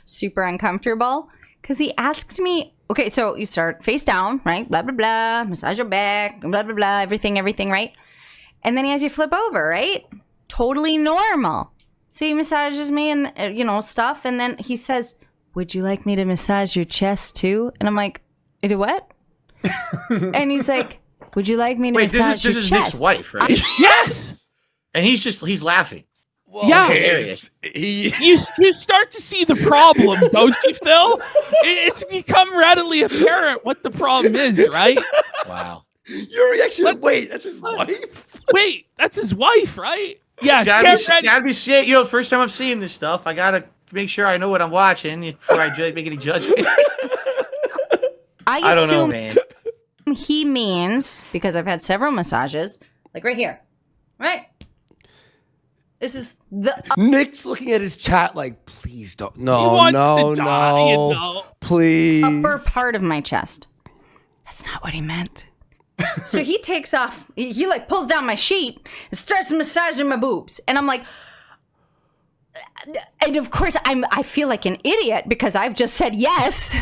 super uncomfortable. Because he asked me, okay, so you start face down, right? Blah, blah, blah, massage your back, blah, blah, blah, everything, right? And then he has you flip over, right? Totally normal. So he massages me and, stuff. And then he says, would you like me to massage your chest too? And I'm like, you do what? And he's like, would you like me to massage your chest? This is Nick's wife, right? Yes. And he's laughing. Well, Yeah. You start to see the problem, don't you, Phil? It's become readily apparent what the problem is, right? Wow. Your reaction, wait, that's his wife? Wait, that's his wife, right? Yes. Gotta be shit. The first time I'm seeing this stuff, I gotta make sure I know what I'm watching before I make any judgment. I don't know, man. He means, because I've had several massages, right here, right? This is the Nick's looking at his chat please don't. He No, wants no, to die, no. Please. upper part of my chest. That's not what he meant. So he takes off, he pulls down my sheet and starts massaging my boobs. And I'm like, and of course I feel like an idiot because I've just said yes.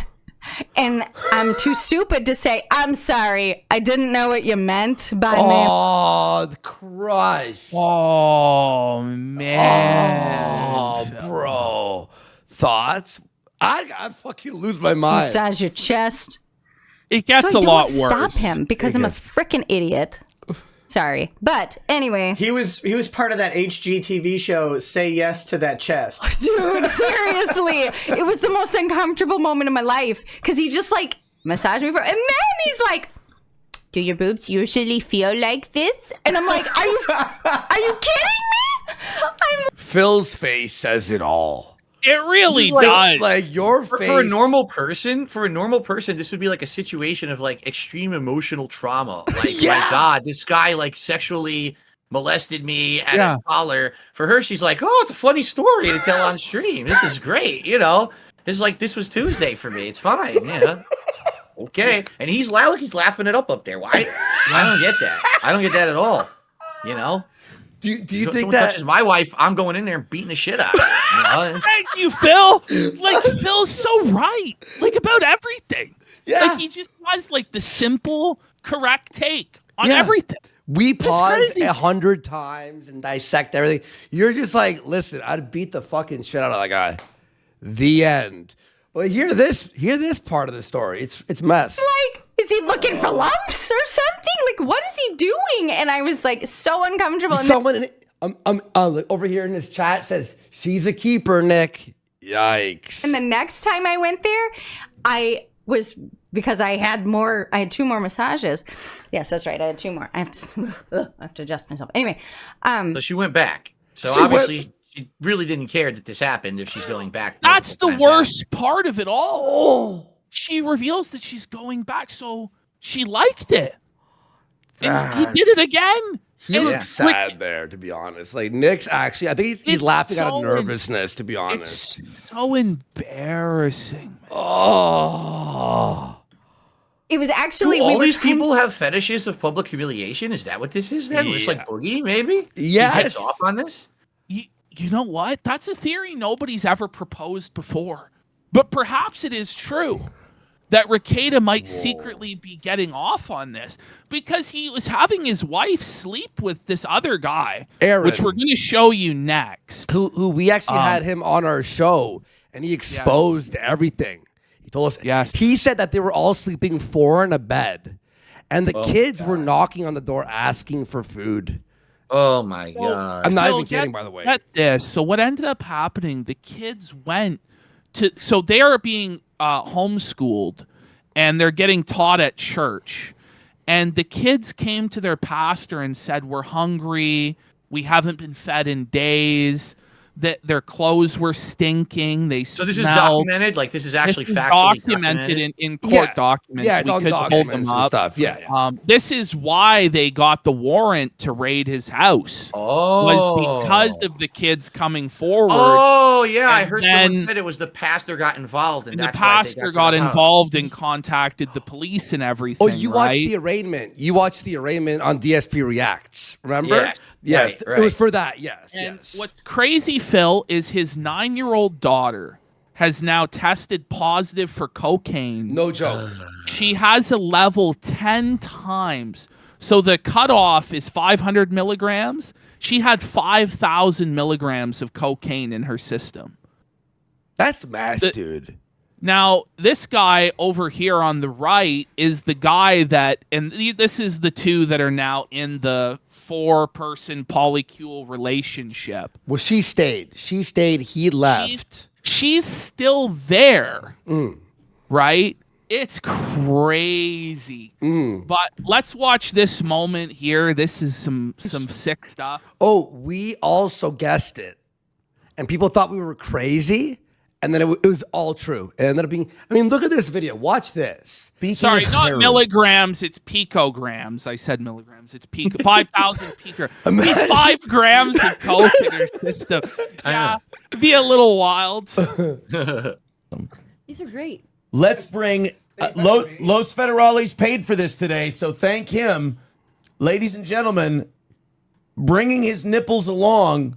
And I'm too stupid to say, I'm sorry, I didn't know what you meant by me. Oh, the crush. Oh, man. Oh, bro. Thoughts? I'd fucking lose my mind. Massage your chest. It gets So a I lot don't worse. stop him because I'm a freaking idiot. Sorry. But anyway. He was part of that HGTV show, Say Yes to That Chest. Dude, seriously. It was the most uncomfortable moment of my life. Because he just massaged me and then he's like, do your boobs usually feel like this? And I'm like, are you kidding me? Phil's face says it all. It really does. Your face. For a normal person, this would be a situation of extreme emotional trauma. My God, this guy sexually molested me at a collar. For her, she's like, oh, it's a funny story to tell on stream. This is great, This was Tuesday for me. It's fine, Okay, and he's laughing it up there. Why? I don't get that. I don't get that at all. Do you If think someone that touches my wife, I'm going in there and beating the shit out of her. Thank you, Phil. Phil's so right. About everything. Yeah. He just has the simple, correct take on everything. we pause crazy. 100 times and dissect everything? You're just listen, I'd beat the fucking shit out of that guy. The end. But hear this part of the story. It's mess. Is he looking for lumps or something? What is he doing? And I was so uncomfortable. And Someone over here in this chat says she's a keeper, Nick. Yikes. And the next time I went there, because I had 2 more massages. Yes, that's right. I had 2 more. I have to adjust myself. Anyway. So she went back. So obviously she really didn't care that this happened if she's going back. That's the worst part of it all. Oh. She reveals that she's going back, so she liked it. And he did it again. He looks sad there, to be honest. Nick's actually, I think he's laughing out of nervousness, to be honest. It's so embarrassing. Oh. it was actually. Do all these people have fetishes of public humiliation? Is that what this is then? Just Boogie, maybe? Yes. He gets off on this? You know what? That's a theory nobody's ever proposed before. But perhaps it is true that Rekieta might secretly be getting off on this because he was having his wife sleep with this other guy, Aaron, which we're going to show you next. Who we actually had him on our show, and he exposed everything. He told us. Yes. He said that they were all sleeping 4 in a bed, and the kids were knocking on the door asking for food. Oh my God. I'm not even kidding, by the way. Get this. So what ended up happening, the kids went to, so they are being homeschooled and they're getting taught at church. And the kids came to their pastor and said, "We're hungry. We haven't been fed in days. That their clothes were stinking. They So this smelled." is documented? Like, this is actually This is factually documented in court Yeah. documents. Yeah, it's We on could hold documents them and up. stuff. Yeah. This is why they got the warrant to raid his house. Was because of the kids coming forward. Oh, yeah. I And heard then- someone said it was the pastor got involved. And And the that's why they pastor to got the house. involved and contacted the police and everything. Oh, you watched right? the arraignment. You watched the arraignment on DSP Reacts. Remember? Yes. Yes. Right, It was right. for that. Yes. And yes. what's crazy, Phil, is his 9-year-old daughter has now tested positive for cocaine. No joke. She has a level 10 times. So the cutoff is 500 milligrams. She had 5,000 milligrams of cocaine in her system. That's mass, dude. Now, this guy over here on the right is the guy that, and this is the two that are now in the 4-person polycule relationship. Well, she stayed. He left. She's still there, Mm. right? It's crazy. Mm. But let's watch this moment here. This is some sick stuff. Oh, we also guessed it. And people thought we were crazy. And then it was all true. It ended up being, I mean, look at this video. Watch this. Sorry, not milligrams. It's picograms. I said milligrams. It's 5,000 picograms. 5 grams of coke in her system. Yeah, be a little wild. These are great. Let's bring Los Federales paid for this today, so thank him. Ladies and gentlemen, bringing his nipples along,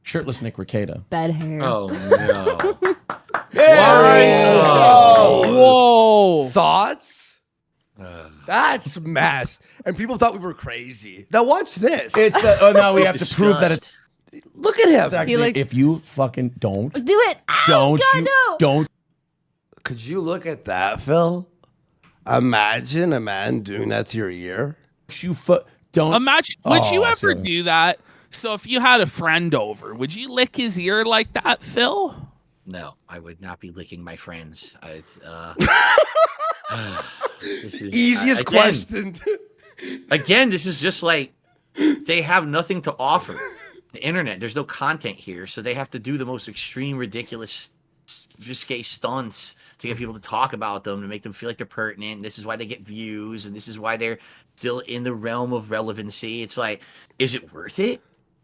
shirtless Nick Rekieta. Bad hair. Oh, no. Whoa. Thoughts? That's mess. And people thought we were crazy. Now watch this. It's now we have to prove that it's Look at him. actually, looks- if you fucking don't, Do it. Ow, don't God, you no. don't. Could you look at that, Phil? Imagine a man doing that to your ear. You don't. Imagine, would you Oh, ever silly. do that? So if you had a friend over, would you lick his ear like that, Phil? No, I would not be licking my friends. It's, this is, Easiest again, question. Again, this is just like they have nothing to offer. The internet, there's no content here, so they have to do the most extreme, ridiculous, risque stunts to get people to talk about them, to make them feel like they're pertinent. This is why they get views, and this is why they're still in the realm of relevancy. It's like, is it worth it?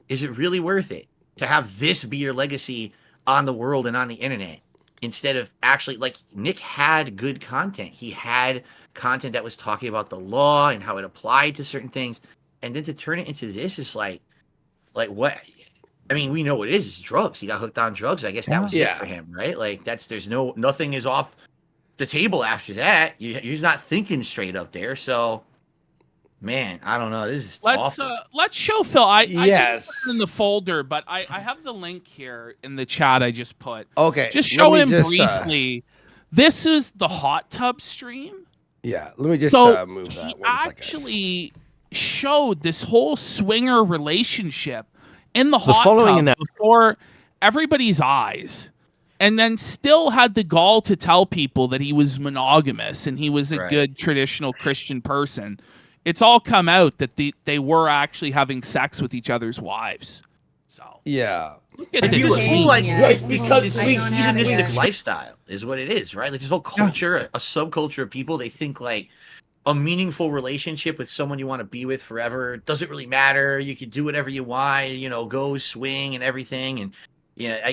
Is it really worth it to have this be your legacy on the world and on the internet, instead of actually, like, Nick had good content. He had content that was talking about the law and how it applied to certain things. And then to turn it into this is like what? I mean, we know what it is. It's drugs. He got hooked on drugs. I guess that was it for him, right? Like, nothing is off the table after that. He's not thinking straight up there. So, man, I don't know. This is awful. Let's show Phil. I Yes. put it in the folder, but I have the link here in the chat I just put. Okay. Just show let him me just, briefly. This is the hot tub stream. Yeah, let me just So move that. he 1 second. actually showed this whole swinger relationship in the hot tub before everybody's eyes, and then still had the gall to tell people that he was monogamous and he was a good traditional Christian person. It's all come out that they were actually having sex with each other's wives. So Yeah. It's this this whole, like, Yes, this because I don't have hedonistic it. lifestyle is what it is, right? Like, this whole culture, a subculture of people, they think like a meaningful relationship with someone you want to be with forever doesn't really matter. You can do whatever you want, go swing and everything. And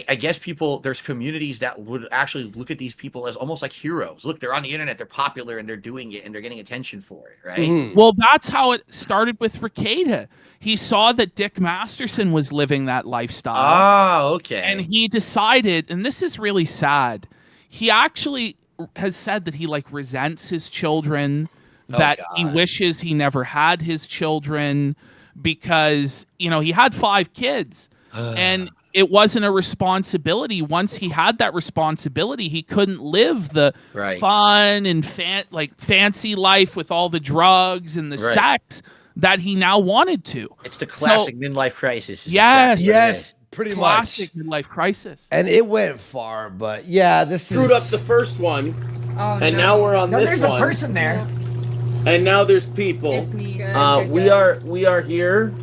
I guess there's communities that would actually look at these people as almost like heroes. Look, they're on the internet, they're popular, and they're doing it, and they're getting attention for it, right? Mhm. Well, that's how it started with Rekieta. He saw that Dick Masterson was living that lifestyle. Ah, okay. And he decided, and this is really sad, he actually has said that he resents his children, that he wishes he never had his children because, he had 5 kids and it wasn't a responsibility. Once he had that responsibility, he couldn't live the fun and fancy life with all the drugs and the sex that he now wanted to. It's the classic midlife crisis. Yes. Yes, pretty Classic much. midlife crisis. And it went far, but yeah, this Screwed is up the first one, Oh, and now we're on No, this there's one. a person there. And now there's people. It's me. We are here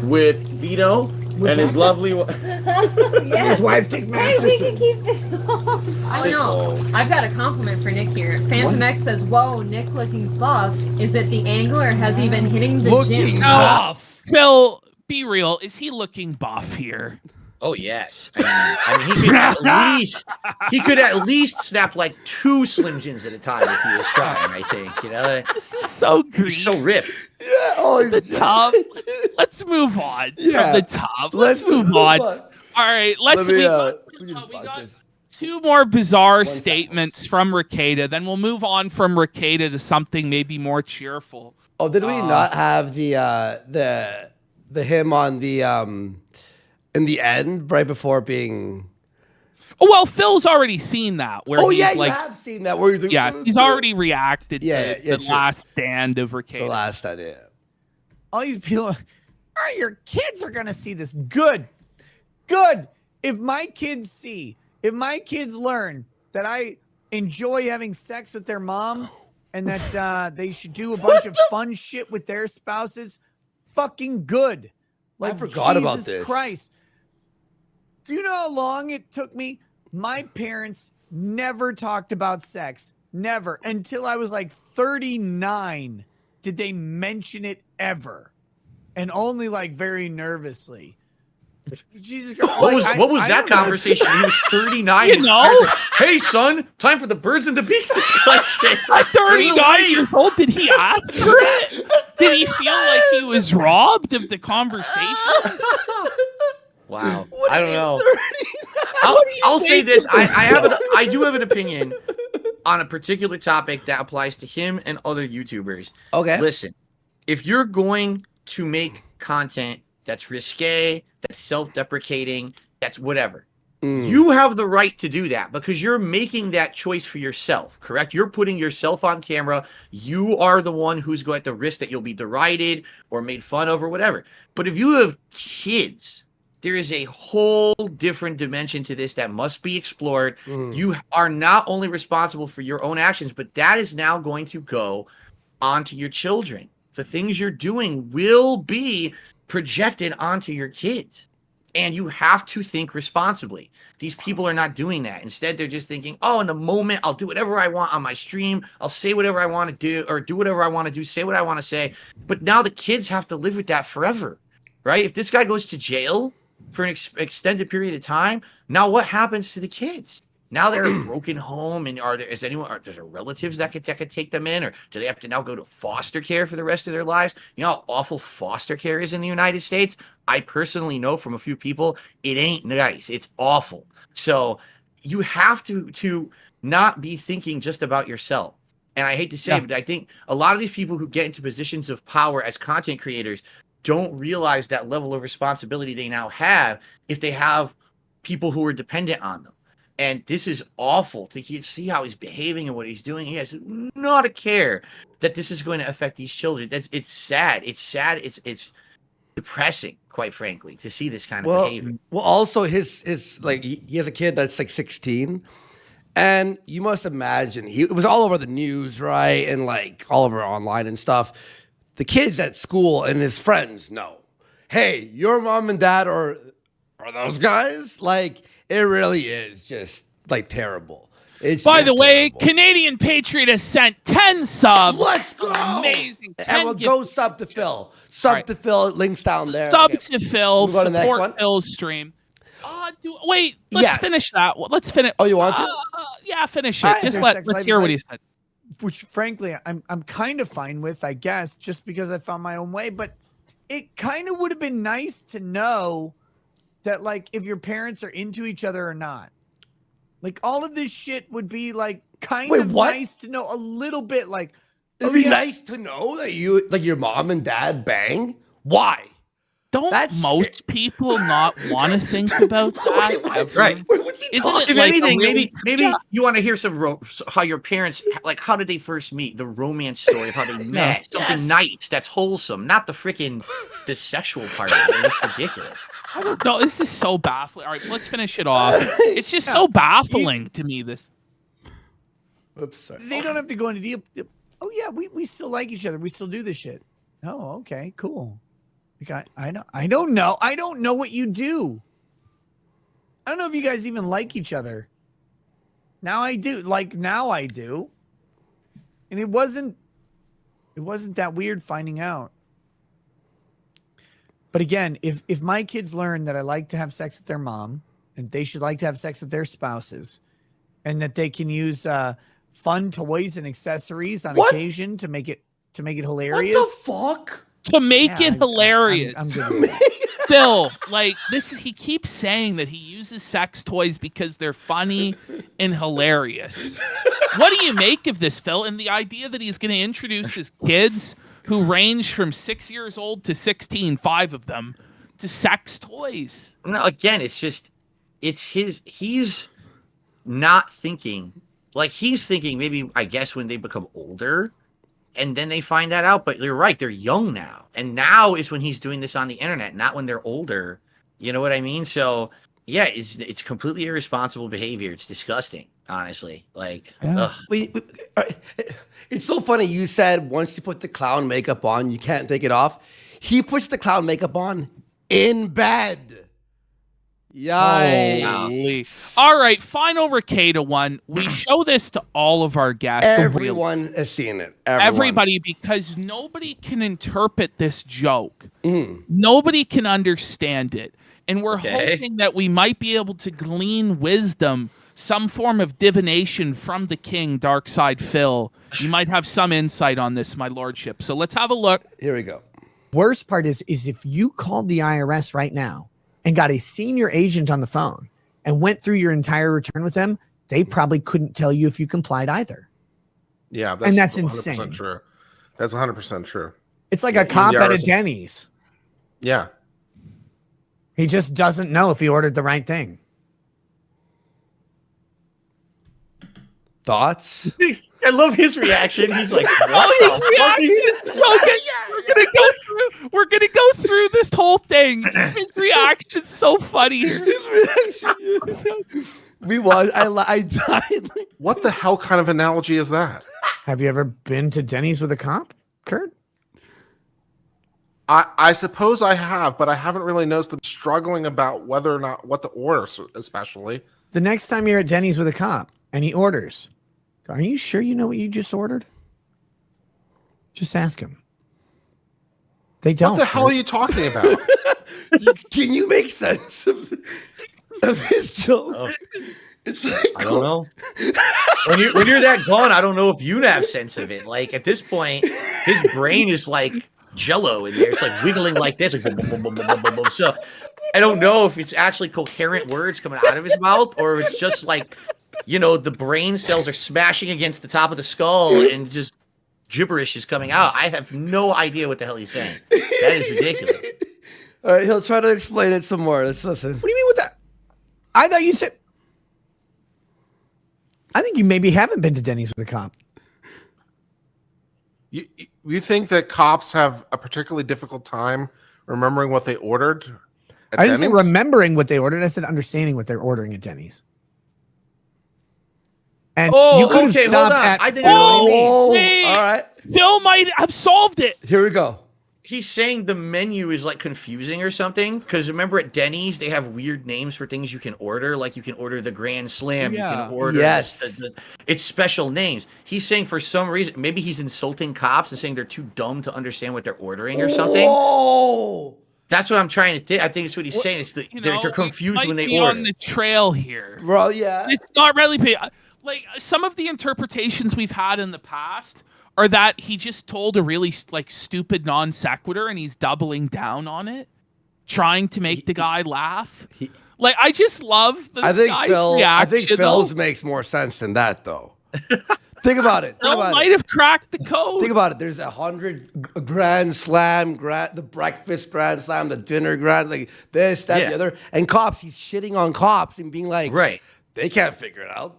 with Vito and his lovely Yes. His wife, Dick Hey, we Masterson. can keep this off. Oh no, I've got a compliment for Nick here. Phantom X says, "Whoa, Nick looking buff. Is it the angle or has he been hitting the Looking gym?" buff. Phil, be real. Is he looking buff here? Oh yes. I mean, he could at least snap like 2 Slim Jims at a time if he was trying. I think, you know, This is so green. he's so ripped. Yeah. Oh, The top. Let's move on Yeah. from the top. Let's move on. All right, we got 2 more bizarre statements from Ricada. Then we'll move on from Ricada to something maybe more cheerful. Oh, did we not have the him on the in the end right before being? Oh well, Phil's already seen that. Where he's you like, have seen that. Where he's like, yeah, he's already reacted Yeah, to yeah, the true. last stand of Ricada. the last idea. All these people, all right, your kids are gonna see this. Good. If my kids learn that I enjoy having sex with their mom and that they should do a bunch of fun shit with their spouses, fucking good. Like, I forgot about Jesus this. Christ. Do you know how long it took me? My parents never talked about sex. Never. Until I was like 39 did they mention it ever. And only like very nervously. Jesus Christ. What Like, was I that don't know. conversation? He was 39. You His know? parents like, hey son, time for the birds and the beasts discussion. At 39 years old, did he ask for it? Did he feel like he was robbed of the conversation? Wow. I don't know. What do you I'll say think this. of this I do have an opinion on a particular topic that applies to him and other YouTubers. Okay. Listen, if you're going to make content that's risque, that's self-deprecating, that's whatever, you have the right to do that because you're making that choice for yourself, correct? You're putting yourself on camera. You are the one who's going at the risk that you'll be derided or made fun of or whatever. But if you have kids, there is a whole different dimension to this that must be explored. You are not only responsible for your own actions, but that is now going to go onto your children. The things you're doing will be projected onto your kids. And you have to think responsibly. These people are not doing that. Instead, they're just thinking, oh, in the moment, I'll do whatever I want on my stream. I'll say whatever I want to do or do whatever I want to do, say what I want to say. But now the kids have to live with that forever, right? If this guy goes to jail for an extended period of time, now what happens to the kids? Now they're a broken home, and is there relatives that could take them in, or do they have to now go to foster care for the rest of their lives? You know how awful foster care is in the United States? I personally know from a few people, it ain't nice. It's awful. So you have to not be thinking just about yourself. And I hate to say it, but I think a lot of these people who get into positions of power as content creators don't realize that level of responsibility they now have if they have people who are dependent on them. And this is awful to see how he's behaving and what he's doing. He has not a care that this is going to affect these children. It's sad. It's sad. It's depressing, quite frankly, to see this kind of behavior. Well, also his like he has a kid that's like 16, and you must imagine it was all over the news, right, and like all over online and stuff. The kids at school and his friends know, hey, your mom and dad are those guys? Like, it really is just like terrible. It's By just the way, terrible. Canadian Patriot has sent 10 subs. Let's go! Amazing. 10 And we'll go sub to Phil. Sub right. to Phil. Links down there. Sub Okay. to Phil. We'll go to the next one. Support Phil's stream. Wait, let's Yes. finish that one. Let's finish. Oh, you want to? Yeah, finish it. All right, Just their sex let's life hear is what like- he said. Which frankly I'm kind of fine with, I guess, just because I found my own way. But it kind of would have been nice to know that, like, if your parents are into each other or not. Like, all of this shit would be like kind of what? nice to know a little bit. Like, It'd be nice to know that you like your mom and dad bang. Why? Don't That's most people not want to think about that? ever? Right. Wait, what's he Isn't talking? it If like a anything, really- maybe Yeah. you want to hear some how your parents, like, how did they first meet? The romance story of how they met. Something nice, that's wholesome, not the freaking the sexual part of it. It's ridiculous. I don't know. This is so baffling. All right, let's finish it off. It's just so baffling to me. This. Oops, sorry. they don't have to go into deep. Oh yeah, we still like each other. We still do this shit. Oh, okay, cool. I don't know. I don't know what you do. I don't know if you guys even like each other. Now I do. Like now I do. And it wasn't that weird finding out. But again, if my kids learn that I like to have sex with their mom and they should like to have sex with their spouses and that they can use fun toys and accessories on occasion to make it hilarious. What the fuck? To make it hilarious. I'm good with that. Phil, like he keeps saying that he uses sex toys because they're funny and hilarious. What do you make of this, Phil? And the idea that he's going to introduce his kids, who range from 6 years old to 16, 5 of them, to sex toys. No, again, he's not thinking, like he's thinking maybe, I guess, when they become older and then they find that out. But you're right, they're young now. And now is when he's doing this on the internet, not when they're older. You know what I mean? So yeah, it's completely irresponsible behavior. It's disgusting, honestly. Like, ugh. It's so funny. You said once you put the clown makeup on, you can't take it off. He puts the clown makeup on in bed. Yikes. Holy. All right, final Ricada one. We show this to all of our guests. Everyone has seen it. Everybody, because nobody can interpret this joke. Nobody can understand it. And we're hoping that we might be able to glean wisdom, some form of divination from the king, DarksydePhil. You might have some insight on this, my lordship. So let's have a look. Here we go. Worst part is if you called the IRS right now and got a senior agent on the phone and went through your entire return with them, they probably couldn't tell you if you complied either. Yeah, and that's 100% insane. True. That's 100% true. It's like a cop at a Denny's. Yeah. He just doesn't know if he ordered the right thing. Thoughts? I love his reaction. He's like, his reaction is so good. We're gonna go through this whole thing. His reaction's so funny. His reaction. I died. What the hell kind of analogy is that? Have you ever been to Denny's with a cop, Kurt? I suppose I have, but I haven't really noticed them struggling about whether or not what to order, especially. The next time you're at Denny's with a cop and he orders, are you sure you know what you just ordered? Just ask him. They don't. What the hell are you talking about? Can you make sense of his joke? Oh. It's like, I don't know. When you're that gone, I don't know if you'd have sense of it. Like at this point, his brain is like Jello in there. It's like wiggling like this. Like, boom, boom, boom, boom, boom, boom, boom. So I don't know if it's actually coherent words coming out of his mouth or if it's just like, you know, the brain cells are smashing against the top of the skull and just gibberish is coming out. I have no idea what the hell he's saying. That is ridiculous. All right, he'll try to explain it some more. Let's listen. What do you mean with that? I thought you said... I think you maybe haven't been to Denny's with a cop. You think that cops have a particularly difficult time remembering what they ordered at I didn't say Denny's? remembering what they ordered. I said understanding what they're ordering at Denny's. And you could have stopped at... I think I know what he means. Wait, All right. Phil might have solved it. Here we go. He's saying the menu is like confusing or something. Because remember at Denny's, they have weird names for things you can order. Like you can order the Grand Slam. Yeah. You can order it's special names. He's saying for some reason, maybe he's insulting cops and saying they're too dumb to understand what they're ordering or something. Oh. That's what I'm trying to think. I think it's what he's saying. It's they're confused when they be order. on the trail here. Bro, yeah. It's not really... Like, some of the interpretations we've had in the past are that he just told a really, like, stupid non sequitur and he's doubling down on it, trying to make the guy laugh. Like, I just love this guy's reaction. I think Phil's makes more sense than that, though. Think about it. Phil might have cracked the code. Think about it. There's 100 Grand Slam, the breakfast Grand Slam, the dinner Grand, like this, that, the other. And cops, he's shitting on cops and being like, right, they can't figure it out.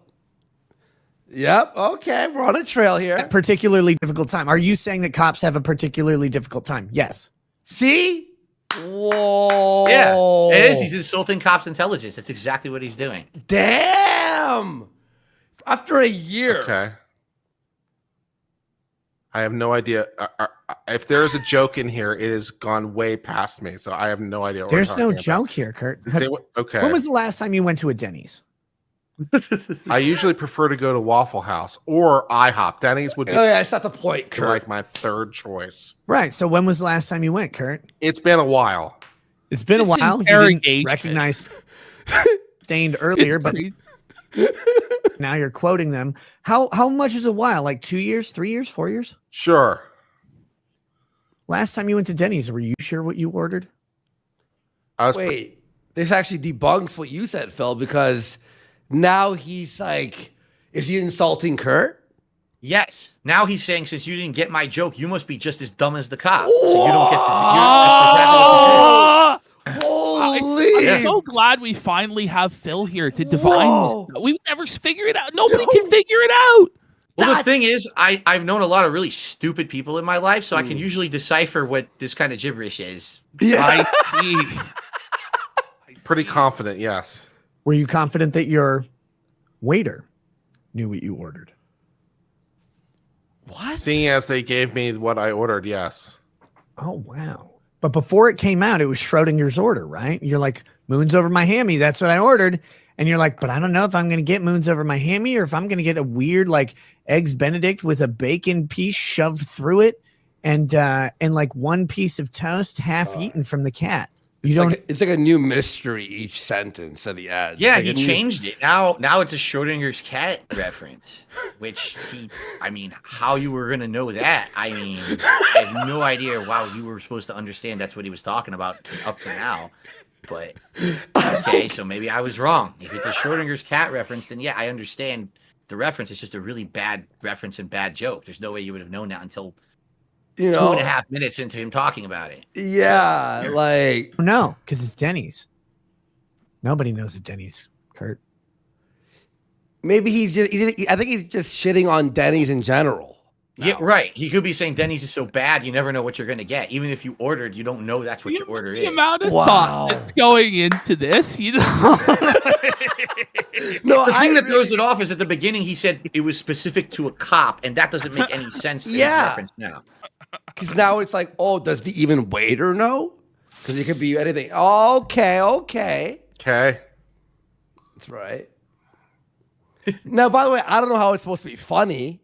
Yep. Okay. We're on a trail here. A particularly difficult time. Are you saying that cops have a particularly difficult time? Yes. See? Whoa. Yeah, it is. He's insulting cops' intelligence. That's exactly what he's doing. Damn. After a year. Okay. I have no idea. If there is a joke in here, it has gone way past me. So I have no idea. What There's we're no talking joke here, Kurt. Okay. When was the last time you went to a Denny's? I usually prefer to go to Waffle House or IHOP. Denny's would be Oh yeah, that's not the point, Kurt. like my third choice. Right. So when was the last time you went, Kurt? It's been a while. It's been a This while. You didn't interrogation. recognize stained earlier, but now you're quoting them. How much is a while? Like 2 years, 3 years, 4 years? Sure. Last time you went to Denny's, were you sure what you ordered? I was Wait, this actually debunks what you said, Phil, because now he's like, is he insulting Kurt? Yes. Now he's saying, since you didn't get my joke, you must be just as dumb as the cop. So you don't get the. That's exactly what he said. Holy! I'm so glad we finally have Phil here to divine this. We never figure it out. Nobody can figure it out. Well, the thing is, I've known a lot of really stupid people in my life, so I can usually decipher what this kind of gibberish is. Yeah. I see. pretty confident, yes. Were you confident that your waiter knew what you ordered? What? Seeing as they gave me what I ordered, yes. Oh, wow. But before it came out, it was Schrodinger's order, right? You're like, moons over my hammy. That's what I ordered. And you're like, but I don't know if I'm going to get moons over my hammy or if I'm going to get a weird, like, eggs Benedict with a bacon piece shoved through it and like one piece of toast half eaten from the cat. You don't. It's like a new mystery each sentence of the ad. Yeah, like he changed it. Now it's a Schrodinger's cat reference, which how you were gonna know that? I mean, I have no idea how you were supposed to understand that's what he was talking about up to now. But okay, so maybe I was wrong. If it's a Schrodinger's cat reference, then yeah, I understand the reference. It's just a really bad reference and bad joke. There's no way you would have known that until 2.5 minutes into him talking about it. Yeah, like no, because it's Denny's. Nobody knows it's Denny's, Kurt. maybe I think he's just shitting on Denny's in general. Yeah, right. He could be saying Denny's is so bad, you never know what you're gonna get. Even if you ordered, you don't know that's what your order The is. amount of thought that's going into this, you know. No, The thing that throws it off is at the beginning he said it was specific to a cop, and that doesn't make any sense to his reference now. Because now it's like, oh, does the even waiter know? Because it could be anything. Okay. That's right. Now, by the way, I don't know how it's supposed to be funny.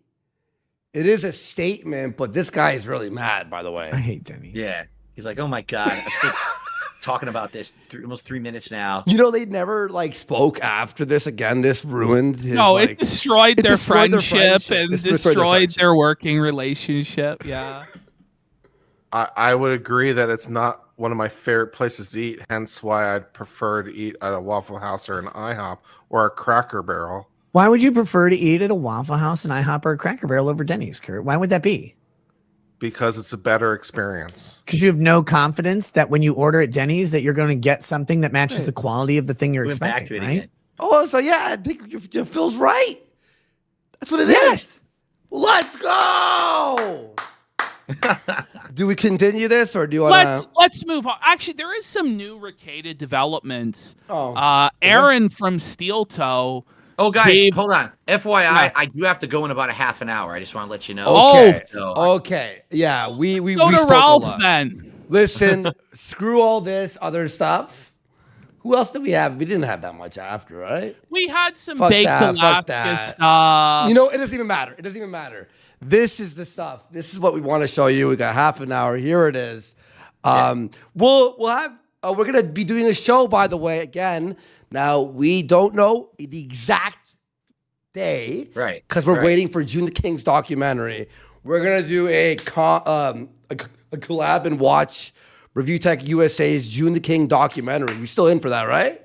It is a statement, but this guy is really mad, by the way. I hate Denny's. Yeah. He's like, oh my God, I'm still talking about this almost 3 minutes now. You know, they never spoke after this again. This ruined his it destroyed their friendship and It destroyed their working relationship. Yeah. I would agree that it's not one of my favorite places to eat, hence why I'd prefer to eat at a Waffle House or an IHOP or a Cracker Barrel. Why would you prefer to eat at a Waffle House, an IHOP, or a Cracker Barrel over Denny's, Kurt? Why would that be? Because it's a better experience. Because you have no confidence that when you order at Denny's that you're going to get something that matches the quality of the thing you're expecting, right? Again. Oh, so yeah, I think Phil's right. That's what it is. Let's go. Do we continue this or do you want to? Let's move on. Actually, there is some new Ricada developments. Oh, Aaron from Steel Toe. Oh, guys, Dave- hold on. FYI, Yeah. I do have to go in about a half an hour. I just want to let you know. Okay. So, Okay. Yeah, we Go to spoke a Ralph lot. then. Listen, screw all this other stuff. Who else did we have? We didn't have that much after, right? We had some Fuck baked that, fuck Alaska that. stuff. You know, it doesn't even matter. It doesn't even matter. This is the stuff. This is what we want to show you. We got half an hour. Here it is. We'll have. We're gonna be doing a show, by the way. Again, now we don't know the exact day, Right? Because we're right. waiting for June the King's documentary. We're gonna do a collab and watch Review Tech USA's June the King documentary. You still in for that, right?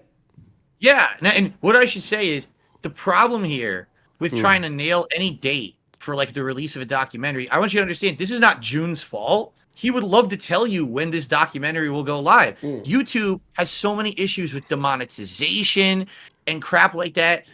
Yeah. And what I should say is the problem here with trying to nail any date for like the release of a documentary. I want you to understand this is not June's fault. He would love to tell you when this documentary will go live. YouTube has so many issues with demonetization and crap like that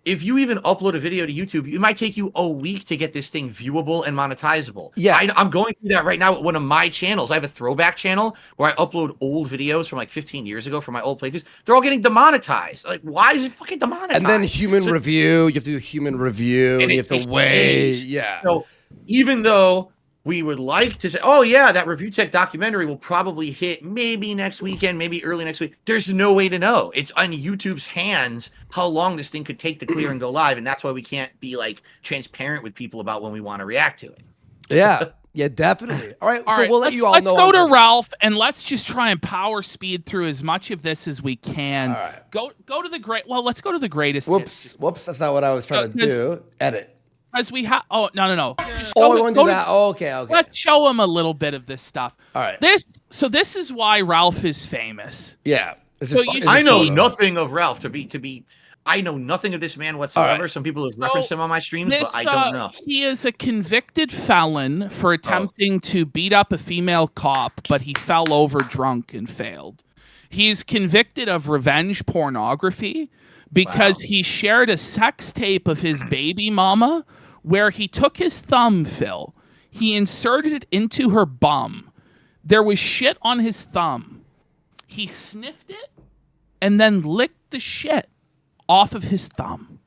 if you even upload a video to YouTube, it might take you a week to get this thing viewable and monetizable. Yeah. I'm going through that right now with one of my channels. I have a throwback channel where I upload old videos from like 15 years ago from my old playthroughs. They're all getting demonetized. Like, why is it fucking demonetized? And then human review. You have to do a human review, and you have to takes weigh. days. Yeah. So even though we would like to say, oh yeah, that Review Tech documentary will probably hit maybe next weekend, maybe early next week. There's no way to know. It's on YouTube's hands how long this thing could take to clear and go live, and that's why we can't be like transparent with people about when we want to react to it. Yeah. Yeah, definitely. All right, All so we'll let you all know. Let's go to Ralph and let's just try and power speed through as much of this as we can. All right. Go to the great. Well, let's go to the greatest. Whoops, that's not what I was trying to do. Edit. As we have. Oh no. Oh, I want to do that. Oh, okay. Let's show him a little bit of this stuff. All right. This is why Ralph is famous. Yeah. I know nothing of Ralph to be. I know nothing of this man whatsoever. Right. Some people have referenced him on my streams, but I don't know. He is a convicted felon for attempting to beat up a female cop, but he fell over drunk and failed. He's convicted of revenge pornography because he shared a sex tape of his baby mama where he took his thumb, Phil. He inserted it into her bum. There was shit on his thumb. He sniffed it and then licked the shit off of his thumb.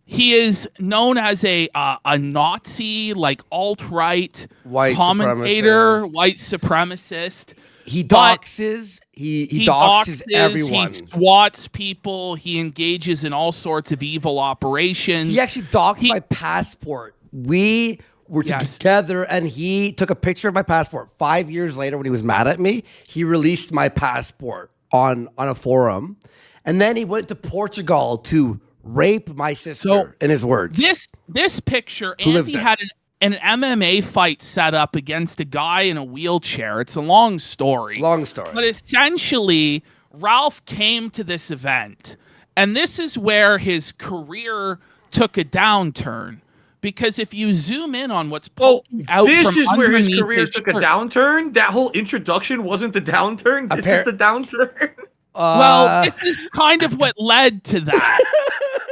He is known as a Nazi, like alt-right commentator, white supremacist. He doxes. He doxes everyone. He swats people. He engages in all sorts of evil operations. He actually doxed my passport. We were together, and he took a picture of my passport. 5 years later, when he was mad at me, he released my passport on a forum. And then he went to Portugal to rape my sister, in his words. This picture, Andy had an MMA fight set up against a guy in a wheelchair. It's a long story. But essentially, Ralph came to this event, and this is where his career took a downturn. Because if you zoom in on what's poking out this from is where his career his took a downturn? That whole introduction wasn't the downturn? This is the downturn? Well, this is kind of what led to that.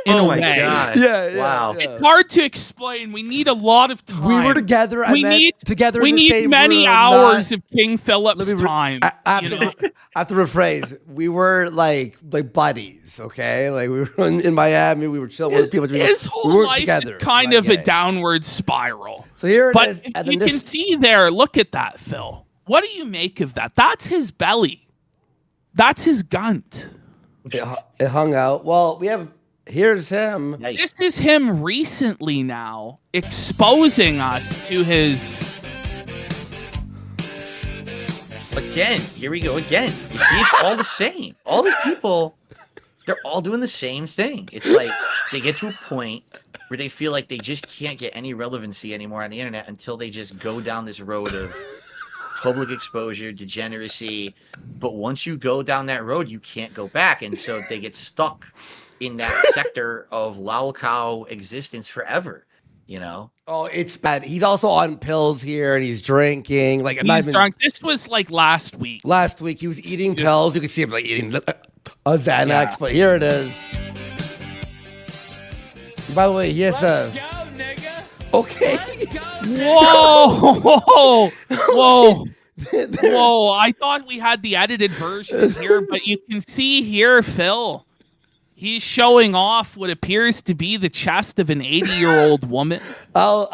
In a way. God. Yeah. Wow. It's hard to explain. We need a lot of time. We were together. We need many hours of King Philip's time. I have to rephrase. We were like buddies, okay? Like we were in Miami. We were chilling with people. His whole life together, is kind of a downward spiral. So here it is. But you can see there. Look at that, Phil. What do you make of that? That's his belly. That's his gunt. It hung out. Well, here's him. This is him recently now exposing us to his. Again, here we go again. You see, it's all the same. All these people, they're all doing the same thing. It's like they get to a point where they feel like they just can't get any relevancy anymore on the internet until they just go down this road of public exposure, degeneracy. But once you go down that road, you can't go back. And so they get stuck in that sector of lol cow existence forever, you know? Oh, it's bad. He's also on pills here and he's drinking. Like he's drunk. This was like last week. Last week he was eating pills. You can see him like eating a Xanax, but here it is. By the way, he has a. Okay. Whoa! Whoa! I thought we had the edited version here, but you can see here, Phil. He's showing off what appears to be the chest of an 80-year-old woman. Let's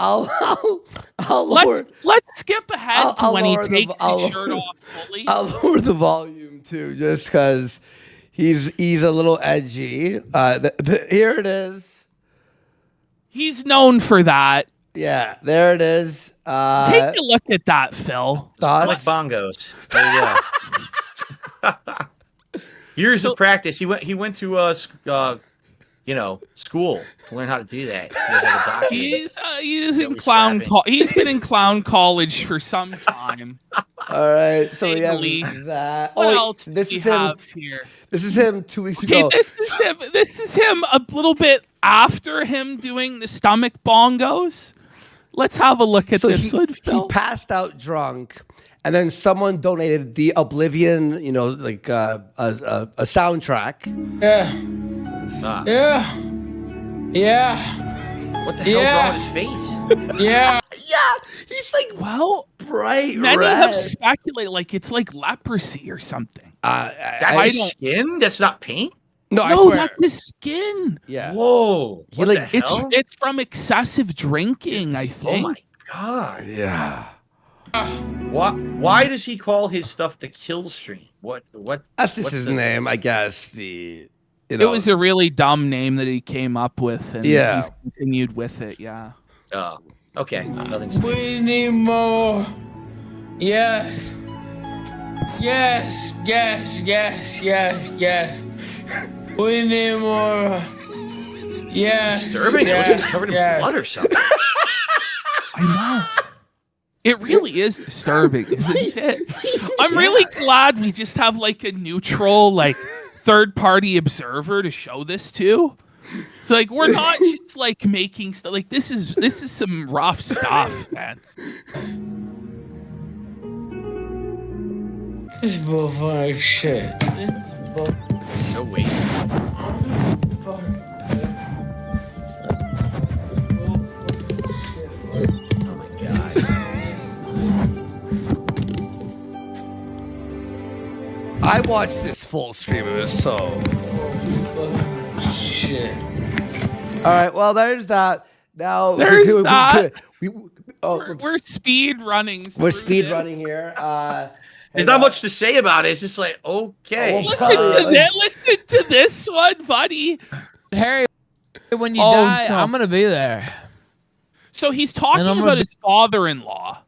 skip ahead to when he takes his shirt off fully. I'll lower the volume too, just because he's a little edgy. Here it is. He's known for that. Yeah, there it is. Take a look at that, Phil. Like bongos. There you go. Years of practice. He went to school to learn how to do that. He's in clown. He's been in clown college for some time. All right, so we have that. What else this is him here. This is him 2 weeks ago. This is him a little bit after him doing the stomach bongos. Let's have a look at this one, Phil. He passed out drunk, and then someone donated the Oblivion, like a soundtrack. Yeah. What the hell's wrong with his face? Yeah. He's like bright many red. have speculated like it's like leprosy or something. That's his skin? That's not paint? No, I No, swear. that's his skin. Yeah. Whoa. He, What like, the It's hell? it's from excessive drinking, I Oh think. my god. Yeah. Why does he call his stuff the kill stream? What That's just what's his the- name, I guess. You It know, was a really dumb name that he came up with, and Yeah. he's continued with it. Yeah. Oh, okay. Nothing's We need more. Yes. Yes, yes, yes, yes, yes. We need more. Yes. disturbing. It looks like it's covered in yes. blood or something. I know. It really is disturbing, isn't it? I'm really glad we just have like a neutral, like third-party observer to show this to. So like we're not just like making stuff. Like this is some rough stuff, man. This is bullfuck shit. This is bull. So wasted. Oh my god. I watched this full stream. It was so. Shit. All right. Well, there's that. Now There's that. We're Speed running. speed running here. There's not much to say about it. It's just like, okay. Oh, Listen to that. Listen to this one, buddy. Harry, when you Oh, die, no. I'm gonna be there. So he's talking And I'm about gonna his father-in-law,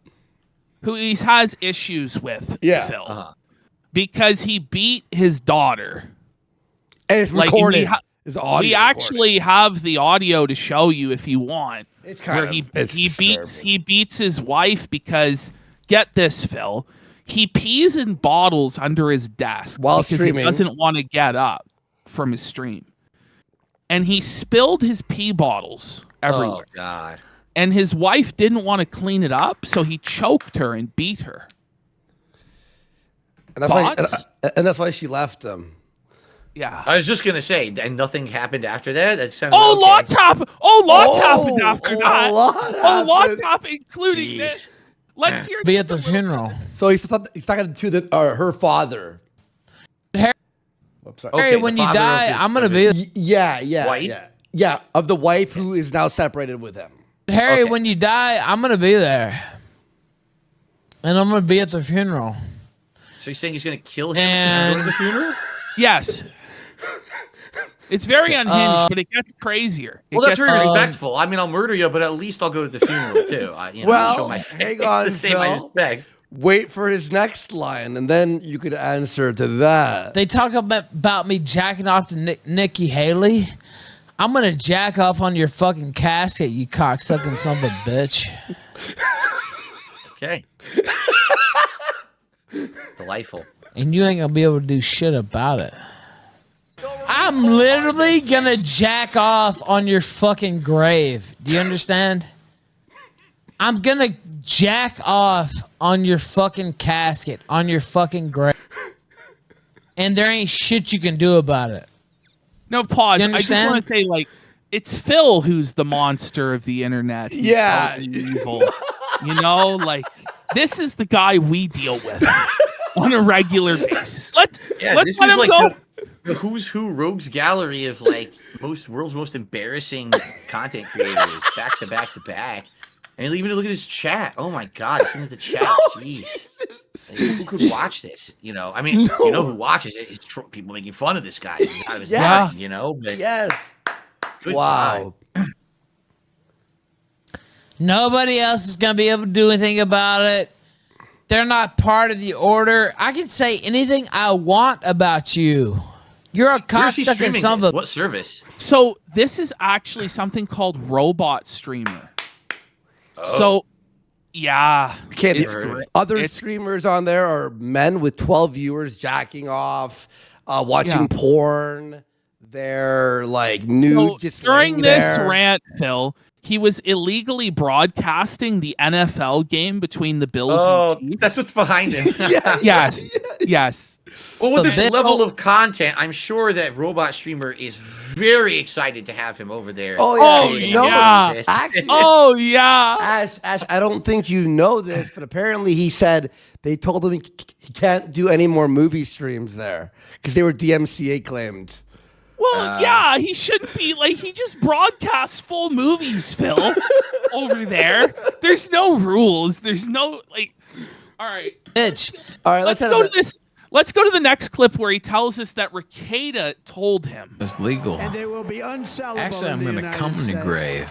who he has issues with. Yeah. Phil, Uh-huh. because he beat his daughter. And it's Like, recorded. we It's audio We recorded. actually have the audio to show you if you want. It's kind where of- he it's beats his wife because, get this, Phil, he pees in bottles under his desk While because streaming. he doesn't want to get up from his stream. And he spilled his pee bottles everywhere. Oh god. And his wife didn't want to clean it up, so he choked her and beat her. And that's why. Thoughts? And that's why she left him. Yeah. I was just gonna say, and nothing happened after that. That sounded Oh, okay. lots happened. Oh, lots happened after that. lot Lots happened. happened, including Jeez. this. Let's hear Be this at the a little funeral. So he's talking to her father. Harry, Oops, sorry. Okay, Harry, the when you father of die, his- I'm gonna of be. his- Yeah, Wife? yeah. Of the wife who is now separated with him. Harry, Okay. when you die, I'm gonna be there, and I'm gonna be at the funeral. So you're saying he's gonna kill him and go to the funeral? Yes. It's very unhinged, but it gets crazier. It Well, that's gets- very respectful. I mean, I'll murder you, but at least I'll go to the funeral too. Well, show my hang face on, to say my Phil. respects. Wait for his next line, and then you could answer to that. They talk about me jacking off to Nikki Haley. I'm gonna jack off on your fucking casket, you cocksucking son of a bitch. Okay. Delightful. And you ain't gonna be able to do shit about it. I'm literally gonna jack off on your fucking grave. Do you understand? I'm gonna jack off on your fucking casket, on your fucking grave. And there ain't shit you can do about it. No, pause. You I just understand? want to say, like, it's Phil who's the monster of the internet. He's Yeah. totally evil. You know, like, this is the guy we deal with on a regular basis. Let's This let is him like go. the who's who rogues gallery of like world's most embarrassing content creators, back to back to back. And even look at his chat. Oh my god, listen to the chat. Jeez. Like, who could watch this? You know, I mean, you know who watches it? It's people making fun of this guy. He's out of his Yes. mind, you know, but Yes. good Wow. God. Nobody else is gonna be able to do anything about it. They're not part of the order. I can say anything I want about you. You're a Where's he cocksucking streaming son this? of a. What service? So this is actually something called Robot Streamer. Oh. So, yeah, Can't it's be great. Other It's- streamers on there are men with 12 viewers jacking off, watching Yeah. porn. They're like nude. So just during laying this there. rant, Phil, he was illegally broadcasting the NFL game between the Bills Oh, and Chiefs. that's what's behind him. Yes, yes. Well, with this The level Bill- of content, I'm sure that Robot Streamer is very excited to have him over there. Oh, Oh, creating no, yeah. this. Actually, Oh yeah. Ash, I don't think you know this, but apparently he said they told him he can't do any more movie streams there because they were DMCA claimed. Well, yeah, he shouldn't be like he just broadcasts full movies, Phil, over there. There's no rules. There's no like. All right, Bitch. All right, let's go to this. Let's go to the next clip where he tells us that Rekieta told him It's legal. And they will be unsellable. Actually, I'm going going to come in the grave.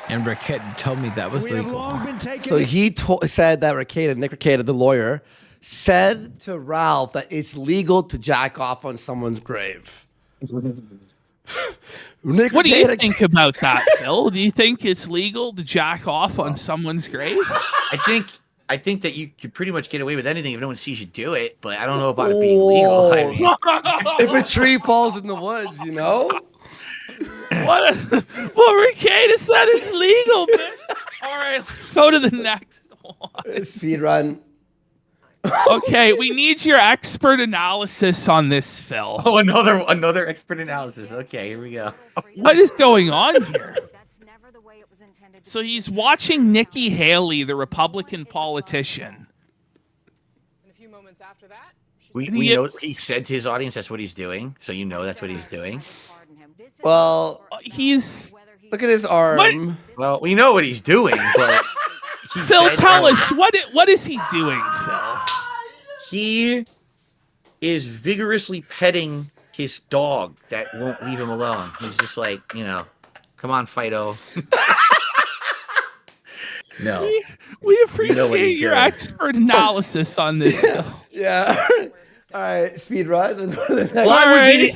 And Raquette told me that was We have legal. long been taking So he said that Nick Rekieta, the lawyer, said to Ralph that it's legal to jack off on someone's grave. Nick What do you Rekieta- think about that, Phil? Do you think it's legal to jack off on someone's grave? I think that you could pretty much get away with anything if no one sees you do it, but I don't know about it being legal. I mean, If a tree falls in the woods, you know? Well, Rekieta said it's legal, bitch. All right, let's go to the next one. Speed run. Okay, we need your expert analysis on this, Phil. oh, another expert analysis. Okay, here we go. What is going on here? So he's watching Nikki Haley, the Republican politician. We know he said to his audience that's what he's doing, so you know that's what he's doing. Well, He's look at his arm. Well, we know what he's doing, but Phil. Tell us what is he doing, Phil? He is vigorously petting his dog that won't leave him alone. He's just like, come on, Fido. No. We appreciate he's your doing. expert analysis on this. Phil. Yeah. All right, speed run. Well,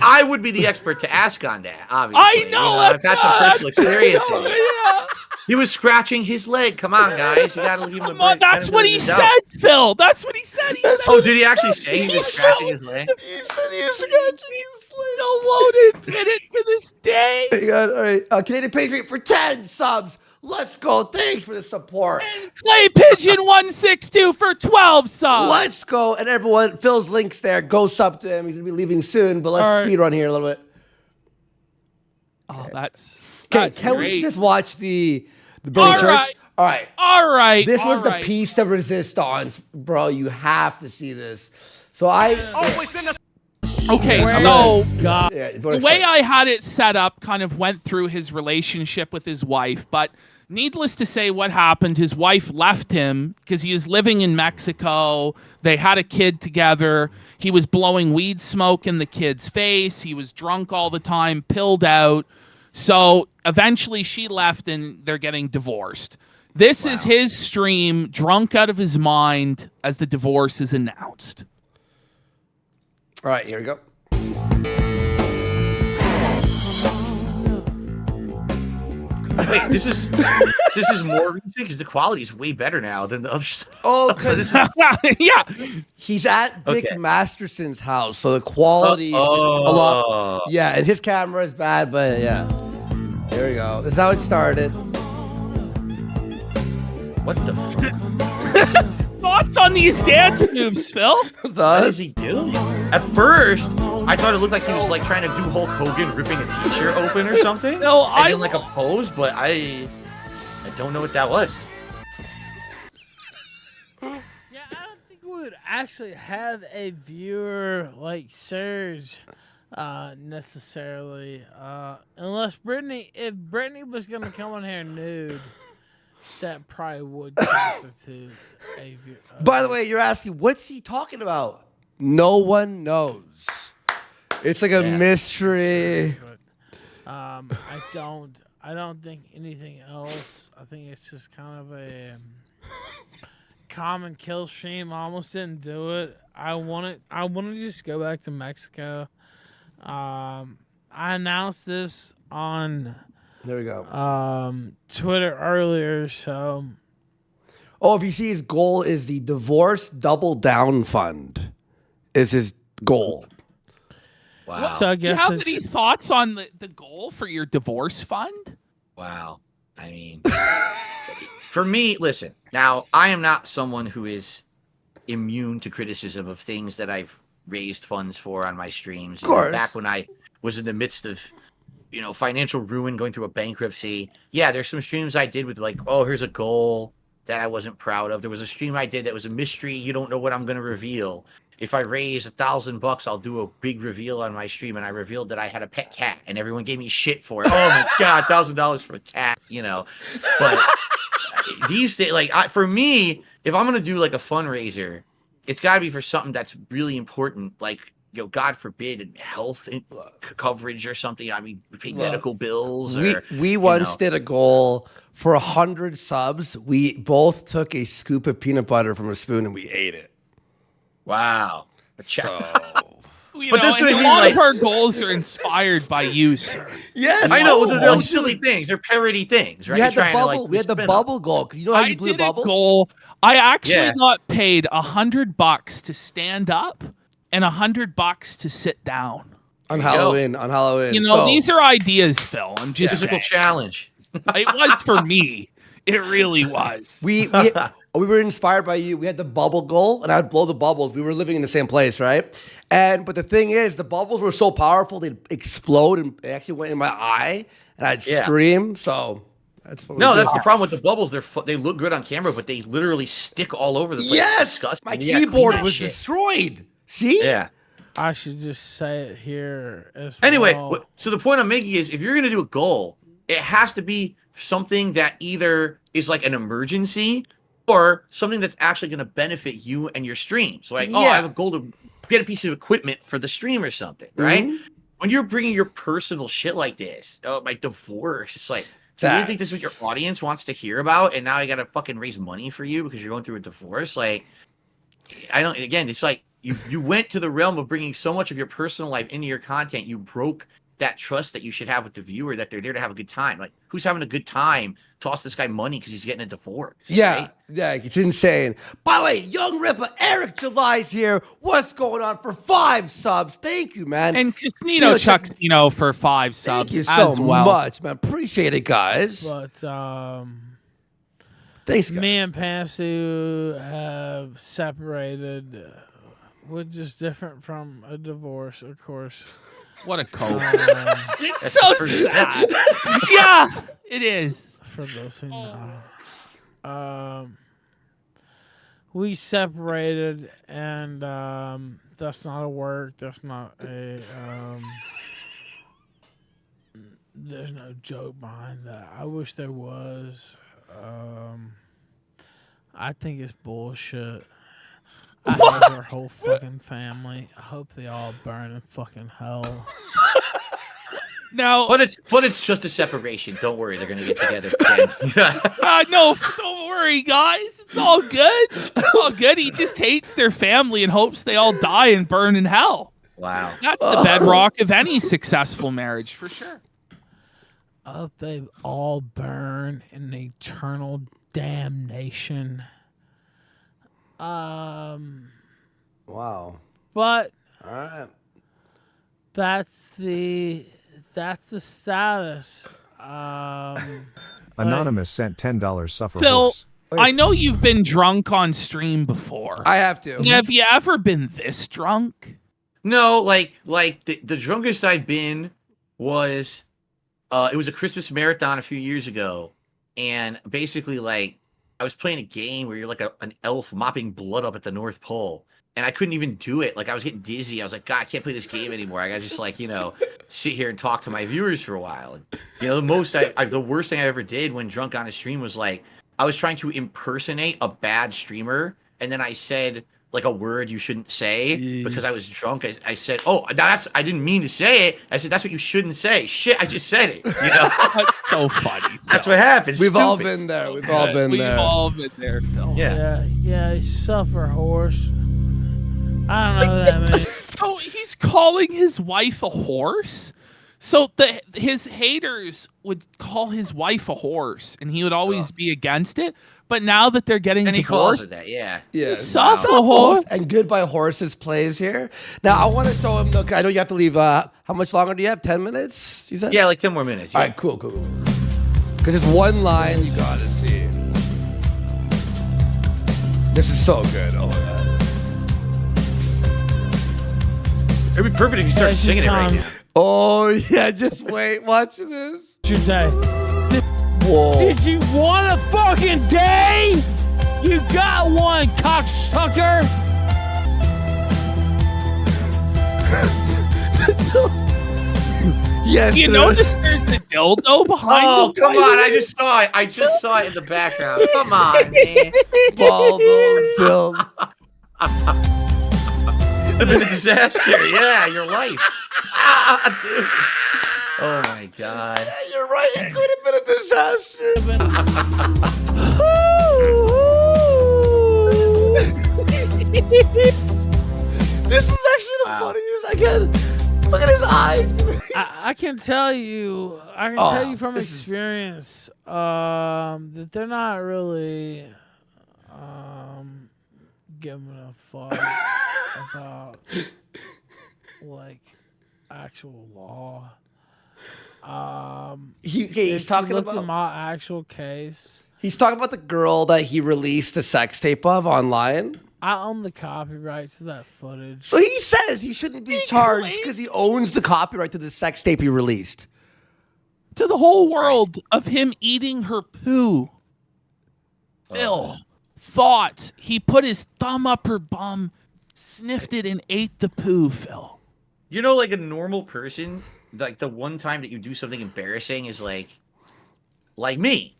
I would be the expert to ask on that, obviously. I know. I've had some personal experience in it. Yeah. He was scratching his leg. Come on, guys. You got to leave him Come on, that's what he said, Phil. That's what he said. He said Oh, did he actually say he was scratching his leg? He said he was scratching his leg. No won't admit it to this day. Hang on, all right. Canadian Patriot for 10 subs. Let's go. Thanks for the support. And Clay Pigeon 162 for 12 subs. Let's go. And everyone, Phil's link's there. Go sub to him. He's going to be leaving soon, but let's speed run here a little bit. Oh, that's Can great. we just watch the Billy Church? Right. All right. All right. This all was the right. piece de resistance, bro. You have to see this. So I... Okay, I'm so gonna- yeah, the way I had it set up kind of went through his relationship with his wife, but needless to say what happened, his wife left him because he was living in Mexico. They had a kid together. He was blowing weed smoke in the kid's face. He was drunk all the time, pilled out. So eventually she left and they're getting divorced. This is his stream, drunk out of his mind, as the divorce is announced. All right, here we go. Wait, this is more recent because the quality is way better now than the other stuff. Oh, So this Yeah. he's at Dick Okay. Masterson's house, so the quality is just a lot. Yeah, and his camera is bad, but yeah. Here we go. This is how it started. What the fuck? Thoughts on these dance moves, Phil? What is he doing? At first, I thought it looked like he was like trying to do Hulk Hogan ripping a t-shirt open or something. No, and in like a pose, but I don't know what that was. Yeah, I don't think we would actually have a viewer like Serge necessarily, unless if Brittany was gonna come on here nude, that probably would constitute a viewer. By the way, you're asking, what's he talking about? No one knows. It's like a mystery. I don't think anything else. I think it's just kind of a common kill stream. I almost didn't do it. I want to just go back to Mexico. I announced this on There we go. Twitter earlier, so Oh, if you see his goal is the Divorce Double Down Fund is his goal. Wow. So I Do you guess have it's, any thoughts on the goal for your divorce fund? Wow. I mean, for me, listen, now I am not someone who is immune to criticism of things that I've raised funds for on my streams. Of course. Back when I was in the midst of, financial ruin, going through a bankruptcy. Yeah, there's some streams I did with like, oh, here's a goal that I wasn't proud of. There was a stream I did that was a mystery. You don't know what I'm going to reveal. if I raise $1,000, I'll do a big reveal on my stream. And I revealed that I had a pet cat, and everyone gave me shit for it. Oh my God, $1,000 for a cat, you know. But these days, like for me, if I'm gonna do like a fundraiser, it's got to be for something that's really important, like, you know, God forbid, health coverage or something. I mean, pay medical bills. We once did a goal for 100 subs. We both took a scoop of peanut butter from a spoon and we ate it. Wow. You know, and a lot of our goals are inspired by you, sir. Yes, I know. They're silly things. They're parody things, right? We had the bubble. We had the bubble goal. Cause you know how you blew bubbles. Goal. I actually got paid $100 to stand up and $100 to sit down on Halloween. On Halloween, you know, these are ideas, Phil. I'm just physical challenge. It was for me. It really was. We were inspired by you. We had the bubble goal, and I would blow the bubbles. We were living in the same place, right? But the thing is, the bubbles were so powerful they'd explode, and it actually went in my eye, and I'd scream. So that's what that's the problem with the bubbles. They look good on camera, but they literally stick all over the place. Yes, my keyboard was destroyed. See? Yeah. I should just say it here as anyway, well. So the point I'm making is, if you're going to do a goal, it has to be something that either is like an emergency or something that's actually going to benefit you and your stream. So like, I have a goal to get a piece of equipment for the stream or something, right? Mm-hmm. When you're bringing your personal shit like this, my divorce, it's like, do you really think this is what your audience wants to hear about? And now I got to fucking raise money for you because you're going through a divorce? Like, it's like, you went to the realm of bringing so much of your personal life into your content. You broke that trust that you should have with the viewer, that they're there to have a good time. Like, who's having a good time? Toss this guy money because he's getting a divorce. Yeah, right? It's insane. By the way, Young Ripper, Eric July's here. What's going on for 5 subs? Thank you, man. And Casino Chucksino for 5 subs. Thank you so much, man. Appreciate it, guys. But thanks, guys. Me and Pansu have separated. We're just different from a divorce, of course. What a cope. It's so sad. Yeah, it is. For those who know. We separated, and that's not a work. That's not a... there's no joke behind that. I wish there was. I think it's bullshit. I hate their whole fucking family. I hope they all burn in fucking hell. No, but it's just a separation. Don't worry, they're gonna get together again. No, don't worry, guys. It's all good. It's all good. He just hates their family and hopes they all die and burn in hell. Wow, that's the bedrock of any successful marriage, for sure. I hope they all burn in eternal damnation. Wow. But all right. That's the status. Anonymous sent $10 suffer Phil, horse. I know you've been drunk on stream before. I have to. Have you ever been this drunk? No, like the drunkest I've been was it was a Christmas marathon a few years ago, and basically like I was playing a game where you're like an elf mopping blood up at the North Pole, and I couldn't even do it. Like, I was getting dizzy. I was like, God, I can't play this game anymore. I gotta just like, sit here and talk to my viewers for a while. And the worst thing I ever did when drunk on a stream was like, I was trying to impersonate a bad streamer, and then I said like a word you shouldn't say because I was drunk. I said, "Oh, I didn't mean to say it." I said, "That's what you shouldn't say." Shit, I just said it. That's so funny. That's what happens. We've all been there. We've all been there, Phil. Yeah. Suffer horse. I don't know what that means. Oh, he's calling his wife a horse. So his haters would call his wife a horse, and he would always be against it. But now that they're getting divorced, he calls it that, yeah. Suffer horse. And Goodbye Horses plays here. Now I want to show him. Look, I know you have to leave. How much longer do you have? 10 minutes? You said? Yeah, like 10 more minutes. Yeah. All right, cool. Because it's one line you gotta see. This is so good. Oh my god. It'd be perfect if you started singing it right now. Oh yeah, just wait. Watch this. Today. Whoa. Did you want a fucking day? You got one, cocksucker. Yes. You sir. notice there's the dildo behind. Oh, the come white on. I one? just saw it. I just saw it in the background. Come on, man. Baldo, Phil. It'd have been a disaster. Yeah, your life. Dude. Oh, my God. Yeah, you're right. It could have been a disaster. This is actually the funniest I can. Look at his eyes. I can tell you. I can tell you from experience that they're not really giving a fuck about like actual law. He's talking look about at my actual case. He's talking about the girl that he released the sex tape of online. I own the copyright to that footage. So he says he shouldn't be charged because he owns the copyright to the sex tape he released. To the whole world of him eating her poo. Phil, thoughts. He put his thumb up her bum, sniffed it, and ate the poo, Phil. You know, like a normal person, like the one time that you do something embarrassing is like me.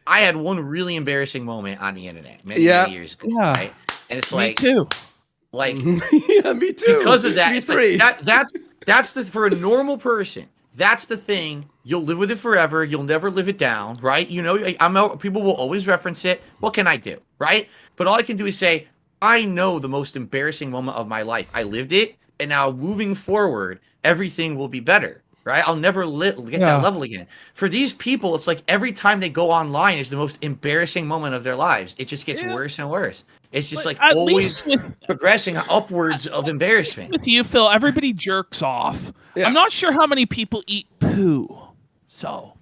I had one really embarrassing moment on the internet many years ago. Yeah. Right? And it's Me like, too. Like, yeah, me too. Because of that, Me it's like, three. that's the for a normal person. That's the thing. You'll live with it forever. You'll never live it down, right? You know, people will always reference it. What can I do, right? But all I can do is say, I know the most embarrassing moment of my life. I lived it, and now moving forward, everything will be better, right? I'll never get that level again. For these people, it's like every time they go online is the most embarrassing moment of their lives. It just gets worse and worse. It's just like always progressing upwards of embarrassment. With you, Phil, everybody jerks off. I'm not sure how many people eat poo. So,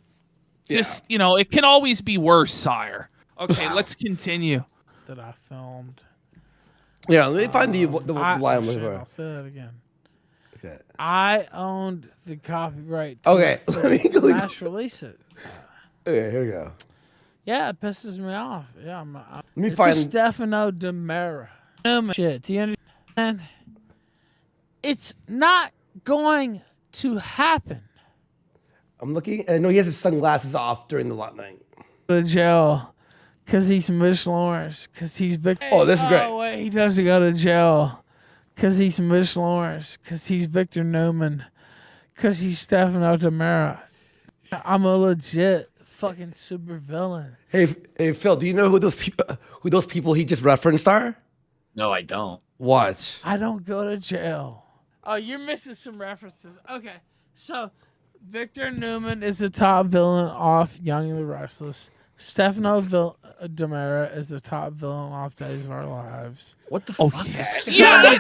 just, you know, it can always be worse, sire. Okay, let's continue. That I filmed. Yeah, let me find the line. I'll say that again. Okay. I owned the copyright to Okay, the mass release it. Okay, here we go. Yeah, it pisses me off. Yeah, Let me it's find the Stefano Demera. Shit, do you understand? It's not going to happen. I'm looking. I know he has his sunglasses off during the lot night. Go to jail because he's Miss Lawrence. Because he's Victor. Oh, this is great. Oh wait, he doesn't go to jail because he's Miss Lawrence. Because he's Victor Newman. Because he's Stefano Demera. I'm a legit fucking super villain. Hey, Phil, do you know who those people he just referenced are? No, I don't. Watch. I don't go to jail. Oh, you're missing some references. Okay, so Victor Newman is the top villain off Young and the Restless. Stefano Demera is the top villain off Days of Our Lives. What the fuck? Yeah,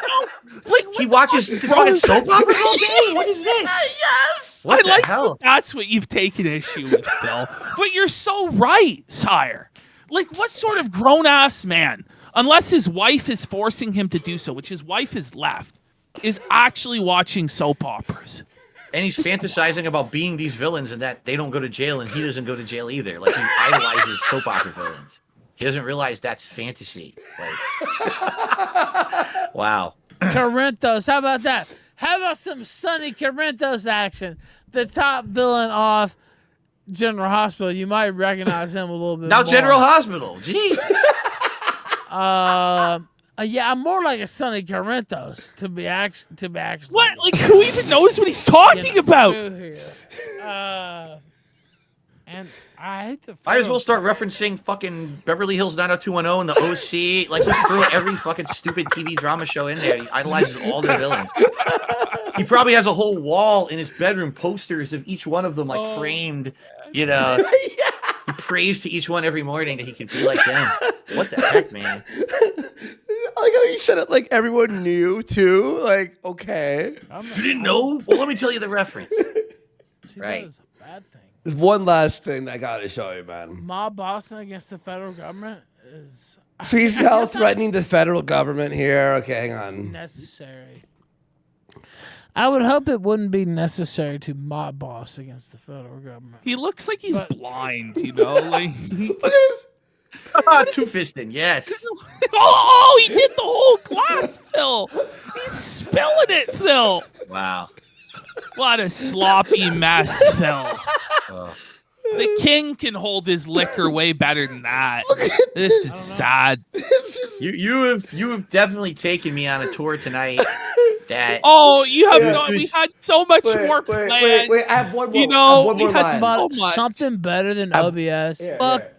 He watches the fucking soap operas all day? What is this? Yes! What the like hell? That's what you've taken issue with, Phil. But you're so right, sire. Like, what sort of grown-ass man, unless his wife is forcing him to do so, which his wife is left, is actually watching soap operas? And he's fantasizing about being these villains and that they don't go to jail and he doesn't go to jail either. Like, he idolizes soap opera villains. He doesn't realize that's fantasy. Like, wow. Corinthos, how about that? How about some Sonny Corinthos action? The top villain off General Hospital. You might recognize him a little bit Now more. General Hospital. Jesus. Yeah, I'm more like a Sonny Corinthos to be actually. What? Like, who even knows what he's talking about? And I hate the. Might as well start referencing fucking Beverly Hills 90210 and the OC. Like, just throw every fucking stupid TV drama show in there. He idolizes all their villains. He probably has a whole wall in his bedroom, posters of each one of them, like framed. You know, he prays to each one every morning that he could be like them. What the heck, man? I like how he said it like everyone knew too. Like, okay. You didn't know? Well, let me tell you the reference. Right. That is a bad thing. There's one last thing I gotta show you, man. Mob Boston against the federal government is. So he's now threatening the federal government here. Okay, hang on. Necessary. I would hope it wouldn't be necessary to mob boss against the federal government. He looks like he's blind, you know? Like, two-fisted, yes. Oh, he did the whole glass, Phil. He's spilling it, Phil. Wow. What a sloppy mess, Phil. Oh. The king can hold his liquor way better than that. This is sad. You have definitely taken me on a tour tonight. That you have not. We had so much more planned. Wait, I have one more. You know, one more we had line. so much. Something better than OBS. Here, Fuck. here.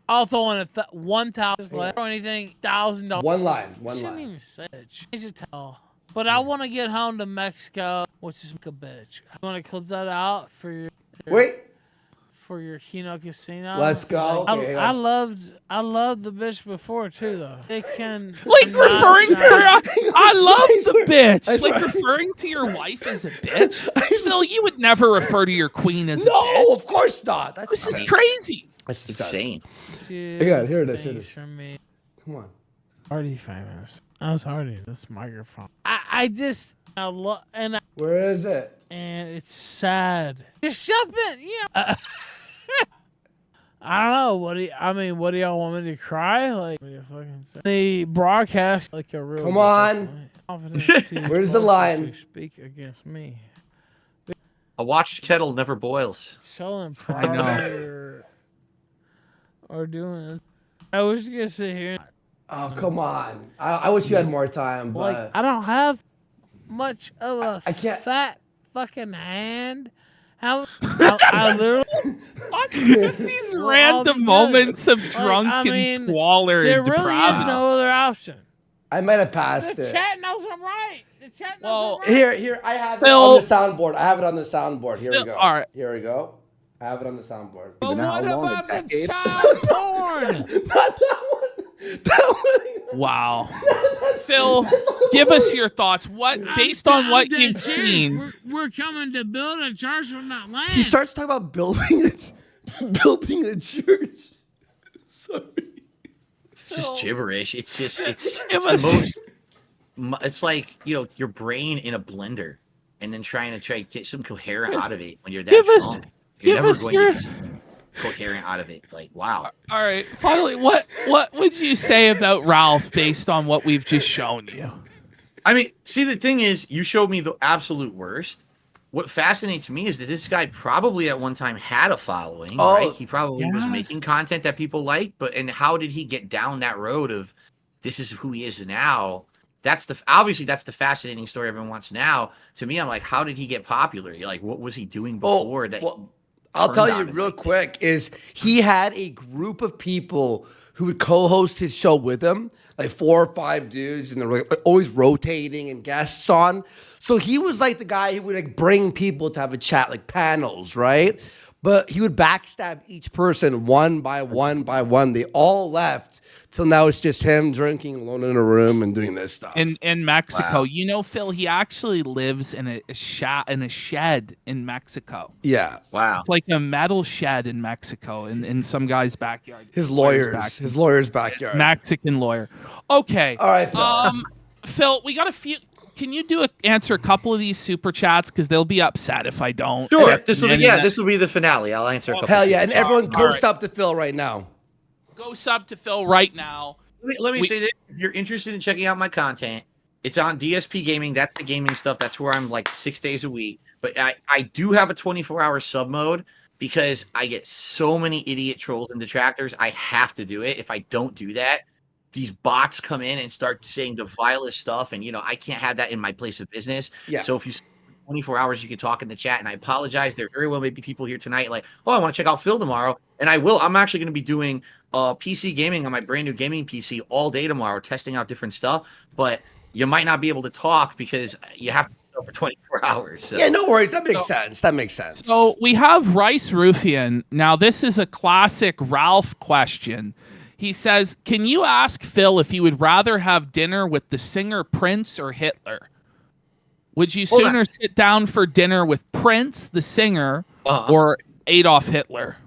I'll throw in 1,000 or anything, $1,000. One line. One Shouldn't line. even say it. You should tell. But I want to get home to Mexico, which is a bitch. I want to clip that out for your. Wait. For your Kino Casino. Let's go. Okay, I loved the bitch before too, though. They can Like referring to her, I love the bitch. I Like swear. referring to your wife as a bitch. Phil, you would never refer to your queen as a bitch. No, of course not. This is crazy. That's insane. Yeah, here it is. Here it is. From me. Come on. Already famous. I was already this microphone. I just love and Where is it? and it's sad. Just something, yeah. I don't know. What do y'all want me to cry? Like, what do you fucking say? They broadcast like a real. Come on. Where's the line? To speak against me. a watched kettle never boils. Showing I know. pride or doing it. I was gonna sit here. Oh, come on. I wish you had more time, but Like, I don't have much of a I can't- fat fucking hand. I literally. Just these random moments of drunken squalor There and really depravity. is no other option. I might have passed The it. chat knows I'm right. The chat knows I'm right. Here, I have Phil- it on the soundboard. I have it on the soundboard. Here we Phil- go. all right. Here we go. I have it on the soundboard. But what about the child porn? Not that one. That one. Wow. Phil, give us your thoughts. What, based on what you've seen, We're coming to build a church on that land. He starts talking about building a church. Sorry. It's just gibberish. It's just it's Give the us- most. It's like, you know, your brain in a blender, and then trying to get some coherent out of it when you're that Give us- drunk. You're give never us going your- to get coherent out of it. Like, wow. all right, finally, what would you say about Ralph based on what we've just shown you? I mean, see, the thing is, you showed me the absolute worst. What fascinates me is that this guy probably at one time had a following, Oh, right? He probably was yes. making content that people liked, and how did he get down that road of this is who he is now? Obviously that's the fascinating story everyone wants now. To me, I'm like, how did he get popular? You're like, what was he doing before that? I'll tell turned you on him real like quick is he had a group of people who would co-host his show with him, like 4 or 5 dudes, and they're like always rotating and guests on. So he was like the guy who would like bring people to have a chat, like panels, right? But he would backstab each person one by one by one. They all left till now it's just him drinking alone in a room and doing this stuff. In Mexico, Wow. you know, Phil, he actually lives in a shed in Mexico. Yeah. Wow. It's like a metal shed in Mexico in some guy's backyard. His lawyer's backyard. Mexican lawyer. Okay. All right, Phil. Phil, we got a few. Can you answer a couple of these super chats because they'll be upset if I don't? Sure. This will be the finale. I'll answer a couple. Hell yeah. And everyone All go right. sub to Phil right now. Go sub to Phil right now. Let me say this. If you're interested in checking out my content, it's on DSP Gaming. That's the gaming stuff. That's where I'm like 6 days a week. But I do have a 24-hour sub mode because I get so many idiot trolls and detractors. I have to do it. If I don't do that, these bots come in and start saying the vilest stuff. And, you know, I can't have that in my place of business. Yeah. So if you 24 hours, you can talk in the chat. And I apologize. There very well may be people here tonight like, oh, I want to check out Phil tomorrow. And I will. I'm actually going to be doing PC gaming on my brand new gaming PC all day tomorrow, testing out different stuff. But you might not be able to talk because you have to go for 24 hours. So. Yeah, no worries. That makes sense. That makes sense. So we have Rice Ruffian. Now, this is a classic Ralph question. He says, can you ask Phil if he would rather have dinner with the singer Prince or Hitler? Would you Hold sooner on. sit down for dinner with Prince, the singer, or Adolf Hitler?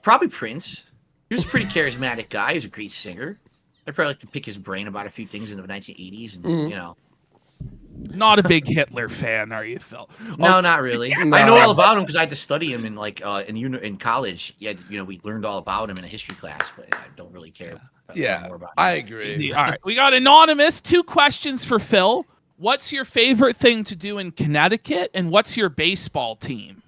Probably Prince. He was a pretty charismatic guy. He was a great singer. I'd probably like to pick his brain about a few things in the 1980s. And, you know. Not a big Hitler fan, are you, Phil? No, not really. No. I know all about him because I had to study him in like in college. Yeah, you know, we learned all about him in a history class, but I don't really care. Yeah, more about him. I agree. All right, we got anonymous. 2 questions for Phil. What's your favorite thing to do in Connecticut, and what's your baseball team?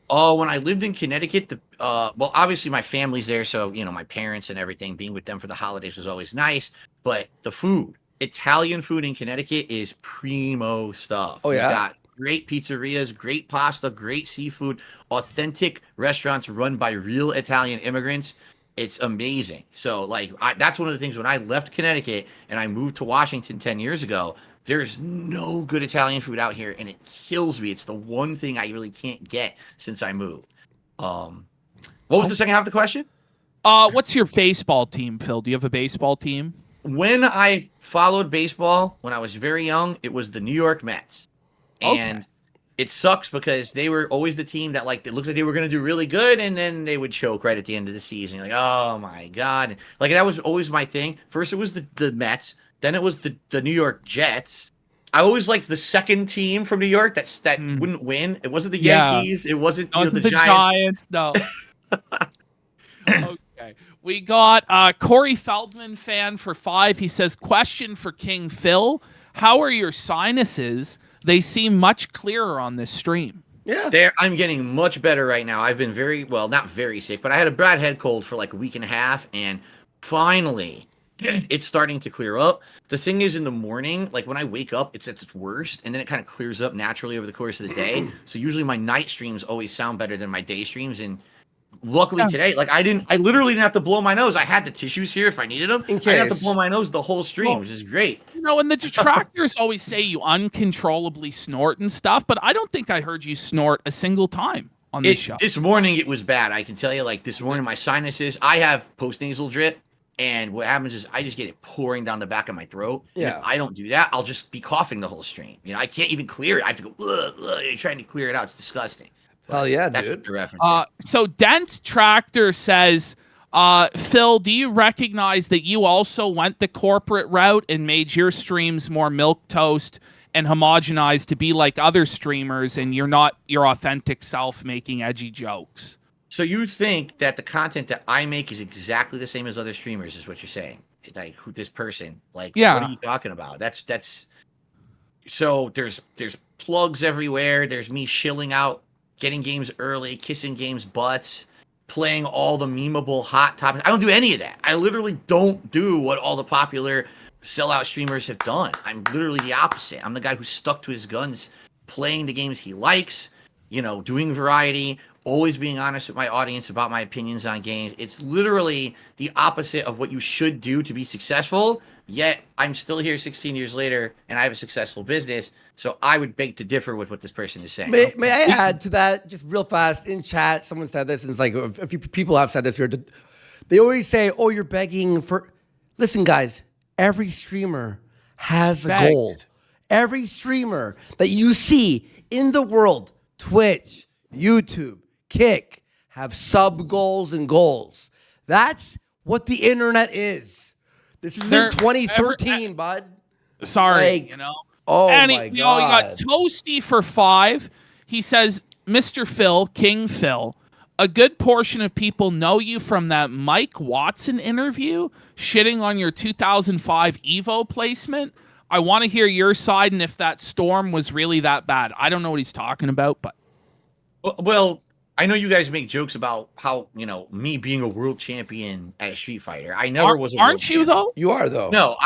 Oh, when I lived in Connecticut, well, obviously my family's there, so my parents and everything, being with them for the holidays was always nice. But the food, Italian food in Connecticut is primo stuff. Oh, yeah? You got great pizzerias, great pasta, great seafood, authentic restaurants run by real Italian immigrants. It's amazing. So, like, that's one of the things when I left Connecticut and I moved to Washington 10 years ago, there's no good Italian food out here, and it kills me. It's the one thing I really can't get since I moved. What was the second half of the question? What's your baseball team, Phil? Do you have a baseball team? When I followed baseball when I was very young, it was the New York Mets. And it sucks because they were always the team that, like, it looked like they were going to do really good, and then they would choke right at the end of the season. You're like, oh my God. Like, that was always my thing. First, it was the Mets. Then it was the New York Jets. I always liked the second team from New York that wouldn't win. It wasn't the Yankees. It wasn't, the Giants. No. Okay. We got Corey Feldman fan for 5. He says, question for King Phil. How are your sinuses? They seem much clearer on this stream. Yeah. I'm getting much better right now. I've been not very sick, but I had a bad head cold for like a week and a half, and finally it's starting to clear up. The thing is, in the morning, like when I wake up, it's at its worst, and then it kind of clears up naturally over the course of the day. So usually my night streams always sound better than my day streams, and luckily today, like I literally didn't have to blow my nose. I had the tissues here if I needed them. I didn't have to blow my nose the whole stream, which is great. And the detractors always say you uncontrollably snort and stuff, but I don't think I heard you snort a single time on this show. This morning it was bad. I can tell you, like this morning, my sinuses, I have postnasal drip, and what happens is I just get it pouring down the back of my throat. Yeah. And if I don't do that, I'll just be coughing the whole stream. I can't even clear it. I have to go, trying to clear it out. It's disgusting. Hell yeah, That's dude. what you're referencing. So Dent Tractor says, Phil, do you recognize that you also went the corporate route and made your streams more milquetoast and homogenized to be like other streamers, and you're not your authentic self making edgy jokes? So you think that the content that I make is exactly the same as other streamers, is what you're saying? Like, who this person? Like, yeah. What are you talking about? That's. So there's plugs everywhere. There's me shilling out, getting games early, kissing games butts, playing all the memeable hot topics. I don't do any of that. I literally don't do what all the popular sellout streamers have done. I'm literally the opposite. I'm the guy who's stuck to his guns, playing the games he likes, doing variety, always being honest with my audience about my opinions on games. It's literally the opposite of what you should do to be successful, yet I'm still here 16 years later, and I have a successful business. So I would beg to differ with what this person is saying. May I add to that just real fast? In chat, someone said this, and it's like a few people have said this here. They always say, oh, you're begging for... Listen, guys, every streamer has a goal. Every streamer that you see in the world, Twitch, YouTube, Kick, have sub goals and goals. That's what the internet is. This is in 2013, bud. Sorry, Oh, and my God. You got Toasty for 5. He says, Mr. Phil, King Phil, a good portion of people know you from that Mike Watson interview shitting on your 2005 Evo placement. I want to hear your side and if that storm was really that bad. I don't know what he's talking about, but... Well, I know you guys make jokes about how, me being a world champion at a Street Fighter. I never was a Aren't you, though? You are, though. No,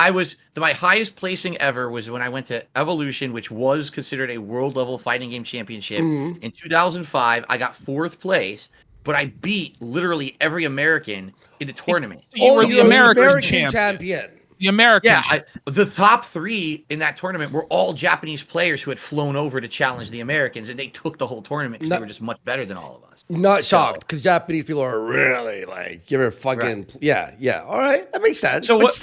my highest placing ever was when I went to Evolution, which was considered a world level fighting game championship. Mm-hmm. In 2005, I got 4th place, but I beat literally every American in the tournament. You were the American champion. The American. Yeah, the top 3 in that tournament were all Japanese players who had flown over to challenge the Americans, and they took the whole tournament because they were just much better than all of us. Not shocked, because Japanese people are really like, give her fucking, yeah. All right, that makes sense. So what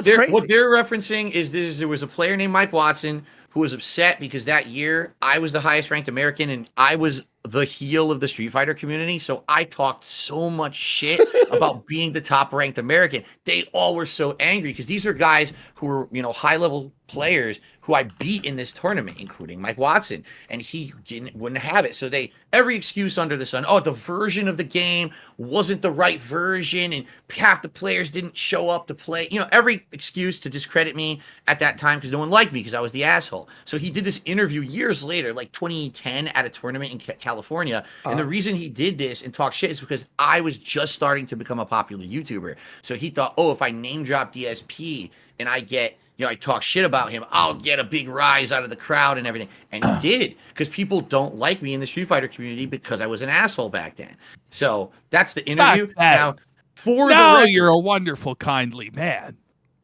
they're crazy. referencing is there was a player named Mike Watson who was upset because that year I was the highest ranked American and I was the heel of the Street Fighter community. So I talked so much shit about being the top ranked American. They all were so angry because these are guys who were, high level players who I beat in this tournament, including Mike Watson, and he wouldn't have it. So every excuse under the sun. Oh, the version of the game wasn't the right version, and half the players didn't show up to play. Every excuse to discredit me at that time because no one liked me because I was the asshole. So he did this interview years later, like 2010, at a tournament in California. And the reason he did this and talk shit is because I was just starting to become a popular YouTuber. So he thought, oh, if I name drop DSP and I get, I talk shit about him, I'll get a big rise out of the crowd and everything. And he did, because people don't like me in the Street Fighter community because I was an asshole back then. So that's the interview. Now, you're a wonderful, kindly man.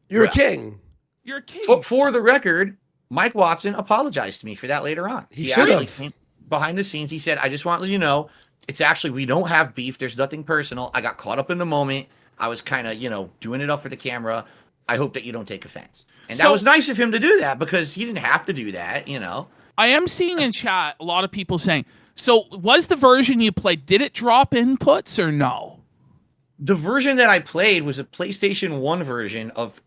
You're a king. You're a king. For the record, Mike Watson apologized to me for that later on. He should have. Behind the scenes, he said, I just want to let you know, it's actually, we don't have beef. There's nothing personal. I got caught up in the moment. I was kind of, doing it up for the camera. I hope that you don't take offense. And that was nice of him to do that because he didn't have to do that, I am seeing in chat a lot of people saying, so was the version you played, did it drop inputs or no? The version that I played was a PlayStation 1 version of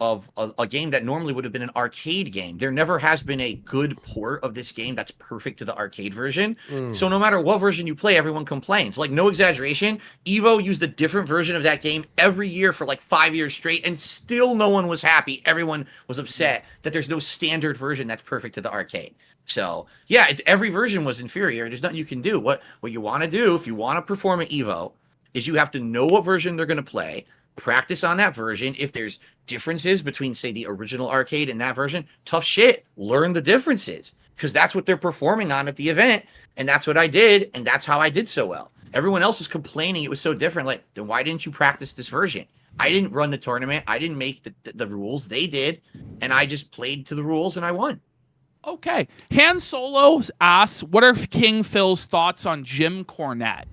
a game that normally would have been an arcade game. There never has been a good port of this game that's perfect to the arcade version. So no matter what version you play, everyone complains. Like, no exaggeration, Evo used a different version of that game every year for like 5 years straight, and still no one was happy. Everyone was upset that there's no standard version that's perfect to the arcade. So, yeah, every version was inferior. There's nothing you can do. What you want to do, if you want to perform at Evo, is you have to know what version they're going to play, practice on that version. If there's differences between, say, the original arcade and that version, tough shit. Learn the differences, because that's what they're performing on at the event, and that's what I did, and that's how I did so well. Everyone else was complaining it was so different. Like, then why didn't you practice this version? I didn't run the tournament. I didn't make the rules. They did, and I just played to the rules, and I won. Okay. Han Solo asks, what are King Phil's thoughts on Jim Cornette?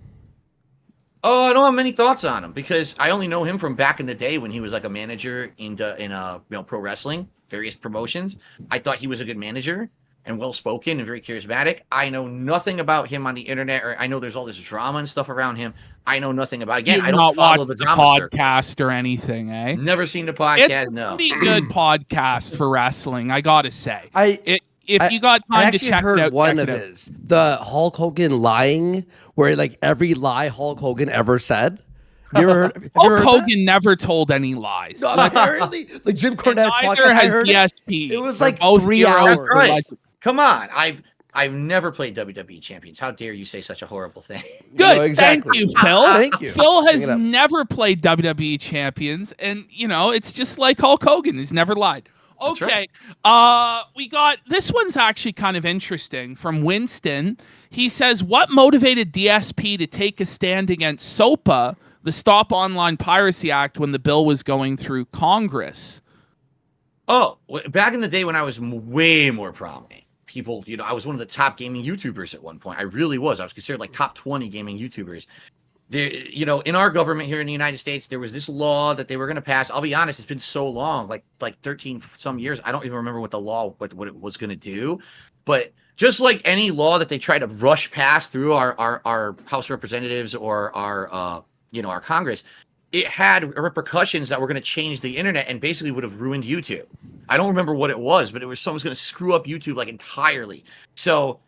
Oh, I don't have many thoughts on him because I only know him from back in the day when he was like a manager in pro wrestling, various promotions. I thought he was a good manager and well-spoken and very charismatic. I know nothing about him on the internet, or I know there's all this drama and stuff around him. I know nothing about. Again, I don't follow the drama podcast or anything. Never seen the podcast. It's a pretty good podcast for wrestling, I gotta say. If you got time to check it out, one of his, the Hulk Hogan lying, where like every lie Hulk Hogan ever said. Hulk Hogan never told any lies. No, apparently, like Jim Cornette's podcast, has DSP. It was like 3 hours. Right. Come on, I've never played WWE champions. How dare you say such a horrible thing? Good, no, exactly. Thank you, Phil. Thank you. Phil has never played WWE champions, and it's just like Hulk Hogan. He's never lied. Okay, right. We got this one's actually kind of interesting from Winston. He says, what motivated DSP to take a stand against SOPA, the Stop Online Piracy Act, when the bill was going through Congress? Oh, back in the day when I was way more prominent, people, I was one of the top gaming YouTubers at one point. I really was. I was considered like top 20 gaming YouTubers. There, in our government here in the United States, there was this law that they were going to pass. I'll be honest, it's been so long, like 13 some years. I don't even remember what the law, what it was going to do. But just like any law that they try to rush past through our House of Representatives or our Congress, it had repercussions that were going to change the internet and basically would have ruined YouTube. I don't remember what it was, but it was someone's going to screw up YouTube like entirely. So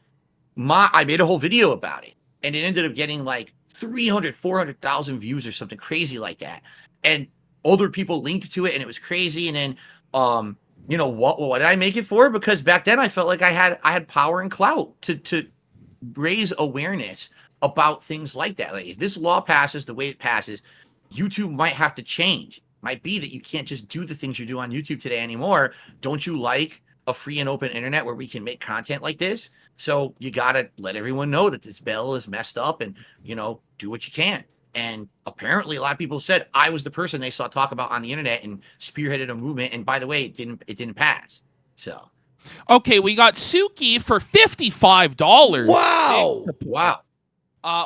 I made a whole video about it, and it ended up getting like 400,000 views or something crazy like that. And older people linked to it, and it was crazy. And then, what did I make it for? Because back then I felt like I had power and clout to raise awareness about things like that. Like, if this law passes the way it passes, YouTube might have to change. Might be that you can't just do the things you do on YouTube today anymore. Don't you like a free and open internet where we can make content like this? So you got to let everyone know that this bill is messed up and, do what you can. And apparently a lot of people said I was the person they saw talk about on the internet and spearheaded a movement. And by the way, it didn't pass. So. Okay, we got Suki for $55. Wow. Wow.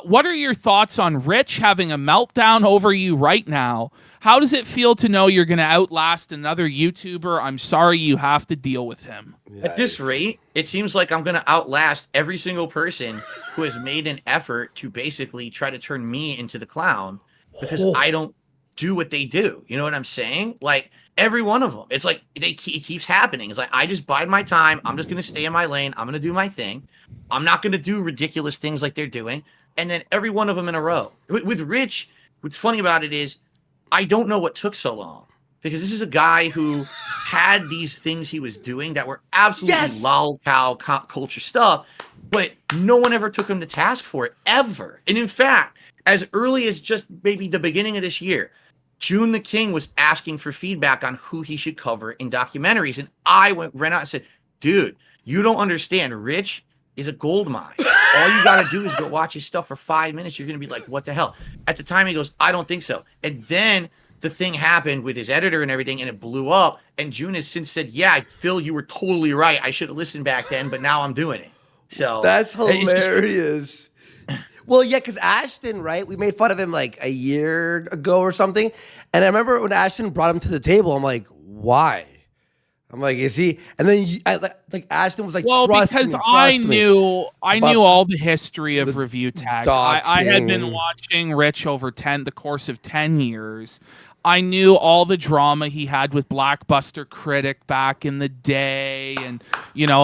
What are your thoughts on Rich having a meltdown over you right now? How does it feel to know you're going to outlast another YouTuber? I'm sorry you have to deal with him. At this rate, it seems like I'm going to outlast every single person who has made an effort to basically try to turn me into the clown, because I don't do what they do. You know what I'm saying? Like every one of them. It's like it keeps happening. It's like I just bide my time. I'm just gonna stay in my lane. I'm gonna do my thing. I'm not gonna do ridiculous things like they're doing. And then every one of them in a row. With Rich, what's funny about it is I don't know what took so long. Because this is a guy who had these things he was doing that were absolutely lol cow culture stuff, but no one ever took him to task for it, ever. And in fact, as early as just maybe the beginning of this year, June the King was asking for feedback on who he should cover in documentaries. And I ran out and said, dude, you don't understand. Rich is a gold mine. All you got to do is go watch his stuff for 5 minutes. You're going to be like, what the hell? At the time, he goes, I don't think so. And then the thing happened with his editor and everything, and it blew up. And June has since said, yeah, Phil, you were totally right. I should have listened back then, but now I'm doing it. So that's hilarious. Well, yeah, because Ashton, right? We made fun of him like a year ago or something. And I remember when Ashton brought him to the table, I'm like, why? I'm like, is he? And then like Ashton was like, well, trust because me, I knew all the history of Review Tag. I had been watching Rich over the course of 10 years. I knew all the drama he had with Blackbuster Critic back in the day, and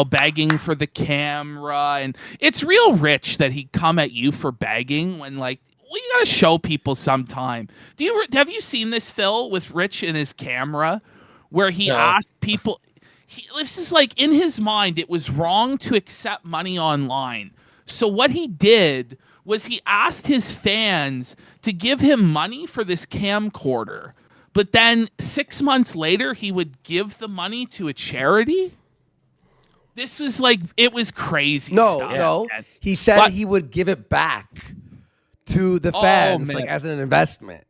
begging for the camera. And it's real Rich that he'd come at you for begging when you gotta show people sometime. Have you seen this, Phil, with Rich and his camera, where he asked people? This is like, in his mind, it was wrong to accept money online. So what he did was he asked his fans to give him money for this camcorder. But then 6 months later, he would give the money to a charity. This was it was crazy. No. He said he would give it back to the fans, as an investment.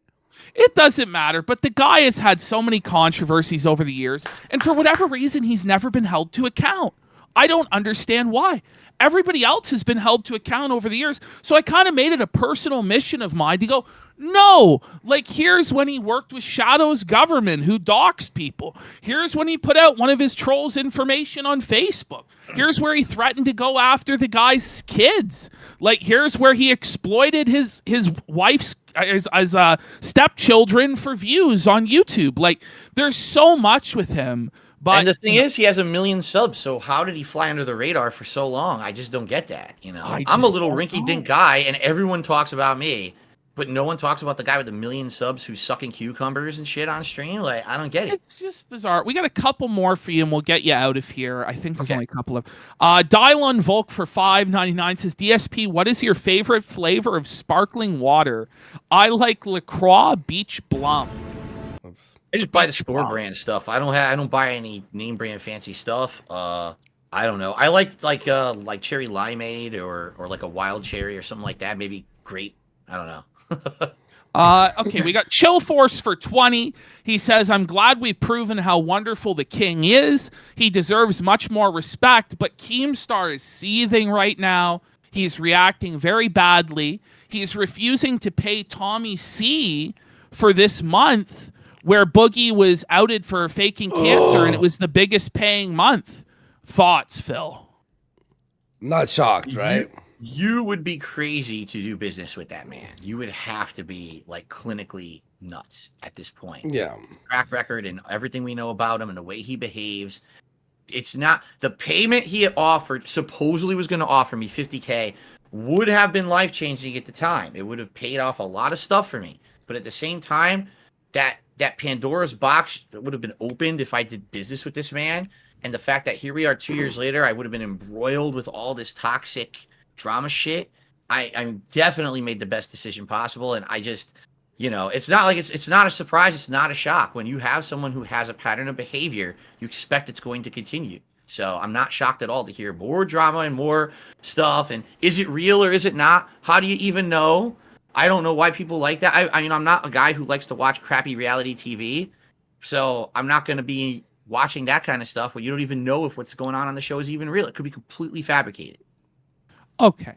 It doesn't matter, but the guy has had so many controversies over the years, and for whatever reason, he's never been held to account. I don't understand why. Everybody else has been held to account over the years, so I kind of made it a personal mission of mine to go, no, here's when he worked with Shadow's government who doxed people. Here's when he put out one of his trolls' information on Facebook. Here's where he threatened to go after the guy's kids. Here's where he exploited his wife's as stepchildren for views on YouTube. There's so much with him. But and the thing is, he has 1 million subs. So how did he fly under the radar for so long? I just don't get that. I'm a little rinky-dink guy, and everyone talks about me, but no one talks about the guy with 1 million subs who's sucking cucumbers and shit on stream. I don't get it. It's just bizarre. We got a couple more for you, and we'll get you out of here. I think there's only a couple of. Dylon Volk for $5.99 says, DSP, what is your favorite flavor of sparkling water? I like LaCroix Beach Blum. I just buy the store brand stuff. I don't buy any name brand fancy stuff. I don't know. I like cherry limeade or like a wild cherry or something like that. Maybe grape. I don't know. Okay, we got Chill Force for 20. He says, I'm glad we've proven how wonderful the king is. He deserves much more respect, but Keemstar is seething right now. He's reacting very badly. He's refusing to pay Tommy C for this month, where Boogie was outed for faking cancer, and it was the biggest paying month. Thoughts, Phil? Not shocked, right? You would be crazy to do business with that man. You would have to be clinically nuts at this point. Yeah. Track record and everything we know about him and the way he behaves. It's not the payment he had offered, supposedly was going to offer me $50K, would have been life-changing at the time. It would have paid off a lot of stuff for me. But at the same time, that Pandora's box would have been opened if I did business with this man. And the fact that here we are 2 years later, I would have been embroiled with all this toxic drama shit. I definitely made the best decision possible. And I just, it's not it's not a surprise. It's not a shock. When you have someone who has a pattern of behavior, you expect it's going to continue. So I'm not shocked at all to hear more drama and more stuff. And is it real or is it not? How do you even know? I don't know why people like that. I mean, I'm not a guy who likes to watch crappy reality TV, so I'm not going to be watching that kind of stuff where you don't even know if what's going on the show is even real. It could be completely fabricated. Okay.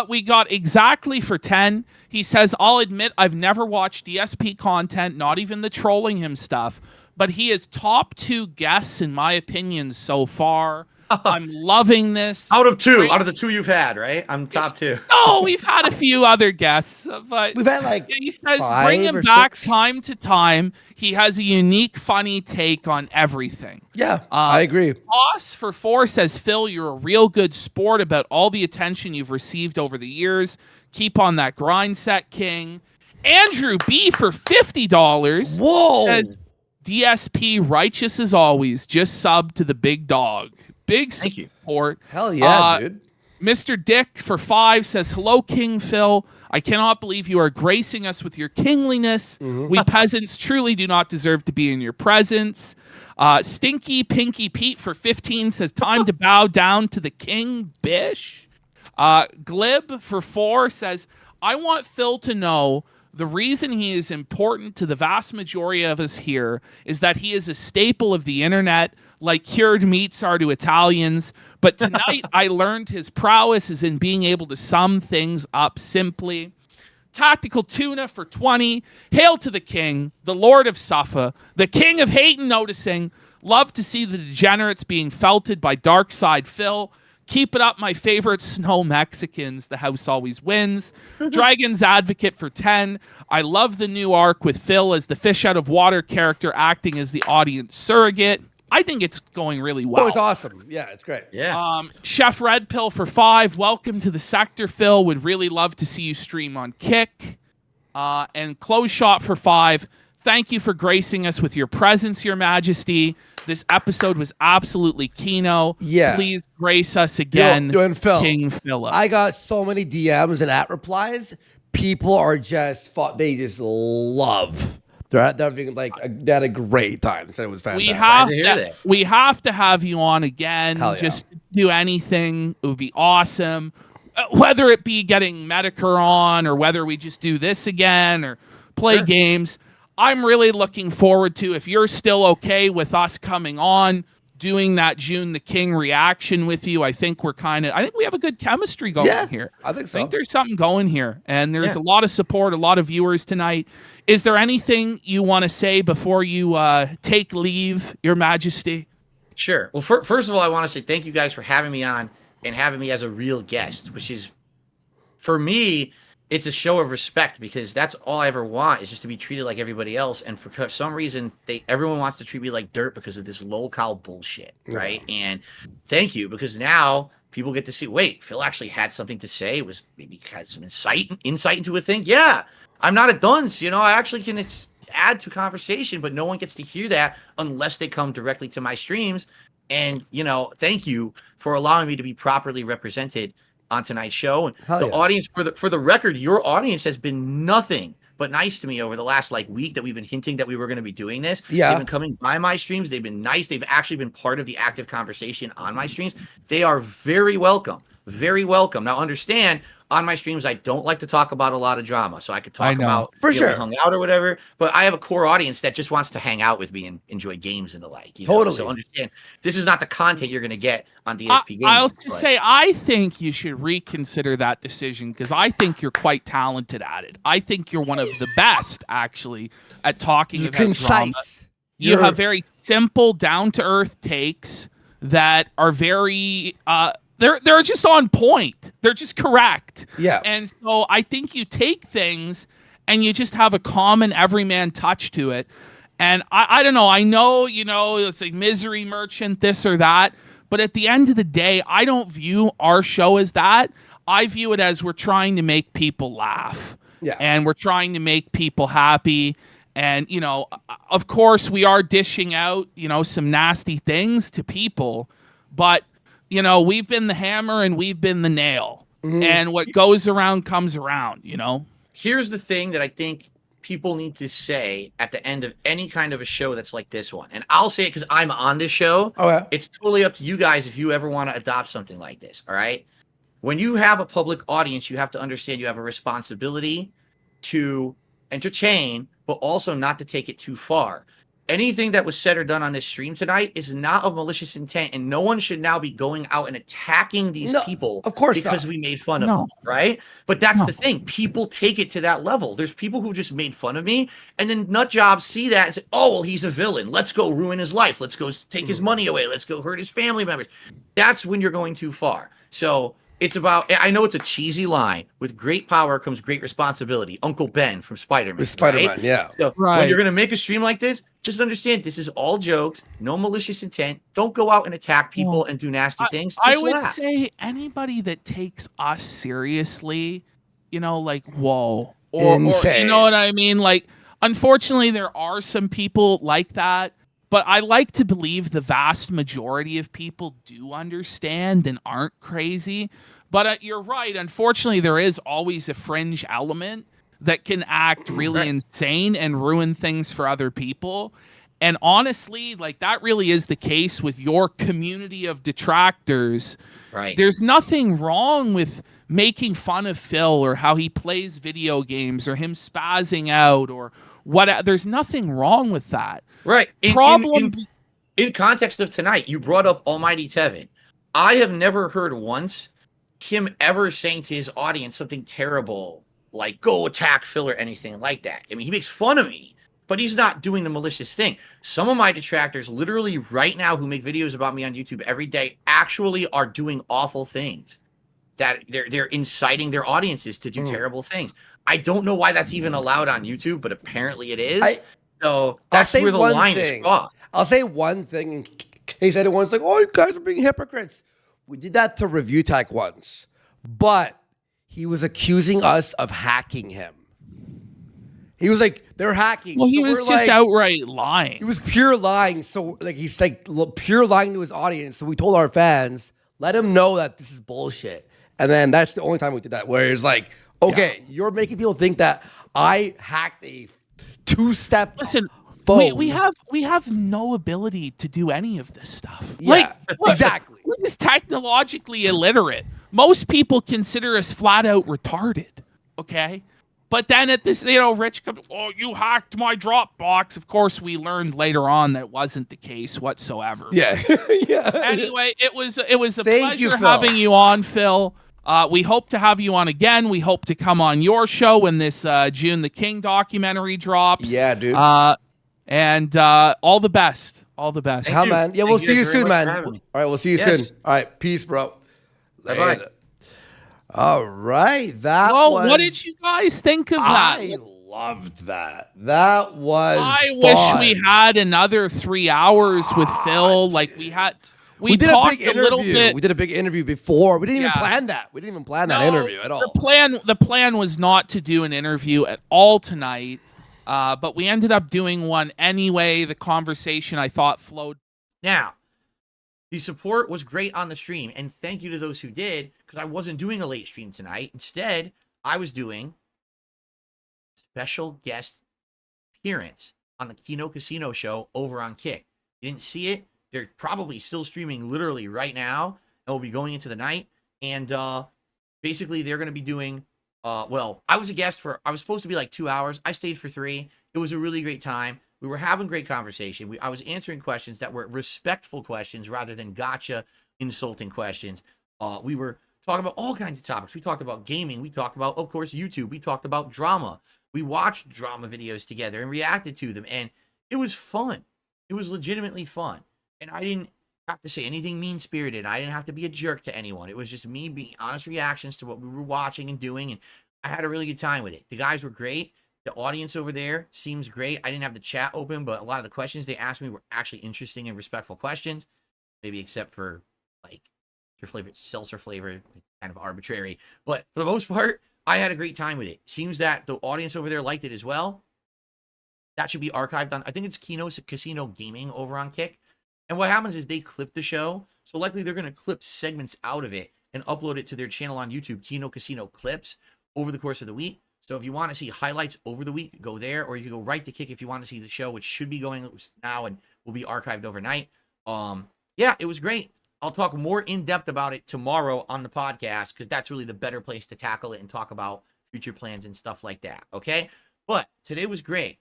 We got exactly for 10. He says, I'll admit I've never watched DSP content, not even the trolling him stuff, but he is top 2 guests in my opinion so far. I'm loving this. Out of the two you've had, right? I'm top 2. Oh, we've had a few other guests, but We've had like he says 5 bring him or back 6. time to time. He has a unique, funny take on everything. Yeah, I agree. Boss for 4 says, Phil, you're a real good sport about all the attention you've received over the years. Keep on that grind set, King. Andrew B for $50 Whoa. says, DSP righteous as always. Just sub to the big dog. Big Thank you. support. Hell yeah, dude. Mr. Dick for 5 says, hello, King Phil. I cannot believe you are gracing us with your kingliness. We peasants truly do not deserve to be in your presence. Stinky Pinky Pete for 15 says, time to bow down to the King Bish. Glib for 4 says, I want Phil to know the reason he is important to the vast majority of us here is that he is a staple of the internet, like cured meats are to Italians. But tonight I learned his prowess is in being able to sum things up simply. Tactical Tuna for 20. Hail to the king, the Lord of Suffolk, the king of hate and noticing. Love to see the degenerates being felted by DarksydePhil. Keep it up, my favorite snow Mexicans. The house always wins. Dragon's Advocate for 10. I love the new arc with Phil as the fish out of water character acting as the audience surrogate. I think it's going really well. Oh, it's awesome. Yeah, it's great. Yeah. Chef Red Pill for 5. Welcome to the sector, Phil. Would really love to see you stream on Kick. And Close Shot for 5. Thank you for gracing us with your presence, Your Majesty. This episode was absolutely Kino. Yeah. Please grace us again, Yo, and Phil, King Philip. I got so many DMs and at replies. People are just, they just love. They're having they had a great time. They said it was fantastic. We have to have you on again. Hell yeah. Just do anything. It would be awesome. Whether it be getting Medicare on or whether we just do this again or play games. I'm really looking forward to, if you're still okay with us coming on, doing that June the King reaction with you. I think we have a good chemistry going here. I think so. I think there's something going here. And there's a lot of support, a lot of viewers tonight. Is there anything you want to say before you take leave, Your Majesty? Sure. Well, first of all, I want to say thank you guys for having me on and having me as a real guest, which is, for me, it's a show of respect because that's all I ever want is just to be treated like everybody else. And for some reason, everyone wants to treat me like dirt because of this lol-cow bullshit, right? And thank you, because now people get to see, wait, Phil actually had something to say. It was maybe had some insight into a thing. Yeah, I'm not a dunce, I actually can add to conversation, but no one gets to hear that unless they come directly to my streams. And, thank you for allowing me to be properly represented on tonight's show. And the audience, for the record, your audience has been nothing but nice to me over the last week that we've been hinting that we were going to be doing this. Yeah. They've been coming by my streams. They've been nice. They've actually been part of the active conversation on my streams. They are very welcome. Very welcome. Now understand, on my streams, I don't like to talk about a lot of drama. So I could talk about for sure hung out or whatever, but I have a core audience that just wants to hang out with me and enjoy games and the like. Totally. So understand, this is not the content you're going to get on DSP Games. I'll just say, I think you should reconsider that decision because I think you're quite talented at it. I think you're one of the best, actually, at talking about drama. You have very simple, down-to-earth takes that are very... They're just on point. They're just correct. Yeah. And so I think you take things and you just have a common everyman touch to it. And I don't know. I know, it's like Misery Merchant, this or that. But at the end of the day, I don't view our show as that. I view it as we're trying to make people laugh. Yeah. And we're trying to make people happy. And, of course, we are dishing out, some nasty things to people. But... we've been the hammer and we've been the nail. And what goes around comes around, Here's the thing that I think people need to say at the end of any kind of a show that's like this one. And I'll say it because I'm on this show. Oh, yeah. It's totally up to you guys if you ever want to adopt something like this, all right? When you have a public audience, you have to understand you have a responsibility to entertain, but also not to take it too far. anything that was said or done on this stream tonight is not of malicious intent, and no one should now be going out and attacking these people of course because not. we made fun of them, right? But that's the thing. People take it to that level. There's people who just made fun of me, and then nut jobs see that and say, oh, well, he's a villain. Let's go ruin his life. Let's go take his money away. Let's go hurt his family members. That's when you're going too far. So it's about, I know it's a cheesy line. With great power comes great responsibility. Uncle Ben from Spider-Man. Spider-Man, yeah. So when you're going to make a stream like this, just understand this is all jokes, no malicious intent. Don't go out and attack people and do nasty things. Just I would laugh. say anybody that takes us seriously, you know, like, whoa. Or you know what I mean? Like, unfortunately, there are some people like that. But I like to believe the vast majority of people do understand and aren't crazy. But you're right. Unfortunately, there is always a fringe element that can act really insane and ruin things for other people. And honestly, like, that really is the case with your community of detractors. Right. There's nothing wrong with making fun of Phil or how he plays video games or him spazzing out or what. There's nothing wrong with that. Right. In context of tonight, you brought up Almighty Tevin. I have never heard once him ever saying to his audience something terrible, like go attack Phil or anything like that. I mean, he makes fun of me, but he's not doing the malicious thing. Some of my detractors literally right now who make videos about me on YouTube every day actually are doing awful things. That they're inciting their audiences to do terrible things. I don't know why that's even allowed on YouTube, but apparently it is. So that's where the line is crossed. I'll say one thing in case anyone's like, oh, you guys are being hypocrites. We did that to Review Tech once, but he was accusing us of hacking him. He was like, they're hacking. Well, he was just outright lying. He was pure lying. So, like, he's like pure lying to his audience. So we told our fans, let him know that this is bullshit. And then that's the only time we did that, where it's like, okay, you're making people think that I hacked a two-step phone. We have no ability to do any of this stuff. Yeah, like, look, exactly. We're just technologically illiterate. Most people consider us flat out retarded. Okay. But then at this, you know, Rich comes, oh, you hacked my Dropbox. Of course, we learned later on that wasn't the case whatsoever. Yeah. Yeah. Anyway, it was a pleasure having you on, Phil. We hope to have you on again. We hope to come on your show when this June the King documentary drops. Yeah, dude. And all the best. All the best. How, man? Yeah, we'll see you soon, man. All right, we'll see you soon. All right, peace, bro. Bye-bye. All right, what did you guys think of that? I loved that. That was I fun. wish we had another 3 hours with Phil. Like we did talked a big interview. little bit. We did a big interview before. We didn't even plan that. We didn't even plan that interview at all. The plan was not to do an interview at all tonight, but we ended up doing one anyway. The conversation, I thought, flowed. Now, the support was great on the stream, and thank you to those who did, because I wasn't doing a late stream tonight. Instead, I was doing special guest appearance on the Kino Casino show over on Kick. You didn't see it? They're probably still streaming literally right now, and we'll be going into the night. And basically, they're going to be doing, well, I was a guest I was supposed to be like 2 hours. I stayed for 3. It was a really great time. We were having great conversation. I was answering questions that were respectful questions rather than gotcha, insulting questions. We were talking about all kinds of topics. We talked about gaming. We talked about, of course, YouTube. We talked about drama. We watched drama videos together and reacted to them. And it was fun. It was legitimately fun. And I didn't have to say anything mean-spirited. I didn't have to be a jerk to anyone. It was just me being honest reactions to what we were watching and doing. And I had a really good time with it. The guys were great. The audience over there seems great. I didn't have the chat open, but a lot of the questions they asked me were actually interesting and respectful questions. Maybe except for, like, your flavor, seltzer flavor, it's kind of arbitrary. But for the most part, I had a great time with it. Seems that the audience over there liked it as well. That should be archived on, I think it's Kino Casino Gaming over on Kick. And what happens is they clip the show. So likely they're going to clip segments out of it and upload it to their channel on YouTube, Kino Casino Clips, over the course of the week. So if you want to see highlights over the week, go there, or you can go right to Kick if you want to see the show, which should be going now and will be archived overnight. Yeah, it was great. I'll talk more in depth about it tomorrow on the podcast, because that's really the better place to tackle it and talk about future plans and stuff like that. Okay, but today was great.